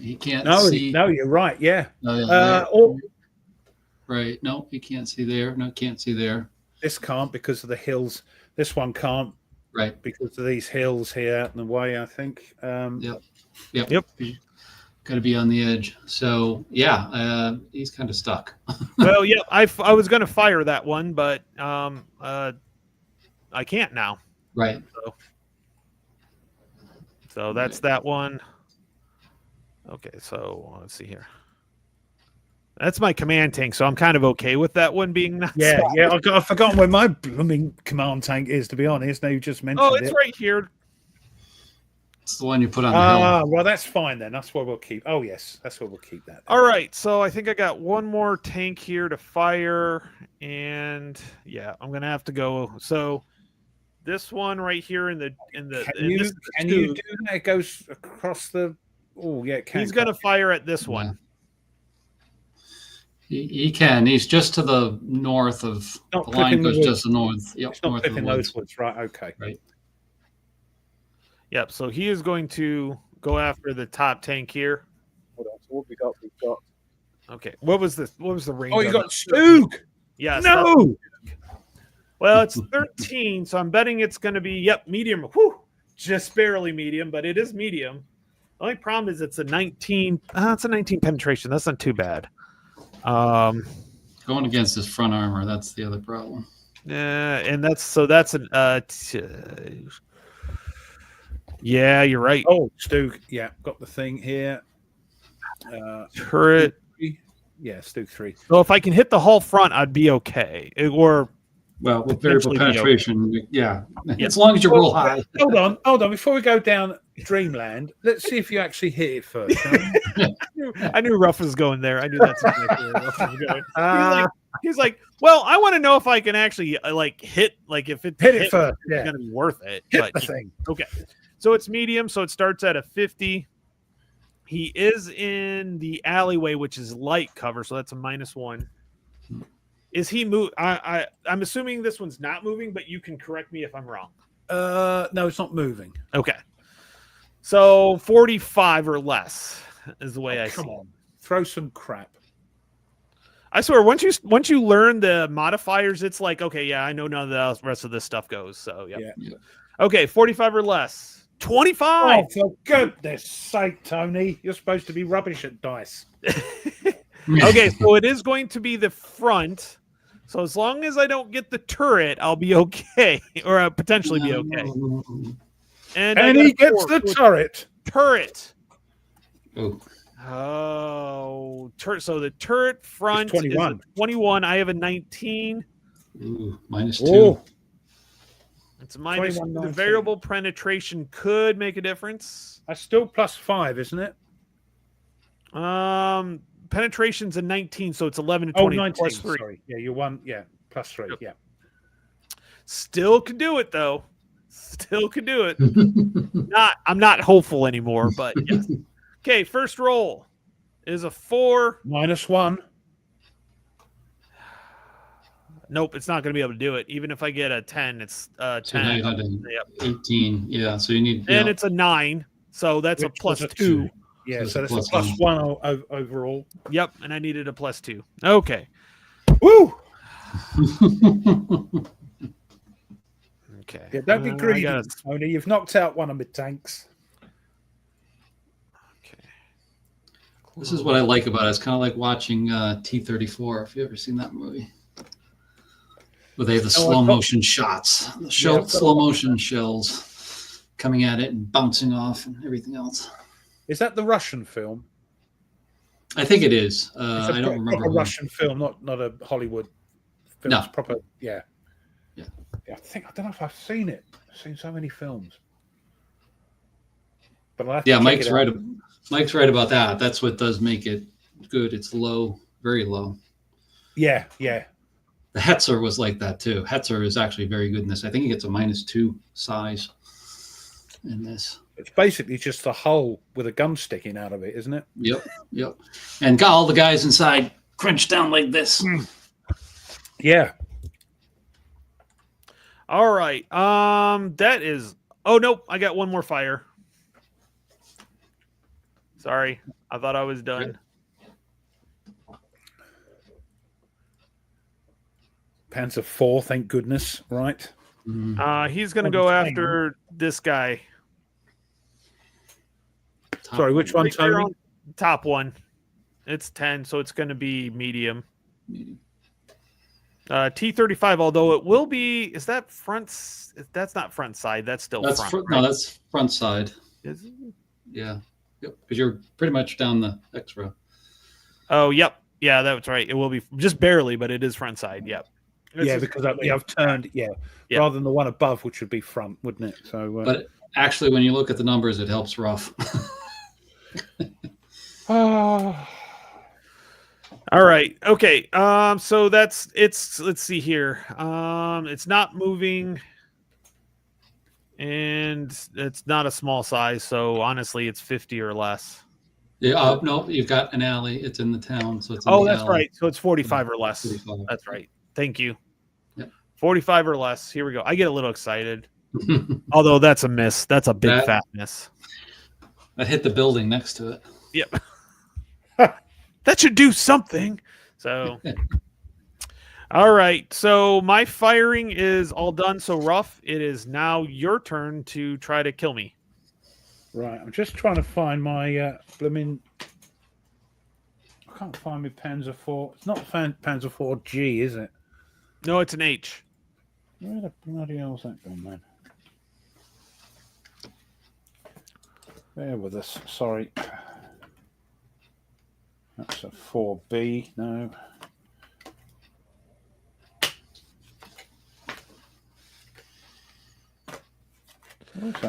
He can't see. No, you're right. Yeah. Right. No, he can't see there. No, can't see there. This can't because of the hills. This one can't. Right. Because of these hills here out in the way, I think. Yep. Got to be on the edge. So he's kind of stuck. Well, yeah, I was going to fire that one, but I can't now. Right. So that's that one. Okay, so let's see here. That's my command tank, so I'm kind of okay with that one being not. Yeah. I've forgotten where my blooming command tank is, to be honest. Now you just mentioned it. It's right here. It's the one you put on the hill. Well, that's fine then. That's where we'll keep. Oh, yes, that's where we'll keep that. All right, so I think I got one more tank here to fire, and I'm gonna have to go. So this one right here in the. Can you do that? It goes across the. Oh yeah, he's gonna fire at this one. He can. He's just to the north of the line. Goes just to the north. Yep, it's not clipping those woods, right? Okay. Right. Yep. So he is going to go after the top tank here. Hold on. So what we got? We've got. Okay. What was the range? Oh, you got Stoog. Yes. No. Well, it's 13, so I'm betting it's going to be medium. Whew, just barely medium, but it is medium. The only problem is it's a 19. It's a 19 penetration. That's not too bad. Going against his front armor, that's the other problem. And that's an yeah, you're right. Oh, Stoog. Yeah, got the thing here. Turret. Yeah, Stoog 3. So if I can hit the whole front, I'd be okay. With variable penetration, as long as you roll high. Hold on. Before we go down Dreamland, let's see if you actually hit it first. I knew Ruff was going there. I knew that's exactly where Ruff was going. He's like, well, I want to know if I can actually hit, if it hit it first. It's going to be worth it. Hit the thing. Okay. So it's medium, so it starts at a 50. He is in the alleyway, which is light cover, so that's a -1. Is he move? I'm assuming this one's not moving, but you can correct me if I'm wrong. No, it's not moving. Okay. So 45 or less is the way I see it. Throw some crap. I swear, once you learn the modifiers, it's like, okay, yeah, I know none of the rest of this stuff goes. So yeah. Okay, 45 or less. 25. Oh, for goodness sake, Tony, you're supposed to be rubbish at dice. Okay, so it is going to be the front. So as long as I don't get the turret, I'll be okay, or I'll potentially be okay. And he gets the turret. Turret. Oh, turret. So the turret front is 21. 21. I have a 19. Ooh, -2. It's a -2. The variable penetration could make a difference. That's still +5, isn't it? Penetration's a 19, so it's 11 to 20 19, +3. Sorry. Yeah, you're one. Yeah, +3. Yep. Yeah. Still can do it though. Still can do it. I'm not hopeful anymore, but yes. Okay, first roll is a 4. -1. Nope, it's not going to be able to do it. Even if I get a 10, it's 10. 18. Yeah, so you need. And it's a 9, so that's a +2. Yeah, so that's a +1 overall. Yep, and I needed a +2. Okay. Woo! Okay. Yeah, don't be greedy, Tony. You've knocked out one of my tanks. Okay. This is what I like about it. It's kind of like watching T-34. Have you ever seen that movie? Where they have the slow motion shots, slow motion shells coming at it and bouncing off and everything else. Is that the Russian film? I think it is. It's I don't remember. A Russian film, not a Hollywood film. No. It's proper, yeah. Yeah. I don't know if I've seen it. I've seen so many films. But I'll have to check Mike's it out. right. Mike's right about that. That's what does make it good. It's low, very low. Yeah, yeah. The Hetzer was like that too. Hetzer is actually very good in this. I think he gets a -2 size in this. It's basically just a hole with a gun sticking out of it, isn't it? Yep. And got all the guys inside crunched down like this. Yeah. All right. That is. Oh nope, I got one more fire. Sorry, I thought I was done. Panzer IV, thank goodness. Right. He's going to go after this guy. Sorry, which one, Tony? Top one. It's 10, so it's going to be medium. T-35, although it will be. Is that front? That's not front side. That's still front. Right? No, that's front side. Is it? Yeah. Yep. Because you're pretty much down the X row. Oh, yep. Yeah, that's right. It will be just barely, but it is front side. Yep. Because I've turned. Yeah. Rather than the one above, which would be front, wouldn't it? So. But actually, when you look at the numbers, it helps rough. All right. Okay. So that's it's. Let's see here. It's not moving. And it's not a small size, so honestly, it's 50 or less. Yeah, no, you've got an alley. It's in the town, so it's. That's right. So it's 45 or less. 45. That's right. Thank you. Yep. 45 or less. Here we go. I get a little excited. Although that's a miss. That's a big fat miss. That hit the building next to it. Yep. That should do something. So. All right, so my firing is all done. So Ruff, it is now your turn to try to kill me. Right, I'm just trying to find my blooming. I can't find my Panzer IV. It's not Panzer IV G, is it? No, it's an H. Where the bloody hell's that gone, man? Bear with us. Sorry, that's a 4B. No.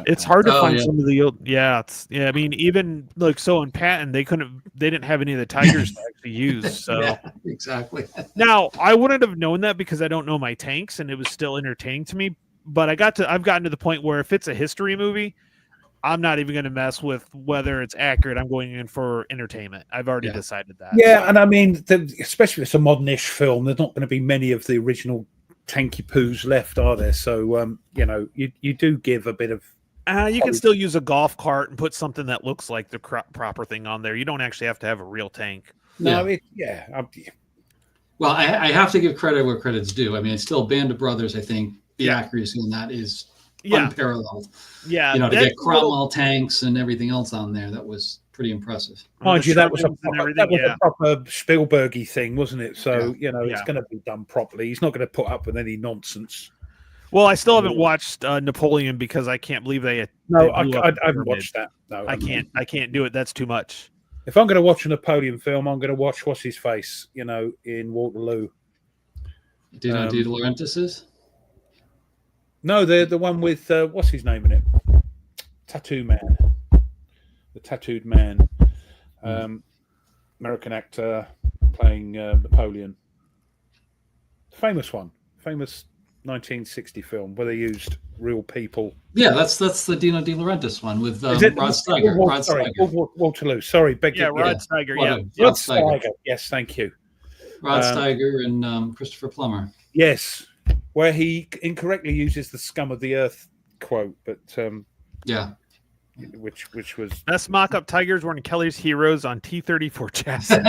It's hard to find some of the I mean, even like so in Patton, they didn't have any of the Tigers to actually use. So yeah, exactly. Now I wouldn't have known that because I don't know my tanks, and it was still entertaining to me. But I've gotten to the point where if it's a history movie, I'm not even going to mess with whether it's accurate. I'm going in for entertainment. I've already decided that. Yeah, and I mean, especially if it's a modern-ish film, there's not going to be many of the original tanky poos left, are there? So you do give a bit of you can still use a golf cart and put something that looks like the proper thing on there. You don't actually have to have a real tank. Well, I have to give credit where credit's due. I mean, it's still Band of Brothers. I think the accuracy in that is unparalleled. Yeah, to get Cromwell tanks and everything else on there, that was pretty impressive. Mind you, that was a proper Spielbergy thing, wasn't it? So it's going to be done properly. He's not going to put up with any nonsense. Well, I still haven't watched Napoleon because I can't believe I haven't watched that. No, I can't do it. That's too much. If I'm going to watch a Napoleon film, I'm going to watch what's his face, in Waterloo. Do you know who De Laurentiis is? No, the one with what's his name in it? Tattoo Man. The Tattooed Man. American actor playing Napoleon. Famous one. Famous 1960 film where they used real people. Yeah, that's the Dino De Laurentiis one with Rod Steiger. Waterloo. Sorry, Rod Steiger. Rod Steiger. Yes, thank you. Rod Steiger and Christopher Plummer. Yes, where he incorrectly uses the "scum of the earth" quote, but which was best mock-up Tigers were in Kelly's Heroes on T-34 chassis.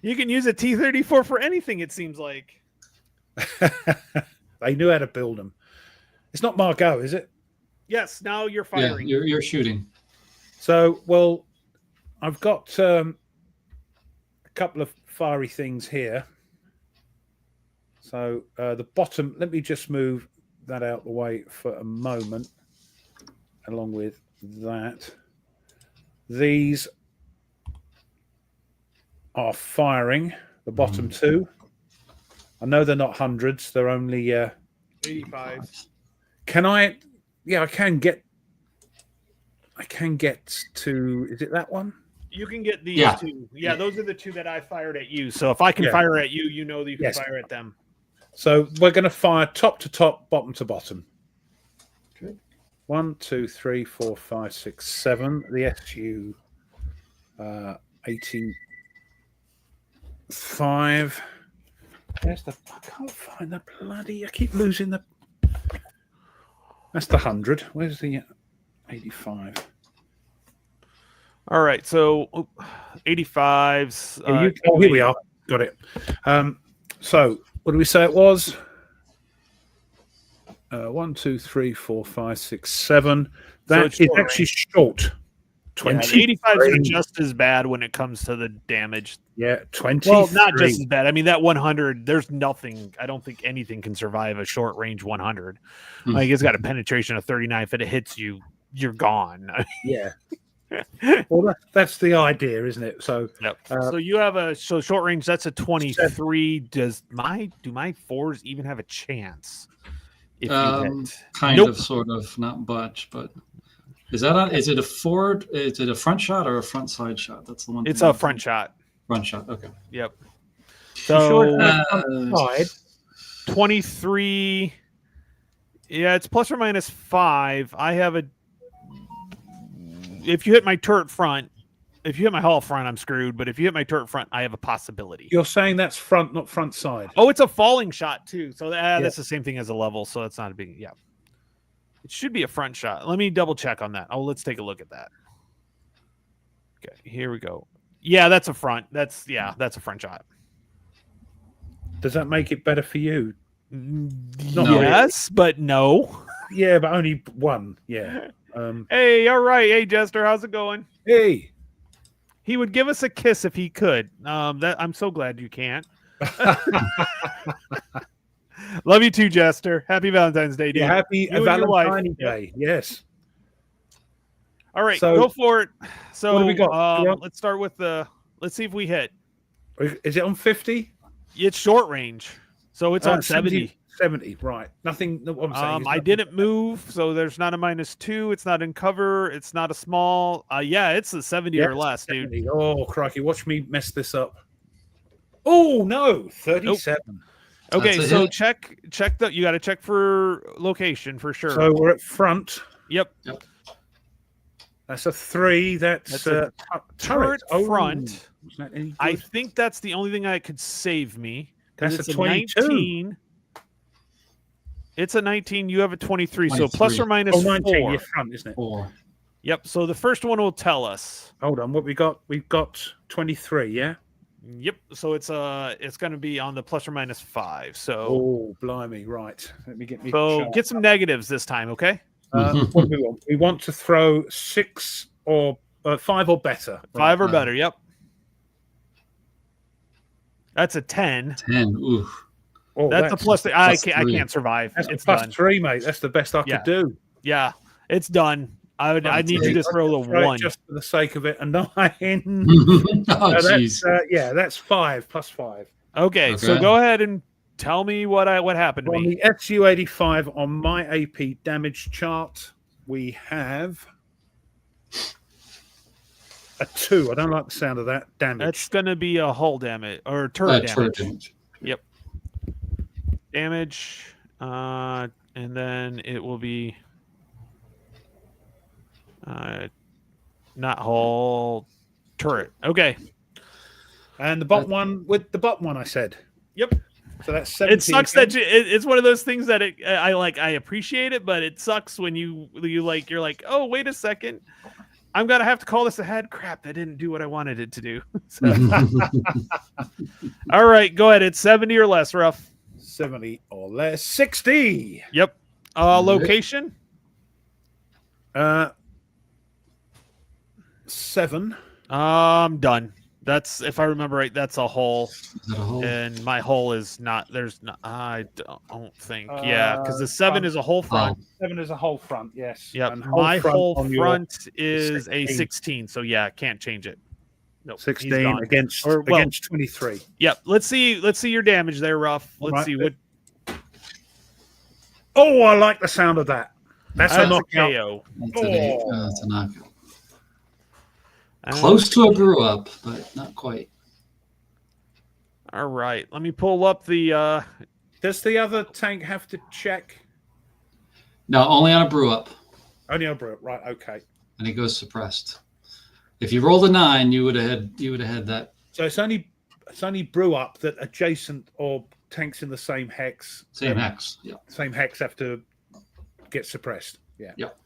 You can use a T-34 for anything. It seems like. They knew how to build them. It's not Margot, is it? Yes. Now you're firing. Yeah, you're shooting. So, I've got a couple of fiery things here. So the bottom. Let me just move that out the way for a moment. Along with that, these are firing. The bottom two. I know they're not hundreds. They're only 85. Can I? Yeah, I can get to. Is it that one? You can get these two. Yeah, those are the two that I fired at you. So if I can fire at you, you know that you can fire at them. So we're going to fire top to top, bottom to bottom. Okay. 1, 2, 3, 4, 5, 6, 7. The SU 85. There's the. I can't find the bloody. I keep losing the. That's the 100. Where's the 85? All right, so 85s. Here we are. Got it. So what do we say it was? 1, 2, 3, 4, 5, 6, 7. That is actually short. 85s are just as bad when it comes to the damage. Yeah, 20. Well, not just as bad. I mean, that 100, there's nothing. I don't think anything can survive a short range 100. Like, it's got a penetration of 39. If it hits you, you're gone. Yeah. Well, that's the idea, isn't it? So, so you have a short range. That's a 23. Do my fours even have a chance? If you hit? Kind of, sort of, not much, but is it a forward? Is it a front shot or a front side shot? That's the one. It's a front shot. Front shot. Okay. Yep. So side 23. Yeah, it's plus or minus 5. I have a. If you hit my turret front, if you hit my hull front, I'm screwed. But if you hit my turret front, I have a possibility. You're saying that's front, not front side. Oh, it's a falling shot too. So that's the same thing as a level. So that's not a big. Yeah, it should be a front shot. Let me double check on that. Oh, let's take a look at that. Okay, here we go. Yeah, that's a front. That's a front shot. Does that make it better for you? Yes, but no. Yeah, but only one. Yeah. Hey, all right. Hey, Jester, how's it going? Hey. He would give us a kiss if he could. I'm so glad you can't. Love you too, Jester. Happy Valentine's Day, dude. Yeah, happy Valentine's Day. Yes. All right, go for it. So what do we got? Let's start with let's see if we hit. Is it on 50? It's short range. So it's on 70. 70, right. Nothing. I'm saying I didn't move, so there's not a -2. It's not in cover. It's not a small. Yeah, it's a 70 or less, 70. Dude. Oh, crikey. Watch me mess this up. Oh, no. 37. Nope. Okay, so check that. You got to check for location for sure. So we're at front. Yep. That's a 3. That's a turret front. I think that's the only thing that could save me. That's it's a 22. 19. It's a 19. You have a 23. So plus or minus 19, 4. Your front, isn't it? 4. Yep. So the first one will tell us. Hold on. What we got? We've got 23. Yeah. Yep. So it's going to be on the plus or minus 5. So. Oh, blimey! Right. Let me get me. So get some negatives this time, okay? What do we want? We want to throw 6 or 5 or better. 5 or better. Yep. That's a 10. 10. Ooh. Oh, that's a plus. I can't survive. That's it's plus done. 3, mate. That's the best I could do. Yeah, it's done. I need you to throw the 1 just for the sake of it. A 9. Jeez. That's 5 plus 5. Okay, so go ahead and tell me what happened to me. On the SU-85 on my AP damage chart, we have a 2. I don't like the sound of that damage. That's going to be a hull damage or turret damage. Yep. Damage, and then it will be not hull, turret. Okay. And the bottom one with the bottom one, I said. Yep. So that's 17. It sucks that it's one of those things that I appreciate it, but it sucks when you're like, oh, wait a second. I'm going to have to call this ahead. Crap, that didn't do what I wanted it to do. All right, go ahead. It's 70 or less, Ruff. 70 or less. 60. Yep. Location? 7. I'm done. That's, if I remember right, that's a hole. And my hole is not, there's not, I don't think. Yeah, because the 7 is a whole front. 7 is a whole front, yes. Yep. And My whole front is a 16. So yeah, can't change it. Nope, 16 against 23. Yep. Let's see your damage there, Ruff. Let's see what. Oh, I like the sound of that. That's a knockout. KO. That's a knockout. Close to a brew up, but not quite. All right. Let me pull up the. Does the other tank have to check? No, only on a brew up. Only on a brew up, right? Okay. And it goes suppressed. If you rolled a 9, you would have had that. So it's only brew up that adjacent or tanks in the same hex. Same hex. Yeah. Same hex have to get suppressed. Yeah. Yep.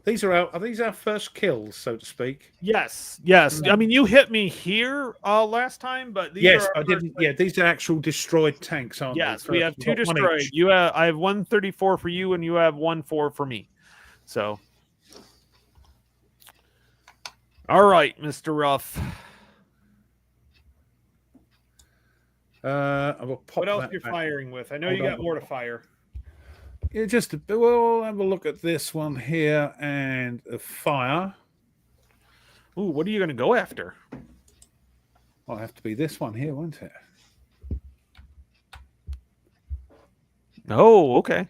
Are these our first kills, so to speak? Yes. I mean, you hit me here last time, but these I didn't. Yeah, these are actual destroyed tanks, aren't they? Yes, we have 2 destroyed. I have 134 for you, and you have 14 for me. So, all right, Mr. Ruff. What else you're firing with? I know you got more to fire. Yeah, we'll have a look at this one here and fire. Ooh, what are you going to go after? Well, it'll have to be this one here, won't it? Oh, okay.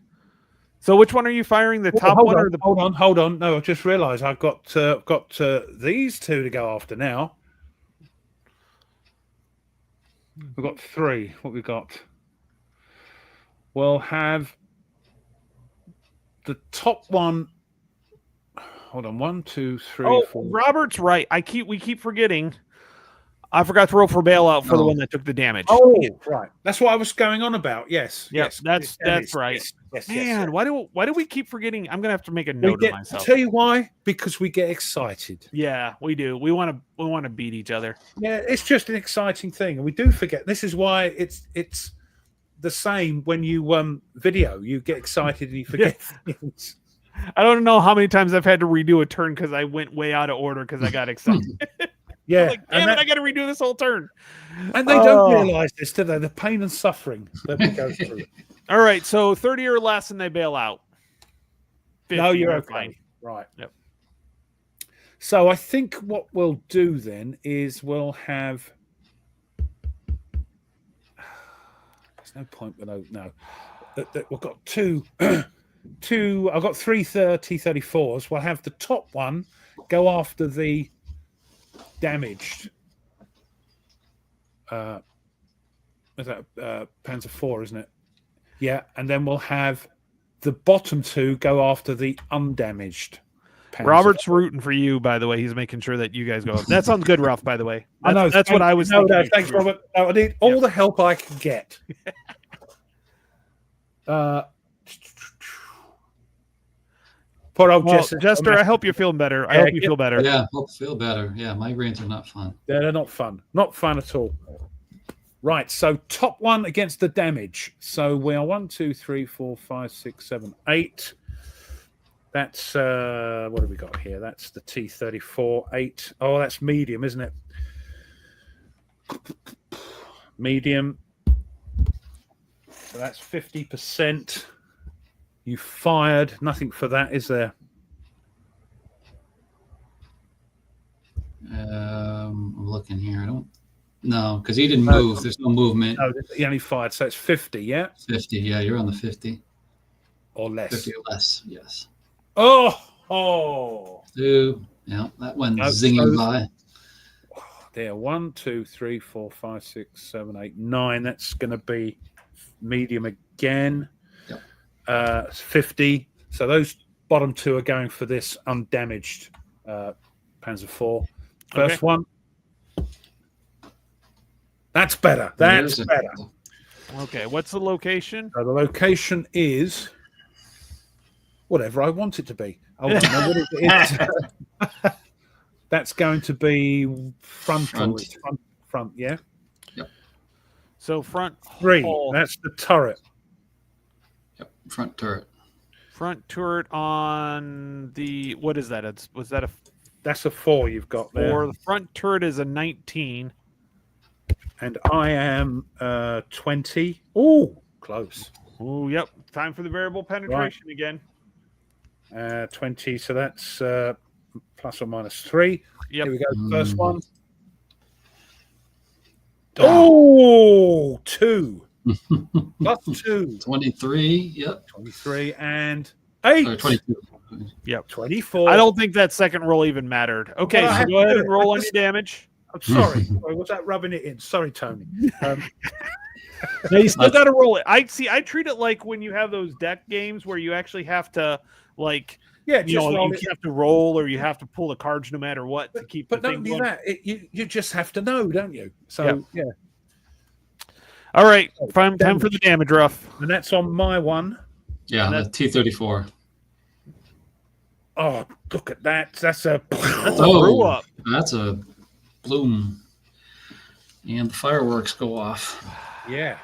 So which one are you firing? The top one or the? Hold on. No, I just realised I've got these two to go after now. We've got 3. What we got? We'll have the top one. Hold on. 1, 2, 3, 4. Robert's right. We keep forgetting. I forgot to roll for bailout for the one that took the damage. Oh, right. That's what I was going on about. Yes. Yes. That's right. Yes, Man, why do we keep forgetting? I'm gonna have to make a note of myself. I'll tell you why. Because we get excited. Yeah, we do. We want to beat each other. Yeah, it's just an exciting thing, and we do forget. This is why it's the same when you video. You get excited and you forget things. I don't know how many times I've had to redo a turn because I went way out of order because I got excited. Yeah, like, damn it! I got to redo this whole turn. And they don't realize this, do they? The pain and suffering that we go through. All right, so 30 or less, and they bail out. 50, no, you're okay. Fine. Right. Yep. So I think what we'll do then is we'll have. There's no point with no. We've got two. I've got 3 34s. We'll have the top one go after the damaged. Is that Panzer 4, isn't it? Yeah, and then we'll have the bottom 2 go after the undamaged. Panzer. Robert's rooting for you, by the way. He's making sure that you guys go. That sounds good, Ralph. By the way, I know that's what I was. No, thanks, Robert. No, I need all the help I can get. Jester, I hope you're feeling better. I hope you feel better. Yeah, hope feel better. Yeah, migraines are not fun. They're not fun. Not fun at all. Right, so top one against the damage. So we are 1, 2, 3, 4, 5, 6, 7, 8. That's what have we got here? That's the T34 8. Oh, that's medium, isn't it? Medium. So that's 50%. You fired. Nothing for that, is there? I'm looking here. I don't. No, because he didn't move. There's no movement. No, he only fired. So it's 50, yeah? 50, yeah. You're on the 50. Or less. 50 or less, yes. Oh. 2. Yeah, that went zinging by. There, 1, 2, 3, 4, 5, 6, 7, 8, 9. That's going to be medium again. Yep. 50. So those bottom 2 are going for this undamaged Panzer 4. First one. That's better. That's better. Okay, what's the location? The location is whatever I want it to be. Hold on, what is it? That's going to be frontal. Front, yeah? Yep. So front 3. That's the turret. Yep, front turret. Front turret on the, what is that? That's a 4 you've got there. 4. The front turret is a 19. And I am 20. Oh, close. Oh, yep. Time for the variable penetration again. 20. So that's plus or minus 3. Yep. Here we go. First one. Oh, 2. Plus 2. 23. Yep. 23 and 8. Or 22. Yep. 24. I don't think that second roll even mattered. Okay, Well, I so had go to ahead do and it. roll I on just- your damage. I'm sorry. Was that rubbing it in? Sorry, Tony. Now you still got to roll it. I treat it like when you have those deck games where you actually have to, like, Yeah, you just know, roll you it. have to roll or you have to pull the cards no matter what to keep. But the not thing only going. that, you just have to know, don't you? So, Yep. yeah. All right, Oh, time for the damage, Ruff. And that's on my one. Yeah, the T-34. Oh, look at that. That's a... That's a brew up. That's a bloom. And the fireworks go off. Yeah.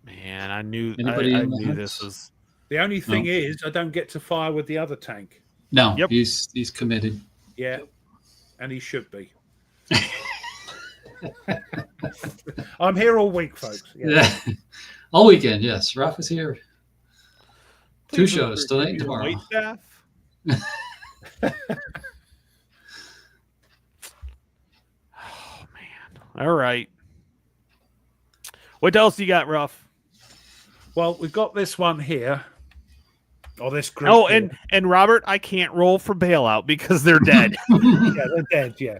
Man, I knew Anybody I in the knew hunt? this was. The only thing No. is, I don't get to fire with the other tank. No, Yep. he's committed. Yeah. And he should be. I'm here all week, folks. Yeah. All weekend, yes. Ruff is here. Two Please shows, don't tonight and your tomorrow. white staff. Oh man! All right. What else do you got, Ruff? Well, we've got this one here. Oh, this group. Oh, here. and Robert, I can't roll for bailout because they're dead. Yeah, they're dead, yeah.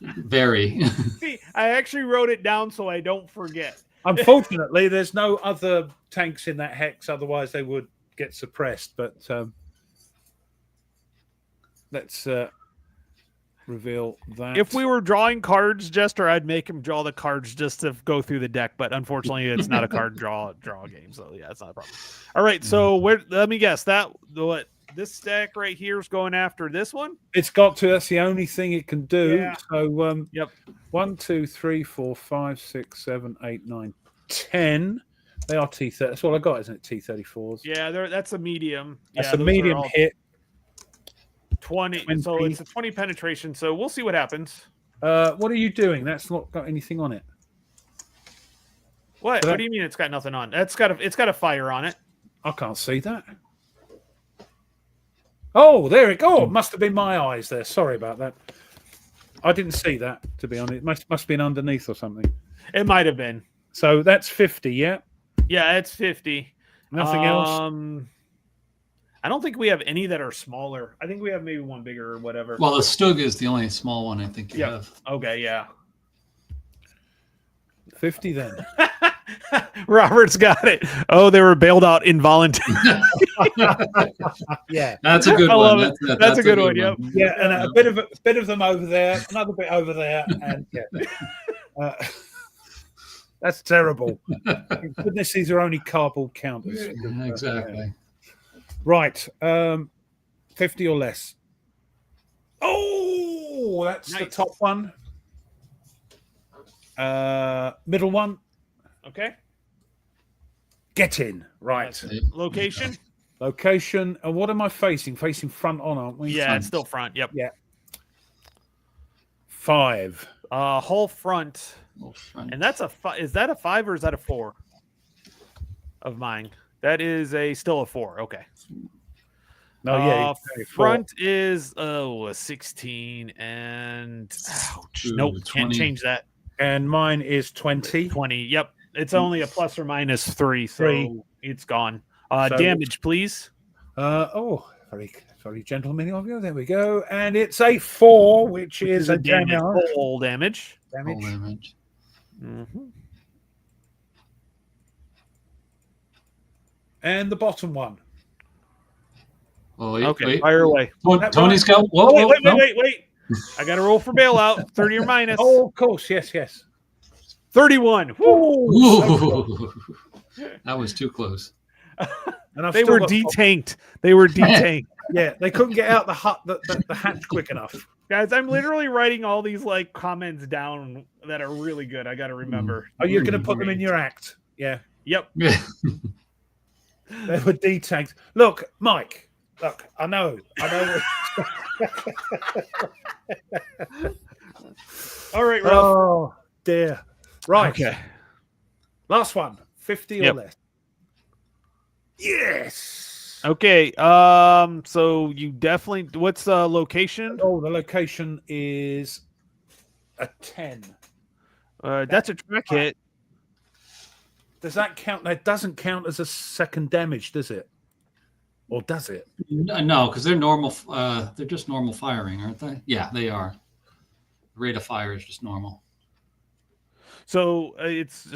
Very. See, I actually wrote it down so I don't forget. Unfortunately, there's no other tanks in that hex, otherwise they would get suppressed. But let's reveal that. If we were drawing cards, Jester, I'd make him draw the cards just to go through the deck. But unfortunately, it's not a card draw game, so yeah, it's not a problem. All right, so let me guess what this stack right here is going after this one. It's got to. That's the only thing it can do. Yeah. So, Yep. 1, 2, 3, 4, 5, 6, 7, 8, 9, 10. They are T30. That's all I got, isn't it? T34s. Yeah, that's a medium. That's Yeah, a those are medium all hit. 20. So 20. it's a 20 penetration. So we'll see what happens. What are you doing? That's not got anything on it. What? But What do you mean it's got nothing on? It's got a fire on it. I can't see that. Oh, there it goes. Must have been my eyes there. Sorry about that. I didn't see that, to be honest. It must have been underneath or something. It might have been. So that's 50, yeah? Yeah, it's 50. Nothing else? I don't think we have any that are smaller. I think we have maybe one bigger or whatever. Well, the Stug is the only small one I think you have. Okay, yeah. 50 then. Robert's got it. Oh, they were bailed out involuntarily. Yeah. That's a good I love one. it. That's a good one, yep. Yeah, and a bit of them over there, another bit over there, and yeah. That's terrible. Thank goodness these are only cardboard counters. Yeah, exactly. Right. 50 or less. Oh, that's the Nice. top one. Middle one. Okay. Get in. Right. That's it. Location? Location. And what am I facing? Facing front on, aren't we? Yeah, it's still front. Yep. Yeah. 5. Whole front. And that's is that a 5 or is that a 4 of mine? That is still a 4. Okay. No, yeah. Front is a 16 and ouch, nope, 20. can't change that. And mine is 20. 20. Yep. It's only a plus or minus 3, so 3. it's gone. So- Damage, please. Very, very gentlemanly of you. There we go. And it's a 4, which is a damage. damage. Full damage. Full damage. Mm-hmm. And the bottom one. Oh, wait, Okay, wait. fire away. Tony's got. Whoa, Oh, wait. no. I got to roll for bailout. 30 or minus. Oh, of course. Yes, yes. 31. Woo. Ooh. That was too close. And I've They still were got- detanked. They were detanked. Yeah, they couldn't get out the hatch quick enough. Guys, I'm literally writing all these like comments down that are really good. I got to remember. Oh, you're going to put them in your act? Yeah. Yep. Yeah. They were detanked. Look, Mike. Look, I know. All right, Ralph. Oh, dear. Right. Okay. Last one. 50 or Yep. less. Yes. Okay. So you definitely. What's the location? Oh, the location is a 10. That's a track hit. Does that count? That doesn't count as a second damage, does it? Or does it? No, because they're normal. They're just normal firing, aren't they? Yeah, they are. The rate of fire is just normal. So it's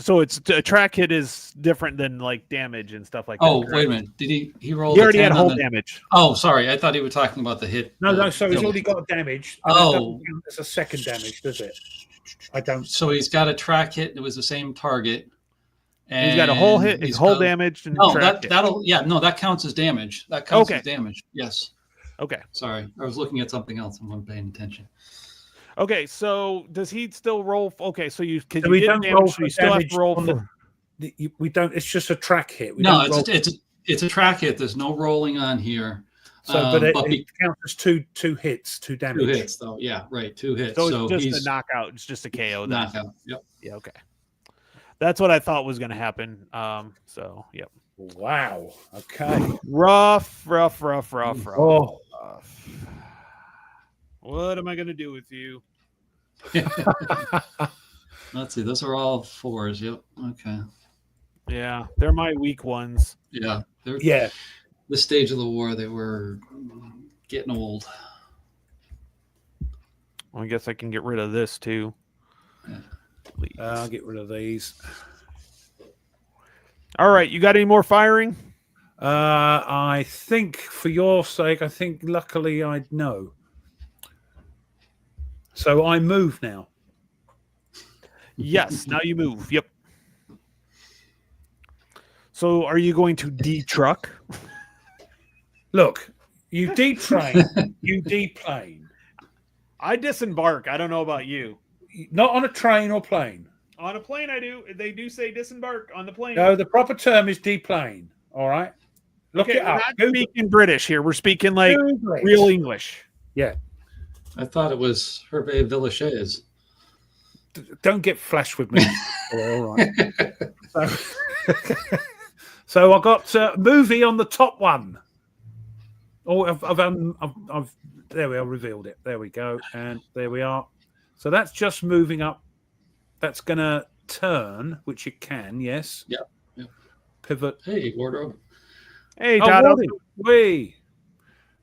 a track hit is different than like damage and stuff like that. Oh, correct? wait a minute. Did he roll? He already had 10 whole on the... damage. Oh, sorry. I thought he was talking about the hit. No, so he's already got damage. And Oh. that doesn't count as a second damage, does it? I don't. So he's got a track hit. It was the same target. And He's got a whole hit, his whole damage, and no, track hit. that counts as damage. That counts as damage. Yes. Okay. Sorry, I was looking at something else and wasn't paying attention. Okay, so does he still roll? Okay, so you because So you we did don't damage, roll so you for still have damage to roll on for. We don't. It's just a track hit. We No, don't roll. it's a track hit. There's no rolling on here. So, but it counts as two hits, two damage. 2 hits, though. Yeah, right. 2 hits. So it's just a knockout. It's just a KO. Then. Knockout. Yep. Yeah. Okay. That's what I thought was going to happen. So yep. Wow. Okay. Rough. Oh. What am I going to do with you? Let's see. Those are all 4s. Yep. Okay. Yeah, they're my weak ones. Yeah. Yeah. This stage of the war, they were getting old. Well, I guess I can get rid of this too. Yeah. I'll get rid of these. All right, you got any more firing? I think, for your sake, luckily I know. So I move now. Yes, now you move. Yep. So are you going to de-truck? Look, you detrain, you deplane. I disembark. I don't know about you. Not on a train or plane. On a plane, I do. They do say disembark on the plane. No, the proper term is deplane. All right. Look it up. We're not speaking British here. We're speaking like real English. Yeah. I thought it was Hervé Villachez. Don't get flash with me. All right. So I got movie on the top one. Oh, I've there we are. Revealed it. There we go, and there we are. So that's just moving up. That's going to turn, which it can. Yes. Yeah. Pivot. Hey, wardrobe. Hey, Dad.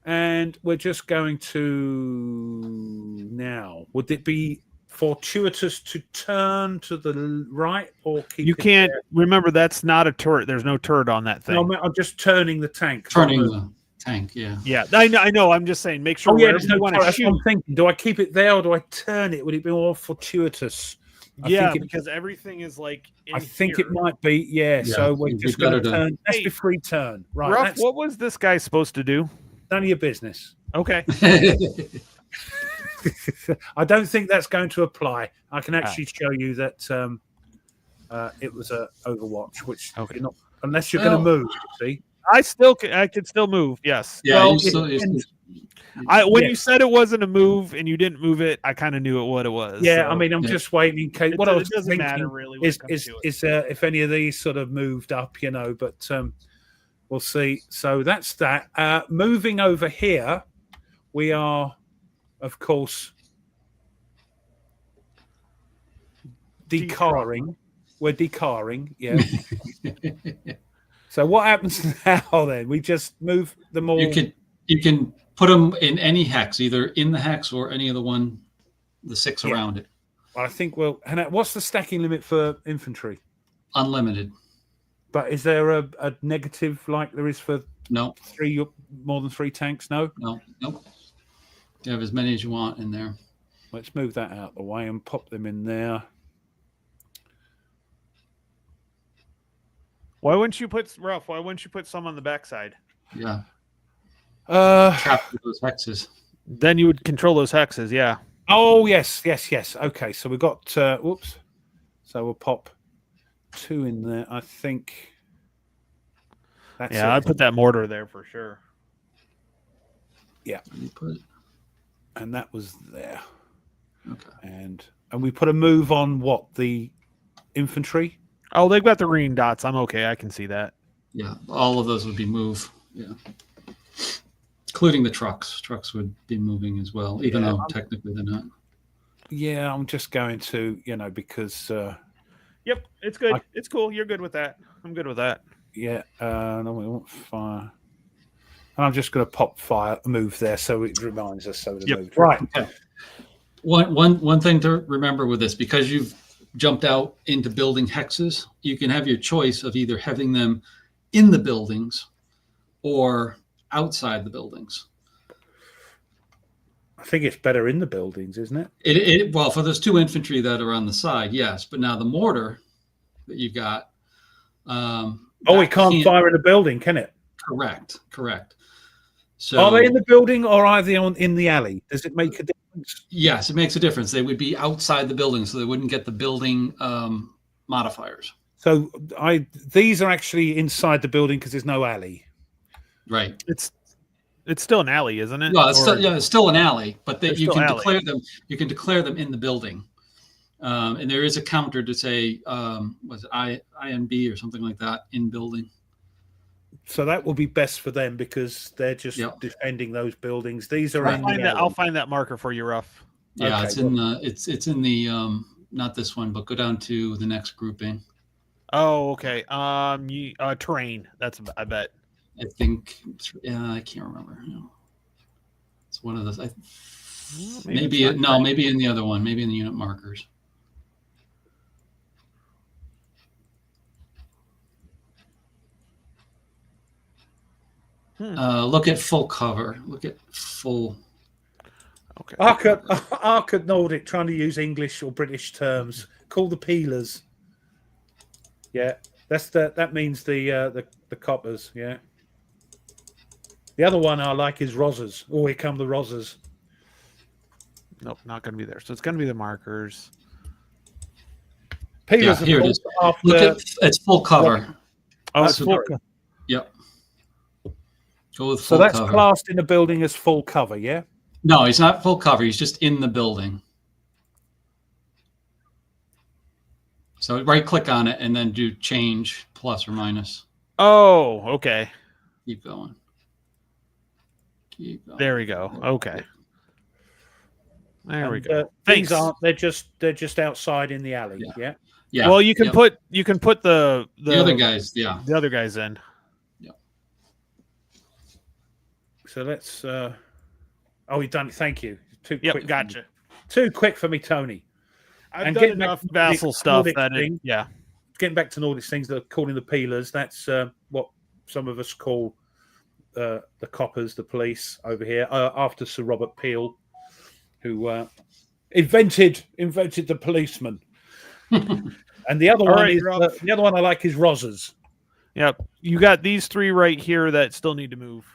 And we're just going to now. Would it be fortuitous to turn to the right or keep? You can't remember. That's not a turret. There's no turret on that thing. No, I'm just turning the tank. Turning the tank. Yeah. Yeah, I know. I'm just saying. Make sure. Oh, yeah, there's no want to shoot. I'm thinking. Do I keep it there or do I turn it? Would it be more fortuitous? Because everything is like. I think it might be. Yeah. So we're just going to turn. Let's be free turn. Right. Ruff, what was this guy supposed to do? None of your business. Okay. I don't think that's going to apply. I can actually show you that it was a Overwatch, which you're not, unless you're going to move. See, I could still move. Yes. Yeah. Well, when you said it wasn't a move and you didn't move it, I kind of knew what it was. Yeah, so. I mean, I'm just waiting in case. What I was doesn't thinking matter really. Is if any of these sort of moved up, but we'll see. So that's that. Moving over here, we are, of course, decarring. We're decarring, yeah. So what happens now then? We just move them all. You can put them in any hex, either in the hex or any of the 6 around it. I think what's the stacking limit for infantry? Unlimited. But is there a negative like there is for more than 3 tanks? No. You have as many as you want in there. Let's move that out of the way and pop them in there. Why wouldn't you put some on the backside? Yeah. Trap those hexes. Then you would control those hexes, yeah. Oh yes. Okay, so we've got whoops. So we'll pop 2 in there. I think. I'd put that mortar there for sure. Yeah. And that was there. Okay. And we put a move on the infantry. Oh, they've got the green dots. I'm okay. I can see that. Yeah, all of those would be move. Yeah. Including the trucks. Trucks would be moving as well, even though technically they're not. Yeah, I'm just going to, because. Yep, it's good. It's cool. You're good with that. I'm good with that. Yeah, no, we want fire. And I'm just going to pop fire move there so it reminds us so to move. Right. Okay. One thing to remember with this, because you've jumped out into building hexes, you can have your choice of either having them in the buildings or outside the buildings. I think it's better in the buildings, isn't it? Well, for those 2 infantry that are on the side, yes. But now the mortar that you've got. It can't fire in the building, can it? Correct. So are they in the building or are they in the alley? Does it make a difference? Yes, it makes a difference. They would be outside the building, so they wouldn't get the building modifiers. So these are actually inside the building because there's no alley. Right. It's still an alley, isn't it? Well, it's still an alley, but you can alley. declare them. You can declare them in the building, and there is a counter to say, was it INB or something like that in building. So that will be best for them because they're just defending those buildings. These are. I'll find that marker for you, Ruff. Yeah, okay, it's in the not this one, but go down to the next grouping. Oh, okay. Terrain. That's I bet. I think I can't remember. It's one of those. Maybe in the other one. Maybe in the unit markers. Look at full cover. Look at full. Okay. Arcad Nordic, trying to use English or British terms. Call the peelers. Yeah, that means the coppers. Yeah. The other one I like is Rozzers. Oh, here come the Rozzers. Nope, not going to be there. So it's going to be the markers. Peelers here it is. It's full cover. Oh, it's full cover. Yep. Go with So full that's cover. classed in the building as full cover, yeah? No, he's not full cover. He's just in the building. So right-click on it and then do change plus or minus. Oh, okay. Keep going. There we go. Okay. There we go. These aren't. They're just outside in the alley. Yeah. Yeah. Well, you can put the other guys. Yeah. The other guys in. Yeah. So let's. Oh, you've done it. Thank you. Too quick. Gotcha. Too quick for me, Tony. I've done enough vassal stuff that Getting back to Nordic things that are calling the peelers. That's what some of us call the coppers, the police over here. After Sir Robert Peel, who invented the policeman. And the other one is the other one I like is Rozzers. Yep. You got these 3 right here that still need to move.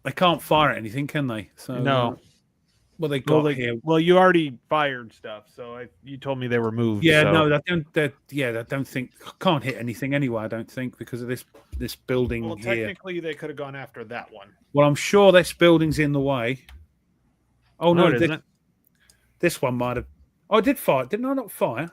They can't fire at anything, can they? So no. Well, they got here. Well, you already fired stuff, so you told me they were moved. Yeah, so. no, I don't think can't hit anything anyway. I don't think because of this building well, here. Technically, they could have gone after that one. Well, I'm sure this building's in the way. Oh no, it isn't. This one might have. Oh, I did fire. Didn't I not fire?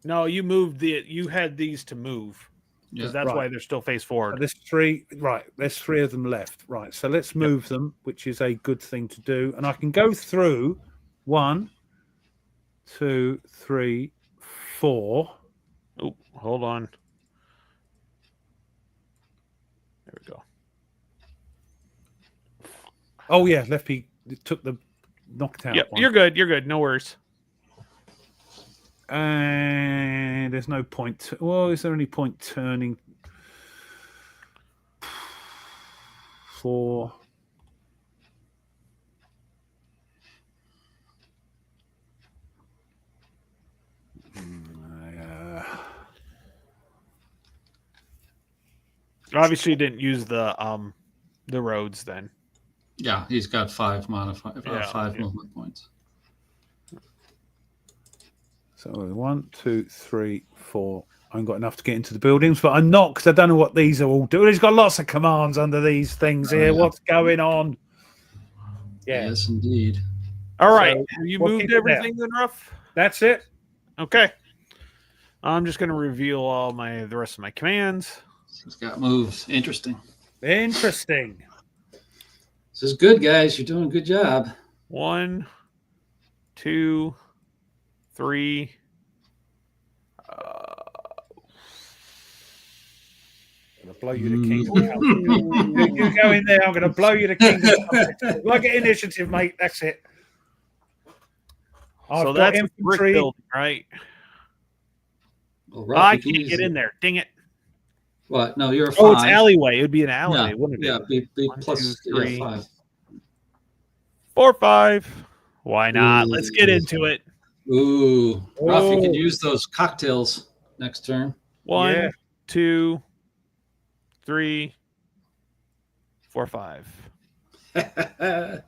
No, you moved you had these to move because that's why they're still face forward. There's 3. Right, there's 3 of them left. Right, so let's move them, which is a good thing to do. And I can go through 1, 2, 3, 4. Oh, hold on. There we go. Oh yeah, Lefty took the knocked out. Yep, one. you're good. You're good. No worries. And there's no point. Well, is there any point turning 4? Obviously, you didn't use the roads then. Yeah, he's got 5 movement points. So 1, 2, 3, 4. I haven't got enough to get into the buildings, but I'm not because I don't know what these are all doing. He's got lots of commands under these things here. Yeah. What's going on? Yeah. Yes, indeed. All right. So, you moved everything then, Ruff? That's it. Okay. I'm just going to reveal the rest of my commands. It's got moves. Interesting. Interesting. This is good, guys. You're doing a good job. 1, 2, 3. I'm gonna blow you to kingdom. You go in there. I'm going to blow you to kingdom. Like an initiative, mate. That's it. So that's brick building, right? Well, I can't get in there. Dang it. What? No, you're a 5. Oh, it's alleyway. It would be an alleyway, Yeah, wouldn't it? be 1, plus 2, 3, 5. 4, 5. Why not? Ooh. Let's get into it. Ooh. Ruff, you can use those cocktails next turn. 1, 2, 3, 4, 5. I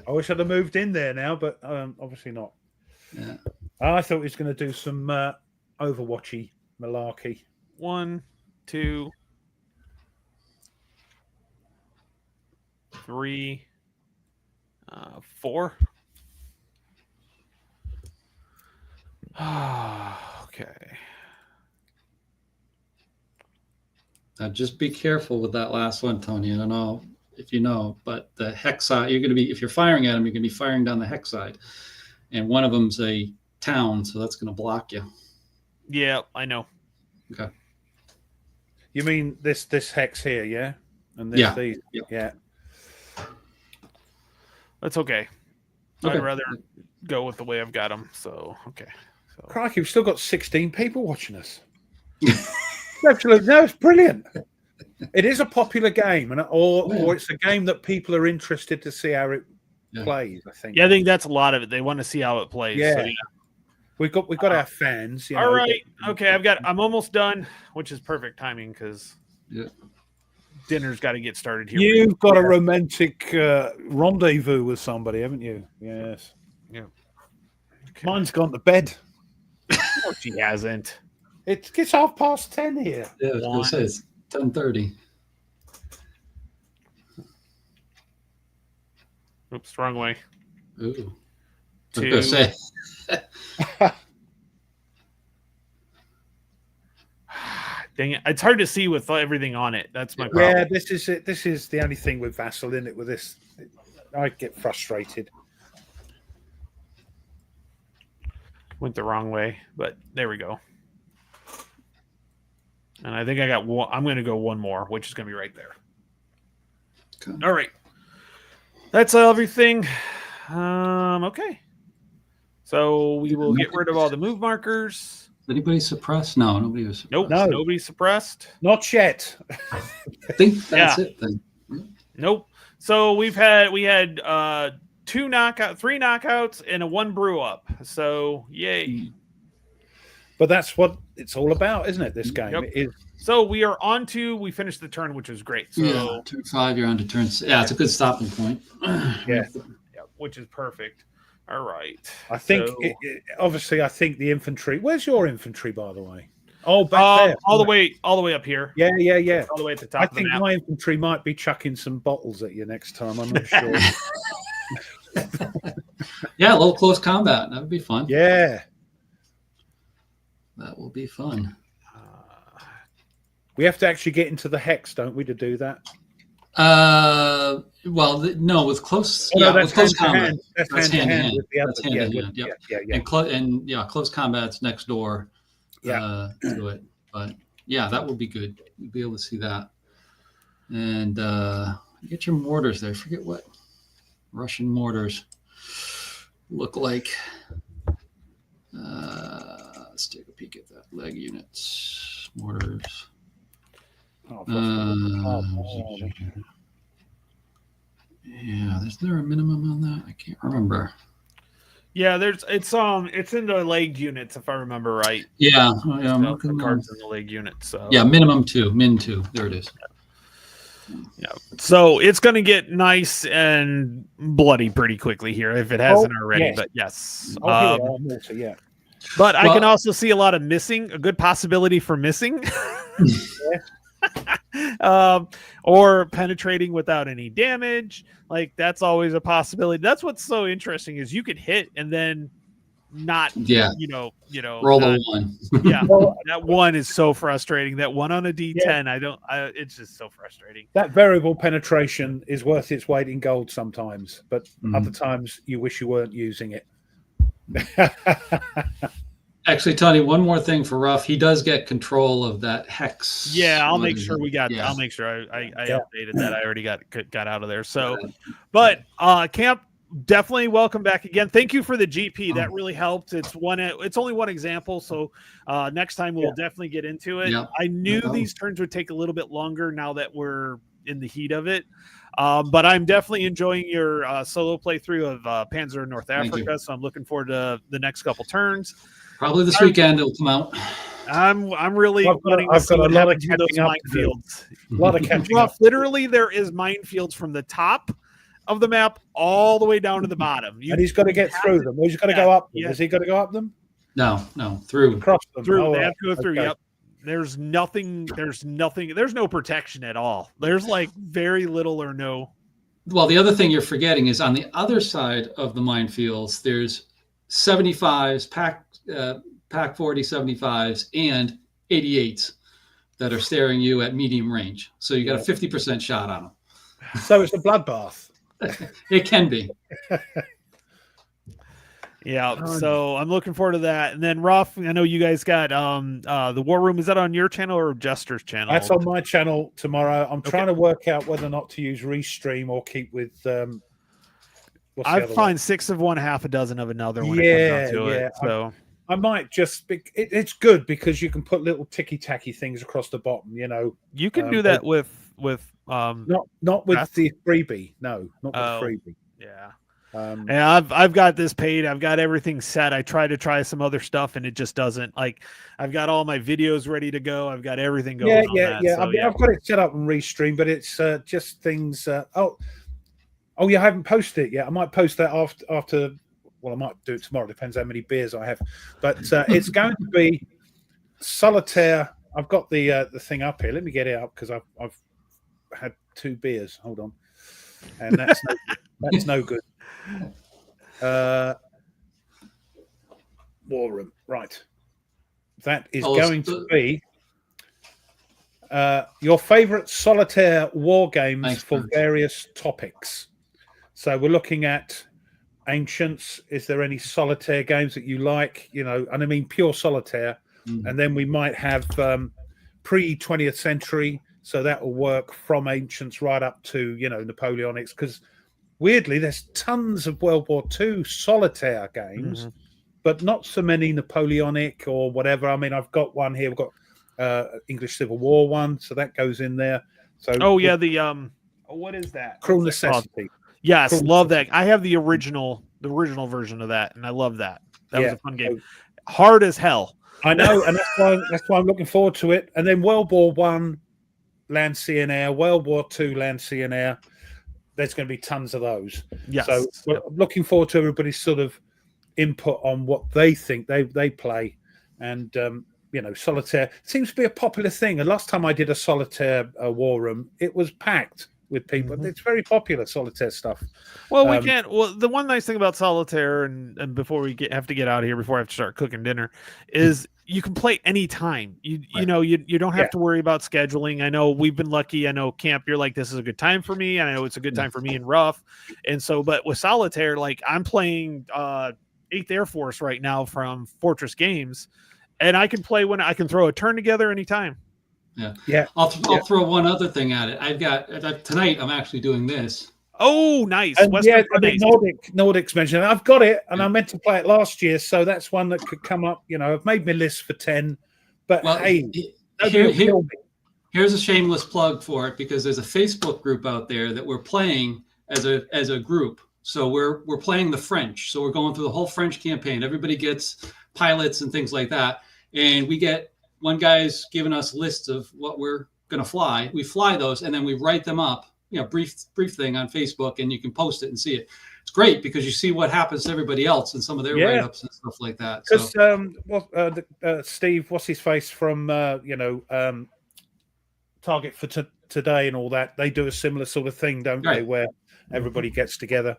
wish I'd have moved in there now, but obviously not. Yeah. I thought he was going to do some Overwatchy malarkey. 1, 2, 3, 4. Okay. Now just be careful with that last one, Tony. I don't know if you know, but the hex side, if you're firing at them, you're going to be firing down the hex side. And one of them's a town, so that's going to block you. Yeah, I know. Okay. You mean this hex here, yeah? And this, these, yeah. That's okay. Okay. I'd rather go with the way I've got them. So, okay. So. Crikey, we've still got 16 people watching us. Absolutely. No, it's brilliant. It is a popular game, or it's a game that people are interested to see how it plays, I think. Yeah, I think that's a lot of it. They want to see how it plays. Yeah. So, yeah. We've got our fans. You know, all right. Okay, I'm almost done, which is perfect timing because dinner's got to get started here. You've got a romantic rendezvous with somebody, haven't you? Yes. Yeah. Okay. Mine's gone to bed. No, she hasn't. It's 10:30 here. Yeah, I was going to say it's 10:30. Oops, wrong way. Ooh. 2. I was going to say. Dang it. It's hard to see with everything on it. That's my problem. Yeah, this is it. This is the only thing with Vassal in it with this. I get frustrated. Went the wrong way, but there we go. And I think I got one. I'm going to go one more, which is going to be right there. Okay. All right. That's everything. Okay. So we will get rid of all the move markers. Anybody suppressed? No, nobody was suppressed. Nope. No. Nobody suppressed. Not yet. I think that's it then. Nope. So we had 3 knockouts, and a 1 brew up. So yay. But that's what it's all about, isn't it? This game. Yep. It is. So we are on to, we finished the turn, which was great. So turn 5, you're on to turn 6. Yeah, it's a good stopping point. Yeah, which is perfect. All right. I think, obviously, I think the infantry. Where's your infantry, by the way? Oh, back there. All the way up here. Yeah. All the way at the top. I think my infantry might be chucking some bottles at you next time. I'm not sure. Yeah, a little close combat. That would be fun. Yeah. That will be fun. We have to actually get into the hex, don't we, to do that? Well, no, with close. Oh, yeah, no, with close combat. That's hand to hand with the other. That's hand to hand. Yeah. And close combat's next door. To it. But yeah, that would be good. You'll be able to see that. And get your mortars there. Forget what Russian mortars look like. Let's take a peek at that. Leg units, mortars. Yeah, is there a minimum on that? I can't remember. Yeah, it's in the leg units if I remember right. Yeah, the cards in the leg units. So yeah, minimum 2, min 2. There it is. Yeah. So it's going to get nice and bloody pretty quickly here if it hasn't already. Yes. But yes. Yeah. But I can also see a lot of missing, a good possibility for missing. Or penetrating without any damage. Like that's always a possibility. That's what's so interesting is you could hit and then not, Yeah. roll a 1. Yeah. That 1 is so frustrating. That 1 on a D10, it's just so frustrating. That variable penetration is worth its weight in gold sometimes, but other times you wish you weren't using it. Actually, Tony, one more thing for Ruff. He does get control of that hex. Yeah, I'll make sure I'll make sure I updated that. I already got out of there. So, but Camp, definitely welcome back again. Thank you for the GP. That really helped. It's only one example. So next time we'll definitely get into it. Yep. I knew these turns would take a little bit longer now that we're in the heat of it. But I'm definitely enjoying your solo playthrough of Panzer North Africa. So I'm looking forward to the next couple turns. Probably this weekend it'll come out. I'm really wanting to see what happens in those minefields. A lot of catching up. Literally, there is minefields from the top of the map all the way down to the bottom. And he's got to get through them. Or he's got to go up them. Yeah. Has he got to go up them? No, through. Across them. Through. Oh, they have to go through. okay. Yep. There's nothing. There's no protection at all. There's like very little or no. Well, the other thing you're forgetting is on the other side of the minefields, there's 75s, Pack 40 75s, and 88s that are staring you at medium range. So you got a 50% shot on them. So it's a bloodbath. It can be. Yeah, so I'm looking forward to that. And then Ruff, I know you guys got the War Room. Is that on your channel or Jester's channel? That's on my channel tomorrow. I'm trying to work out whether or not to use Restream or keep with. I find 6 of one, half a dozen of another when it comes down to it. So I might just. It's good because you can put little ticky tacky things across the bottom. You can do that with not with the freebie. No, not with freebie. Yeah. And I've got this paid. I've got everything set. I try some other stuff, and it just doesn't. Like, I've got all my videos ready to go. I've got everything going. Yeah. I've got it set up and Restream, but it's just things. Oh, yeah, I haven't posted it yet. I might post that after. Well, I might do it tomorrow. Depends how many beers I have. But it's going to be solitaire. I've got the thing up here. Let me get it up because I've had 2 beers. Hold on, and that's no good. War Room, right? That is going to be your favorite solitaire war games for various topics. So we're looking at ancients. Is there any solitaire games that you like? And I mean pure solitaire. And then we might have pre-20th century. So that will work from ancients right up to Napoleonics, because weirdly, there's tons of World War II solitaire games, but not so many Napoleonic or whatever. I mean, I've got one here. We've got English Civil War one, so that goes in there. So, what is that? Cruel Necessity. Yes, love that. I have the original version of that, and I love that. That was a fun game. Hard as hell. I know, and that's why I'm looking forward to it. And then World War One, Land, Sea, and Air. World War II, Land, Sea, and Air. There's going to be tons of those. Yes. So I'm looking forward to everybody's sort of input on what they think they play. And, solitaire seems to be a popular thing. And last time I did a solitaire War Room, it was packed with people. It's very popular, solitaire stuff. Well, we can't. Well, the one nice thing about solitaire, and before we have to get out of here, before I have to start cooking dinner, is you can play anytime. You don't have to worry about scheduling. I know we've been lucky. I know Camp, you're like, this is a good time for me. I know it's a good time for me and Ruff. And so, but with solitaire, like I'm playing 8th Air Force right now from Fortress Games, and I can play when I can throw a turn together anytime. Yeah. I'll throw one other thing at it. I've got tonight. I'm actually doing this. Oh, nice. And Nordics mentioned it. I've got it, and I meant to play it last year, so that's one that could come up. I've made my list for 10. But here's a shameless plug for it, because there's a Facebook group out there that we're playing as a group. So we're playing the French. So we're going through the whole French campaign. Everybody gets pilots and things like that, and we get. One guy's giving us lists of what we're going to fly. We fly those, and then we write them up, brief thing on Facebook, and you can post it and see it. It's great because you see what happens to everybody else and some of their write-ups and stuff like that. Because Steve, what's his face from Target for Today and all that, they do a similar sort of thing, don't they? Where everybody gets together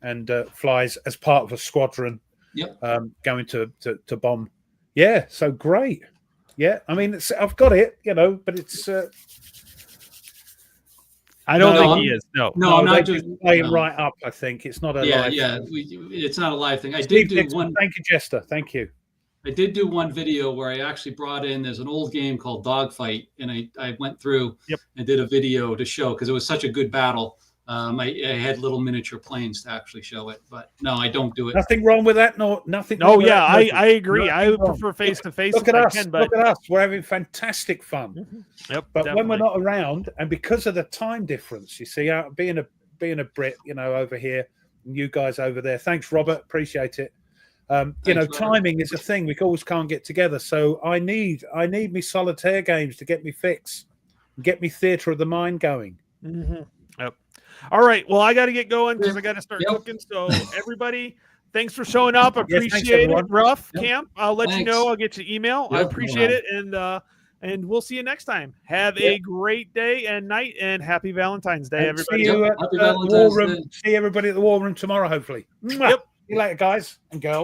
and flies as part of a squadron. Yep. Going to bomb. Yeah, so great. Yeah, I mean, I've got it, but it's. I don't think he is. No, I'm not just playing right up. I think it's not a live. Yeah, it's not a live thing. I did do one. Thank you, Jester. Thank you. I did do one video where I actually brought in. There's an old game called Dogfight, and I went through and did a video to show because it was such a good battle. I had little miniature planes to actually show it, but no, I don't do it. Nothing wrong with that. No, nothing. No, yeah, I agree. I would prefer face to face. Look at us. Look at us. We're having fantastic fun. Yep. But when we're not around, and because of the time difference, you see, being a Brit, over here, and you guys over there. Thanks, Robert. Appreciate it. Thanks, timing is a thing. We always can't get together. So I need me solitaire games to get me fix, get me theater of the mind going. Mm-hmm. Yep. All right. Well, I got to get going because I got to start cooking. So everybody, thanks for showing up. Appreciate it. Rough Camp. I'll let you know. I'll get your email. I appreciate it. And we'll see you next time. Have a great day and night, and happy Valentine's Day, everybody. See you at the War Room. See everybody at the War Room tomorrow, hopefully. Yep. See you later, guys and girls.